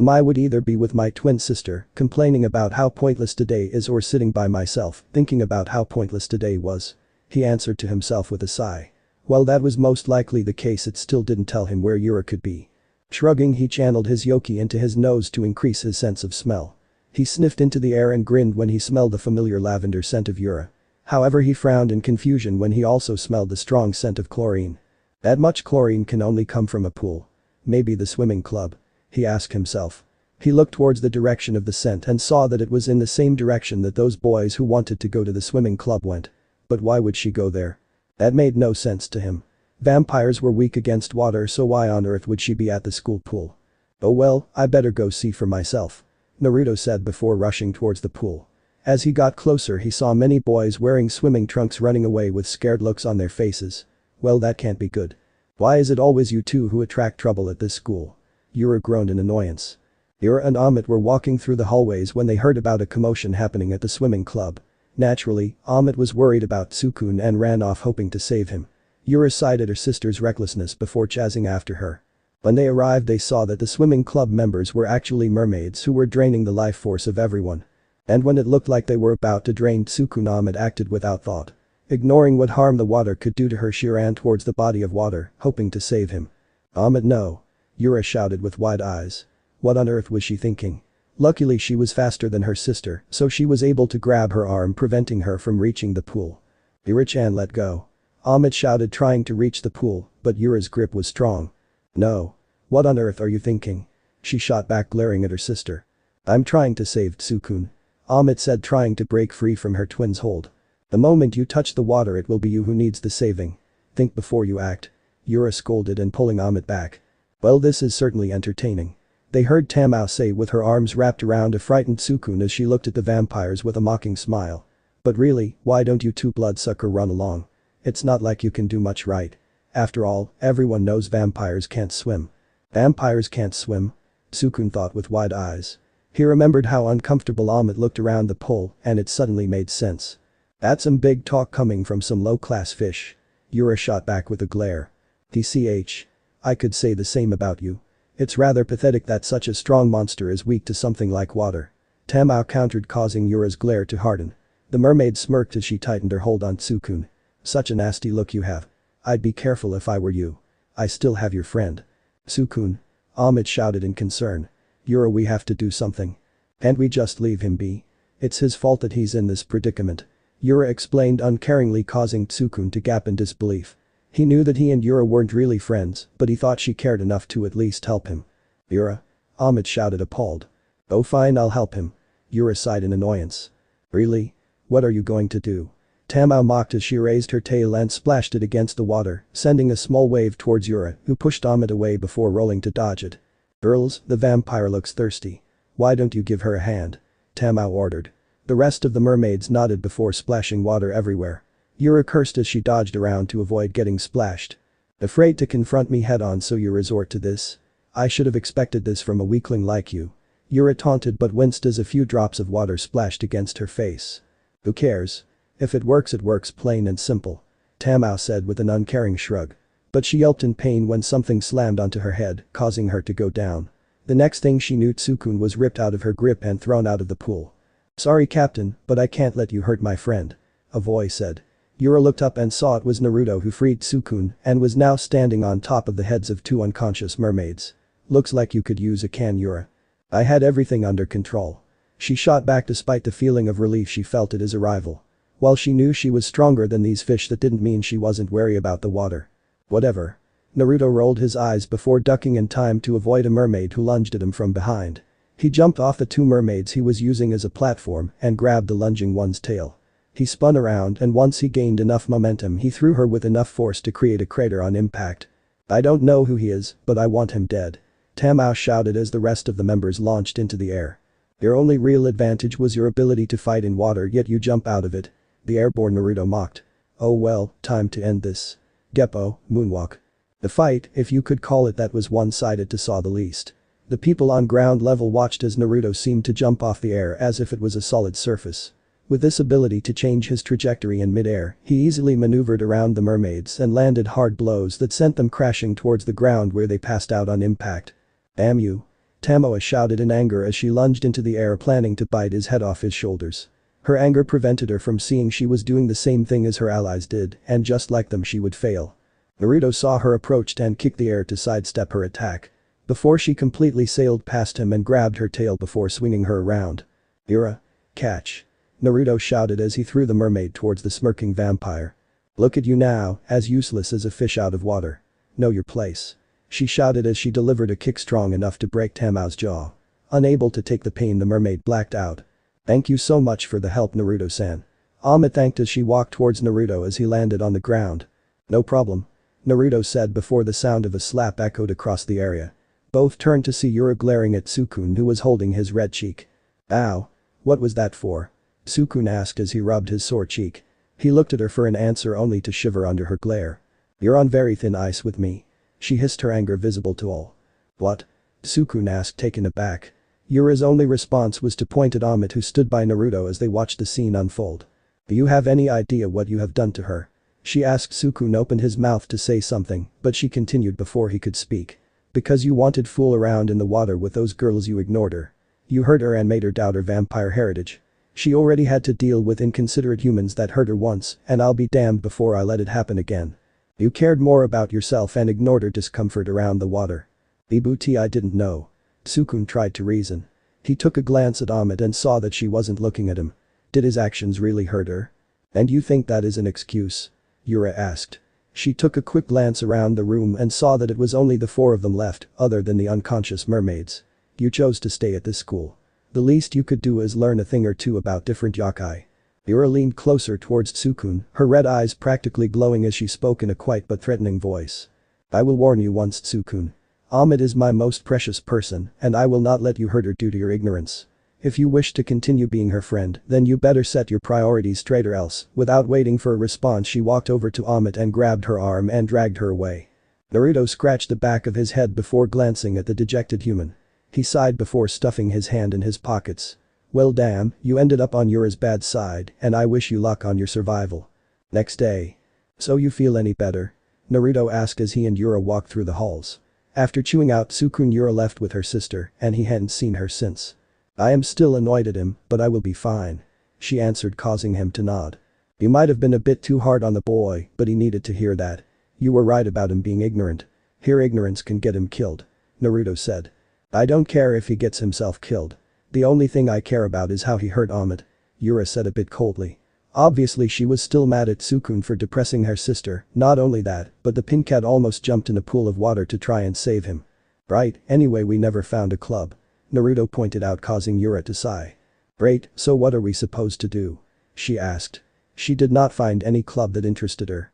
"I would either be with my twin sister, complaining about how pointless today is, or sitting by myself, thinking about how pointless today was," he answered to himself with a sigh. While that was most likely the case, it still didn't tell him where Yura could be. Shrugging, he channeled his yoki into his nose to increase his sense of smell. He sniffed into the air and grinned when he smelled the familiar lavender scent of Yura. However, he frowned in confusion when he also smelled the strong scent of chlorine. That much chlorine can only come from a pool. Maybe the swimming club. He asked himself. He looked towards the direction of the scent and saw that it was in the same direction that those boys who wanted to go to the swimming club went. But why would she go there? That made no sense to him. Vampires were weak against water, so why on earth would she be at the school pool? Oh well, I better go see for myself, Naruto said before rushing towards the pool. As he got closer, he saw many boys wearing swimming trunks running away with scared looks on their faces. Well, that can't be good. Why is it always you two who attract trouble at this school? Yura groaned in annoyance. Yura and Omote were walking through the hallways when they heard about a commotion happening at the swimming club. Naturally, Omote was worried about Sukun and ran off hoping to save him. Yura sighed at her sister's recklessness before chasing after her. When they arrived, they saw that the swimming club members were actually mermaids who were draining the life force of everyone. And when it looked like they were about to drain Sukun, Omote acted without thought. Ignoring what harm the water could do to her, she ran towards the body of water, hoping to save him. Omote, no! Yura shouted with wide eyes. What on earth was she thinking? Luckily she was faster than her sister, so she was able to grab her arm, preventing her from reaching the pool. Yura-chan, let go. Omote shouted, trying to reach the pool, but Yura's grip was strong. No. What on earth are you thinking? She shot back, glaring at her sister. I'm trying to save Sukun, Omote said, trying to break free from her twin's hold. The moment you touch the water, it will be you who needs the saving. Think before you act, Yura scolded and pulling Omote back. Well, this is certainly entertaining, they heard Tamao say with her arms wrapped around a frightened Sukun as she looked at the vampires with a mocking smile. But really, why don't you two bloodsucker run along? It's not like you can do much, right? After all, everyone knows vampires can't swim. Vampires can't swim? Sukun thought with wide eyes. He remembered how uncomfortable Omote looked around the pool, and it suddenly made sense. That's some big talk coming from some low-class fish. Yura shot back with a glare. TCH. I could say the same about you. It's rather pathetic that such a strong monster is weak to something like water. Tamao countered, causing Yura's glare to harden. The mermaid smirked as she tightened her hold on Sukun. Such a nasty look you have. I'd be careful if I were you. I still have your friend. Sukun. Omote shouted in concern. Yura, we have to do something. Can't we just leave him be? It's his fault that he's in this predicament, Yura explained uncaringly, causing Sukun to gap in disbelief. He knew that he and Yura weren't really friends, but he thought she cared enough to at least help him. Yura? Omote shouted, appalled. Oh fine, I'll help him. Yura sighed in annoyance. Really? What are you going to do? Tamao mocked as she raised her tail and splashed it against the water, sending a small wave towards Yura, who pushed Omote away before rolling to dodge it. Girls, the vampire looks thirsty. Why don't you give her a hand? Tamao ordered. The rest of the mermaids nodded before splashing water everywhere. Yura cursed as she dodged around to avoid getting splashed. Afraid to confront me head-on, so you resort to this? I should have expected this from a weakling like you. Yura taunted but winced as a few drops of water splashed against her face. Who cares? If it works, plain and simple, Tamao said with an uncaring shrug. But she yelped in pain when something slammed onto her head, causing her to go down. The next thing she knew, Sukun was ripped out of her grip and thrown out of the pool. Sorry captain, but I can't let you hurt my friend, a voice said. Yura looked up and saw it was Naruto who freed Sukun and was now standing on top of the heads of two unconscious mermaids. Looks like you could use a can, Yura. I had everything under control. She shot back despite the feeling of relief she felt at his arrival. While she knew she was stronger than these fish, that didn't mean she wasn't wary about the water. Whatever. Naruto rolled his eyes before ducking in time to avoid a mermaid who lunged at him from behind. He jumped off the two mermaids he was using as a platform and grabbed the lunging one's tail. He spun around, and once he gained enough momentum, he threw her with enough force to create a crater on impact. I don't know who he is, but I want him dead, Tamao shouted as the rest of the members launched into the air. Your only real advantage was your ability to fight in water, yet you jump out of it, the airborne Naruto mocked. Oh well, time to end this. Geppo, moonwalk. The fight, if you could call it that, was one-sided to say the least. The people on ground level watched as Naruto seemed to jump off the air as if it was a solid surface. With this ability to change his trajectory in mid-air, he easily maneuvered around the mermaids and landed hard blows that sent them crashing towards the ground, where they passed out on impact. Damn you. Tamao shouted in anger as she lunged into the air, planning to bite his head off his shoulders. Her anger prevented her from seeing she was doing the same thing as her allies did, and just like them she would fail. Naruto saw her approached and kicked the air to sidestep her attack. Before she completely sailed past him and grabbed her tail before swinging her around. Yura. Catch. Naruto shouted as he threw the mermaid towards the smirking vampire. Look at you now, as useless as a fish out of water. Know your place. She shouted as she delivered a kick strong enough to break Tamao's jaw. Unable to take the pain, the mermaid blacked out. Thank you so much for the help, Naruto-san. Omote thanked as she walked towards Naruto as he landed on the ground. No problem. Naruto said before the sound of a slap echoed across the area. Both turned to see Yura glaring at Sukun, who was holding his red cheek. Ow. What was that for? Sukun asked as he rubbed his sore cheek. He looked at her for an answer only to shiver under her glare. You're on very thin ice with me. She hissed, her anger visible to all. What? Sukun asked, taken aback. Yura's only response was to point at Omote, who stood by Naruto as they watched the scene unfold. Do you have any idea what you have done to her? She asked. Sukun opened his mouth to say something, but she continued before he could speak. Because you wanted to fool around in the water with those girls, you ignored her. You hurt her and made her doubt her vampire heritage. She already had to deal with inconsiderate humans that hurt her once, and I'll be damned before I let it happen again. You cared more about yourself and ignored her discomfort around the water. Ibuti, I didn't know. Sukun tried to reason. He took a glance at Omote and saw that she wasn't looking at him. Did his actions really hurt her? And you think that is an excuse? Yura asked. She took a quick glance around the room and saw that it was only the four of them left, other than the unconscious mermaids. You chose to stay at this school. The least you could do is learn a thing or two about different yokai. Yura leaned closer towards Sukun, her red eyes practically glowing as she spoke in a quiet but threatening voice. I will warn you once, Sukun. Omote is my most precious person, and I will not let you hurt her due to your ignorance. If you wish to continue being her friend, then you better set your priorities straight, or else. Without waiting for a response, she walked over to Omote and grabbed her arm and dragged her away. Naruto scratched the back of his head before glancing at the dejected human. He sighed before stuffing his hand in his pockets. Well damn, you ended up on Yura's bad side, and I wish you luck on your survival. Next day. So you feel any better? Naruto asked as he and Yura walked through the halls. After chewing out Sukun, Yura left with her sister, and he hadn't seen her since. I am still annoyed at him, but I will be fine. She answered, causing him to nod. You might have been a bit too hard on the boy, but he needed to hear that. You were right about him being ignorant. Here ignorance can get him killed. Naruto said. I don't care if he gets himself killed. The only thing I care about is how he hurt Omote. Yura said a bit coldly. Obviously she was still mad at Sukun for depressing her sister, not only that, but the pink cat almost jumped in a pool of water to try and save him. Right, anyway we never found a club. Naruto pointed out, causing Yura to sigh. Great, so what are we supposed to do? She asked. She did not find any club that interested her.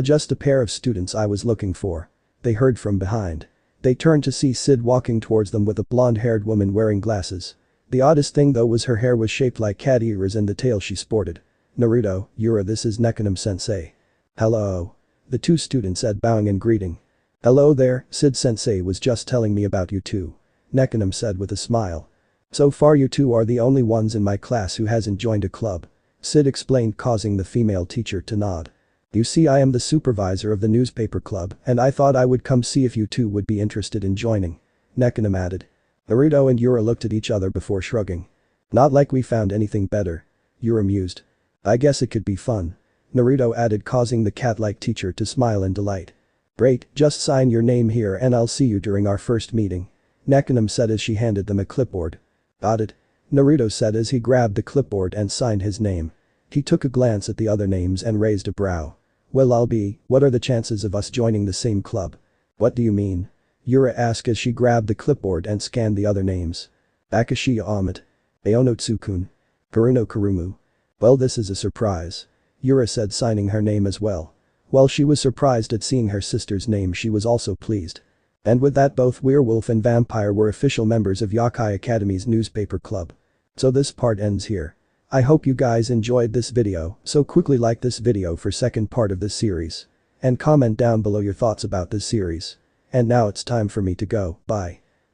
Just a pair of students I was looking for. They heard from behind. They turned to see Sid walking towards them with a blonde-haired woman wearing glasses. The oddest thing though was her hair was shaped like cat ears and the tail she sported. Naruto, Yura, this is Nekonom-sensei. Hello. The two students said, bowing in greeting. Hello there, Sid-sensei was just telling me about you two. Nekonom said with a smile. So far you two are the only ones in my class who hasn't joined a club. Sid explained, causing the female teacher to nod. You see, I am the supervisor of the newspaper club, and I thought I would come see if you two would be interested in joining. Nekonom added. Naruto and Yura looked at each other before shrugging. Not like we found anything better. Yura mused. I guess it could be fun. Naruto added, causing the cat-like teacher to smile in delight. Great, just sign your name here and I'll see you during our first meeting. Nekonom said as she handed them a clipboard. Got it. Naruto said as he grabbed the clipboard and signed his name. He took a glance at the other names and raised a brow. Well, what are the chances of us joining the same club? What do you mean? Yura asked as she grabbed the clipboard and scanned the other names. Akashiya Omote. Aono Tsukun. Furuno Kurumu. Well, this is a surprise. Yura said, signing her name as well. While she was surprised at seeing her sister's name, she was also pleased. And with that, both werewolf and vampire were official members of Yokai Academy's newspaper club. So this part ends here. I hope you guys enjoyed this video, so quickly like this video for second part of this series. And comment down below your thoughts about this series. And now it's time for me to go, bye.